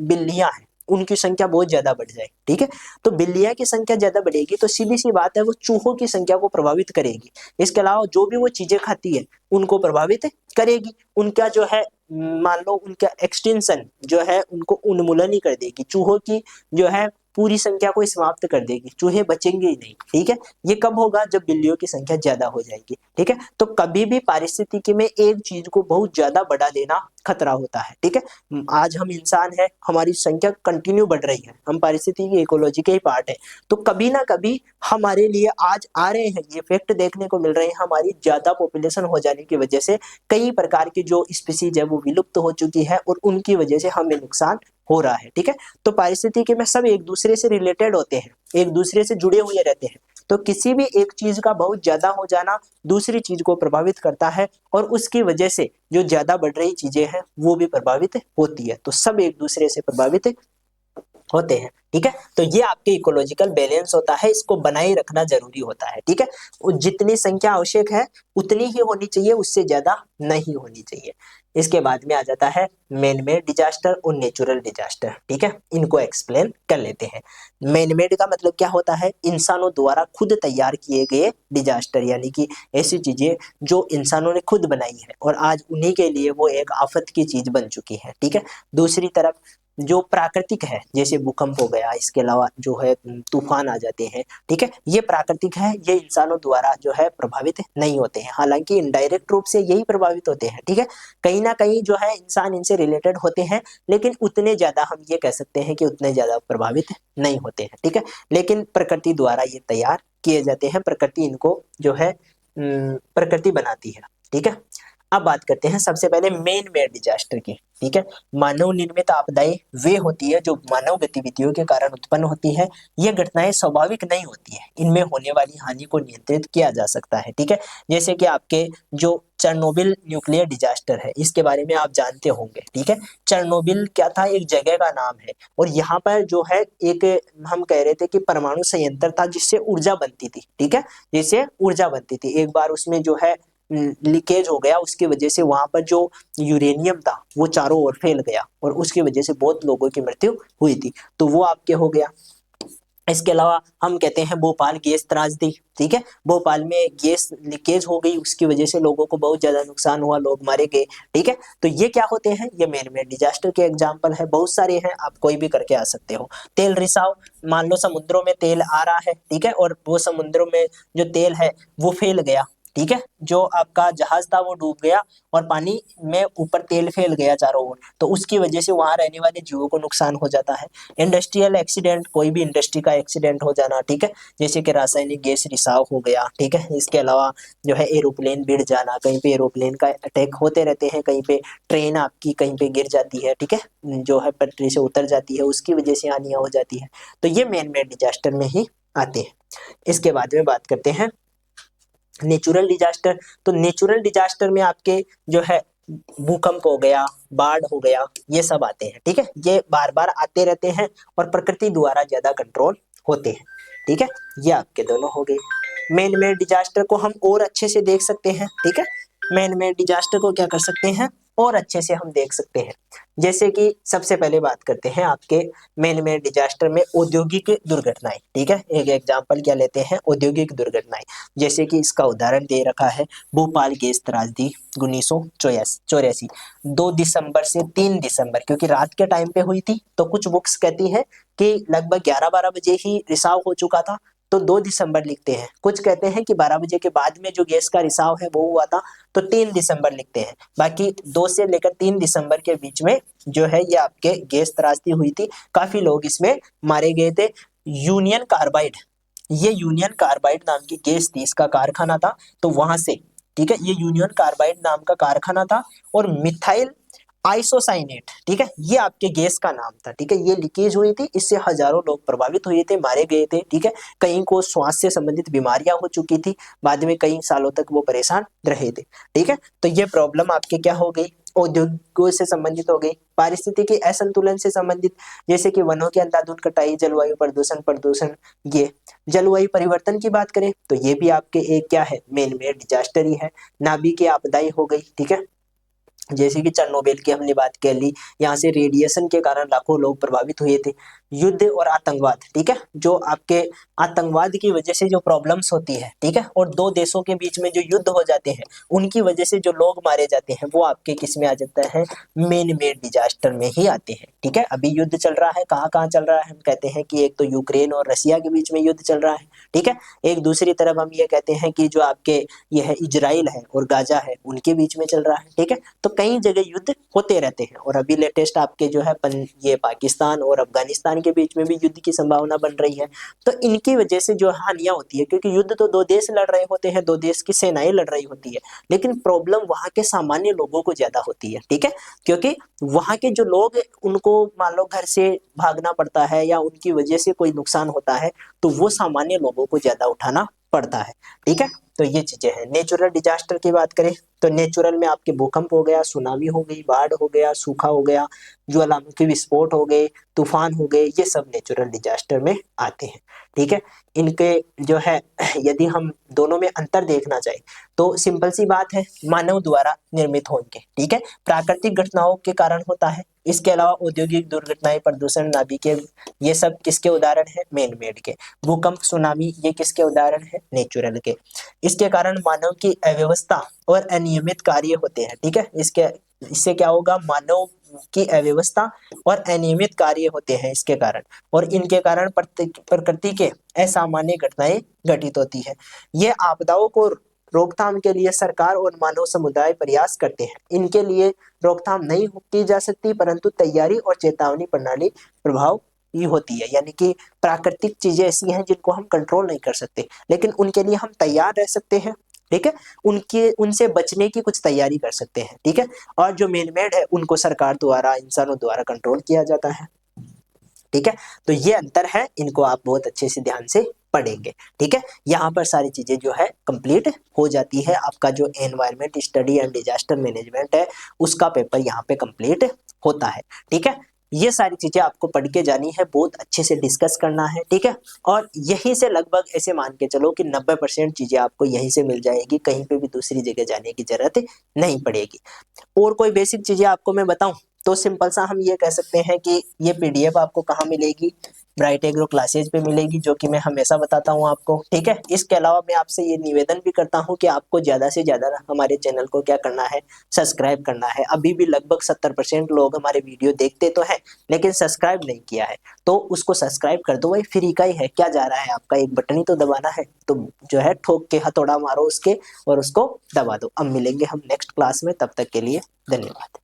Speaker 1: बिल्लियां हैं उनकी संख्या बहुत ज्यादा बढ़ जाए, ठीक है, तो बिल्लियां की संख्या ज्यादा बढ़ेगी तो सीधी सी बात है वो चूहों की संख्या को प्रभावित करेगी। इसके अलावा जो भी वो चीजें खाती है उनको प्रभावित करेगी। उनका जो है मान लो उनका एक्सटेंशन जो है उनको उन्मूलन ही कर देगी, चूहों की जो है पूरी संख्या को समाप्त कर देगी, चूहे बचेंगे ही नहीं। ठीक है, ये कब होगा, जब बिल्लियों की संख्या ज्यादा हो जाएगी। ठीक है, तो कभी भी पारिस्थितिकी में एक चीज को बहुत ज्यादा बढ़ा देना खतरा होता है। ठीक है, आज हम इंसान है, हमारी संख्या कंटिन्यू बढ़ रही है, हम पारिस्थितिकी इकोलॉजी के ही पार्ट है, तो कभी ना कभी हमारे लिए आज आ रहे हैं ये फैक्ट देखने को मिल रहे हैं, हमारी ज्यादा पॉपुलेशन हो जाने की वजह से कई प्रकार की जो स्पीसीज है वो विलुप्त हो चुकी है और उनकी वजह से हमें नुकसान हो रहा है। ठीक है, तो पारिस्थितिकी में सब एक दूसरे से रिलेटेड होते हैं, एक दूसरे से जुड़े हुए रहते हैं, तो किसी भी एक चीज का बहुत ज्यादा हो जाना दूसरी चीज को प्रभावित करता है और उसकी वजह से जो ज्यादा बढ़ रही चीजें हैं वो भी प्रभावित होती है, तो सब एक दूसरे से प्रभावित होते हैं। ठीक है, तो ये आपके इकोलॉजिकल बैलेंस होता है, इसको बनाए रखना जरूरी होता है। ठीक है, जितनी संख्या आवश्यक है उतनी ही होनी चाहिए, उससे ज्यादा नहीं होनी चाहिए। इसके बाद में आ जाता है मैन मेड डिजास्टर और नेचुरल डिजास्टर। ठीक है, इनको एक्सप्लेन कर लेते हैं। मैन मेड का मतलब क्या होता है, इंसानों द्वारा खुद तैयार किए गए डिजास्टर, यानी कि ऐसी चीजें जो इंसानों ने खुद बनाई है और आज उन्हीं के लिए वो एक आफत की चीज बन चुकी है। ठीक है, दूसरी तरफ जो प्राकृतिक है, जैसे भूकंप हो गया, इसके अलावा जो है तूफान आ जाते हैं, ठीक है, ये प्राकृतिक है, ये इंसानों द्वारा जो है प्रभावित नहीं होते हैं, हालांकि इनडायरेक्ट रूप से यही प्रभावित होते हैं, ठीक है, कहीं ना कहीं जो है इंसान इनसे रिलेटेड होते हैं, लेकिन उतने ज्यादा हम ये कह सकते हैं कि उतने ज्यादा प्रभावित नहीं होते हैं, ठीक है, लेकिन प्रकृति द्वारा ये तैयार किए जाते हैं, प्रकृति इनको जो है प्रकृति बनाती है, ठीक है। अब बात करते हैं सबसे पहले मेन मेड डिजास्टर की, ठीक है। मानव निर्मित आपदाएं वे होती है जो मानव गतिविधियों के कारण उत्पन्न होती है। ये घटनाएं स्वाभाविक नहीं होती है, इनमें होने वाली हानि को नियंत्रित किया जा सकता है, ठीक है। जैसे कि आपके जो चेरनोबिल न्यूक्लियर डिजास्टर है, इसके बारे में आप जानते होंगे, ठीक है। चेरनोबिल क्या था, एक जगह का नाम है, और यहाँ पर जो है एक हम कह रहे थे कि परमाणु संयंत्र था जिससे ऊर्जा बनती थी, ठीक है, जिससे ऊर्जा बनती थी। एक बार उसमें जो है लीकेज हो गया, उसकी वजह से वहां पर जो यूरेनियम था वो चारों ओर फैल गया और उसकी वजह से बहुत लोगों की मृत्यु हुई थी, तो वो आपके हो गया। इसके अलावा हम कहते हैं भोपाल गैस त्रासदी, ठीक है, भोपाल में गैस लीकेज हो गई, उसकी वजह से लोगों को बहुत ज्यादा नुकसान हुआ, लोग मारे गए, ठीक है। तो ये क्या होते हैं, ये मेन मेड डिजास्टर के एग्जांपल है, बहुत सारे हैं, आप कोई भी करके आ सकते हो। तेल रिसाव, मान लो समुद्रों में तेल आ रहा है, ठीक है, और वो समुद्रों में जो तेल है वो फैल गया, ठीक है, जो आपका जहाज था वो डूब गया और पानी में ऊपर तेल फैल गया चारों ओर, तो उसकी वजह से वहां रहने वाले जीवों को नुकसान हो जाता है। इंडस्ट्रियल एक्सीडेंट, कोई भी इंडस्ट्री का एक्सीडेंट हो जाना, ठीक है, जैसे कि रासायनिक गैस रिसाव हो गया, ठीक है। इसके अलावा जो है एरोप्लेन गिर जाना, कहीं पे एरोप्लेन का अटैक होते रहते हैं, कहीं पे ट्रेन आपकी कहीं पे गिर जाती है, ठीक है, जो है पटरी से उतर जाती है, उसकी वजह से हानियां हो जाती है, तो ये मेन मेड डिजास्टर में ही आते हैं। इसके बाद में बात करते हैं नेचुरल डिजास्टर। तो नेचुरल डिजास्टर में आपके जो है भूकंप हो गया, बाढ़ हो गया, ये सब आते हैं, ठीक है, ये बार बार आते रहते हैं और प्रकृति द्वारा ज्यादा कंट्रोल होते हैं, ठीक है। ये आपके दोनों हो गए। मैन मेड डिजास्टर को हम और अच्छे से देख सकते हैं, ठीक है, मैन मेड डिजास्टर को क्या कर सकते हैं और अच्छे से हम देख सकते हैं। जैसे कि सबसे पहले बात करते हैं आपके मैन मेड डिजास्टर में औद्योगिक दुर्घटनाएं, ठीक है, एक एग्जांपल क्या लेते हैं, औद्योगिक दुर्घटनाएं, जैसे कि इसका उदाहरण दे रखा है भोपाल गैस त्रासदी 1984, 2 दिसंबर से 3 दिसंबर, क्योंकि रात के टाइम पे हुई थी, तो कुछ बुक्स कहती है कि लगभग 11-12 बजे ही रिसाव हो चुका था, तो 2 दिसंबर लिखते हैं, कुछ कहते हैं कि 12 बजे के बाद में जो गैस का रिसाव है वो हुआ था, तो 3 दिसंबर लिखते हैं। बाकी 2 से लेकर 3 दिसंबर के बीच में जो है ये आपके गैस त्रासदी हुई थी, काफी लोग इसमें मारे गए थे। यूनियन कार्बाइड, ये यूनियन कार्बाइड नाम की गैस थी, इसका कारखाना था, तो वहां से, ठीक है, ये यूनियन कार्बाइड नाम का कारखाना था, और मिथाइल आइसोसाइनेट, ठीक है, ये आपके गैस का नाम था, ठीक है, ये लीकेज हुई थी, इससे हजारों लोग प्रभावित हुए थे, मारे गए थे, ठीक है, कई को श्वास से संबंधित बीमारियां हो चुकी थी, बाद में कई सालों तक वो परेशान रहे थे, ठीक है। तो ये प्रॉब्लम आपके क्या हो गई, औद्योगिकों से संबंधित हो गई। पारिस्थितिकी असंतुलन से संबंधित, जैसे कि वनों की अंधाधुंध कटाई, जलवायु प्रदूषण, ये जलवायु परिवर्तन की बात करें तो ये भी आपके एक क्या है, मेन मेड डिजास्टर ही है। नाभिकीय आपदाएं हो गई, ठीक है, जैसे कि चेरनोबिल की हमने बात कर ली, यहाँ से रेडिएशन के कारण लाखों लोग प्रभावित हुए थे। युद्ध और आतंकवाद, ठीक है, जो आपके आतंकवाद की वजह से जो प्रॉब्लम्स होती है, ठीक है, और दो देशों के बीच में जो युद्ध हो जाते हैं उनकी वजह से जो लोग मारे जाते हैं, वो आपके किस में आ जाता है, मेन मेड डिजास्टर में ही आते हैं, ठीक है। अभी युद्ध चल रहा है, कहाँ कहाँ चल रहा है, हम कहते हैं कि एक तो यूक्रेन और रसिया के बीच में युद्ध चल रहा है, ठीक है, एक दूसरी तरफ हम ये कहते हैं कि जो आपके ये है इजराइल है और गाजा है, उनके बीच में चल रहा है, ठीक है। तो कई जगह युद्ध होते रहते हैं, और अभी लेटेस्ट आपके जो है ये पाकिस्तान और अफगानिस्तान के बीच में भी युद्ध की संभावना बन रही है। तो इनकी वजह से जो हानियां होती है, क्योंकि युद्ध तो दो देश लड़ रहे होते हैं, दो देश की सेनाएं लड़ रही होती है, लेकिन प्रॉब्लम वहां के सामान्य लोगों को ज्यादा होती है, ठीक है, क्योंकि वहां के जो लोग, उनको मान लो घर से भागना पड़ता है या उनकी वजह से कोई नुकसान होता है, तो वो सामान्य लोगों को ज्यादा उठाना पड़ता है, ठीक है। तो ये चीजें हैं। नेचुरल डिजास्टर की बात करें तो नेचुरल में आपके भूकंप हो गया, सुनामी हो गई, बाढ़ हो गया, सूखा हो गया, ज्वालामुखी विस्फोट हो गए, तूफान हो गए, ये सब नेचुरल डिजास्टर में आते हैं, ठीक है। इनके जो है यदि हम दोनों में अंतर देखना चाहे तो सिंपल सी बात है, मानव द्वारा निर्मित होंगे, ठीक है, प्राकृतिक घटनाओं के कारण होता है। इसके अलावा औद्योगिक दुर्घटनाएं, प्रदूषण, नाभिकीय, ये सब किसके उदाहरण है, मैन मेड के। भूकंप, सुनामी, ये किसके उदाहरण है, नेचुरल के। इसके कारण मानव की अव्यवस्था और अनियमित कार्य होते हैं, ठीक है, इससे क्या होगा, मानव की अव्यवस्था और अनियमित कार्य होते हैं इसके कारण, और इनके कारण प्रकृति के असामान्य घटनाएं घटित होती है। ये आपदाओं को रोकथाम के लिए सरकार और मानव समुदाय प्रयास करते हैं। इनके लिए रोकथाम नहीं की जा सकती, परंतु तैयारी और चेतावनी प्रणाली प्रभाव ही होती है। यानी कि प्राकृतिक चीजें ऐसी हैं जिनको हम कंट्रोल नहीं कर सकते, लेकिन उनके लिए हम तैयार रह सकते हैं। ठीक है, उनके उनसे बचने की कुछ तैयारी कर सकते हैं। ठीक है, और जो मेन मेड है उनको सरकार द्वारा, इंसानों द्वारा कंट्रोल किया जाता है। ठीक है, तो ये अंतर है, इनको आप बहुत अच्छे से ध्यान से पढ़ेंगे। ठीक है, यहाँ पर सारी चीजें जो है कंप्लीट हो जाती है। आपका जो environment study and disaster management है उसका पेपर यहाँ पे कंप्लीट होता है। ठीक है, ये सारी चीजें आपको पढ़ के जानी है, बहुत अच्छे से डिस्कस करना है। ठीक है, और यहीं से लगभग ऐसे मान के चलो कि 90% चीजें आपको यहीं से मिल जाएगी, कहीं पे भी दूसरी जगह जाने की जरूरत नहीं पड़ेगी। और कोई बेसिक चीजें आपको मैं बताऊं तो सिंपल सा हम ये कह सकते हैं कि ये पीडीएफ आपको कहाँ मिलेगी, ब्राइट एग्रो क्लासेज पे मिलेगी, जो कि मैं हमेशा बताता हूँ आपको। ठीक है, इसके अलावा मैं आपसे ये निवेदन भी करता हूँ कि आपको ज्यादा से ज्यादा हमारे चैनल को क्या करना है, सब्सक्राइब करना है। अभी भी लगभग 70% लोग हमारे वीडियो देखते तो हैं लेकिन सब्सक्राइब नहीं किया है, तो उसको सब्सक्राइब कर दो भाई, फ्री का ही है, क्या जा रहा है आपका, एक बटन ही तो दबाना है, तो जो है ठोक के हथौड़ा मारो उसके और उसको दबा दो। अब मिलेंगे हम नेक्स्ट क्लास में, तब तक के लिए धन्यवाद।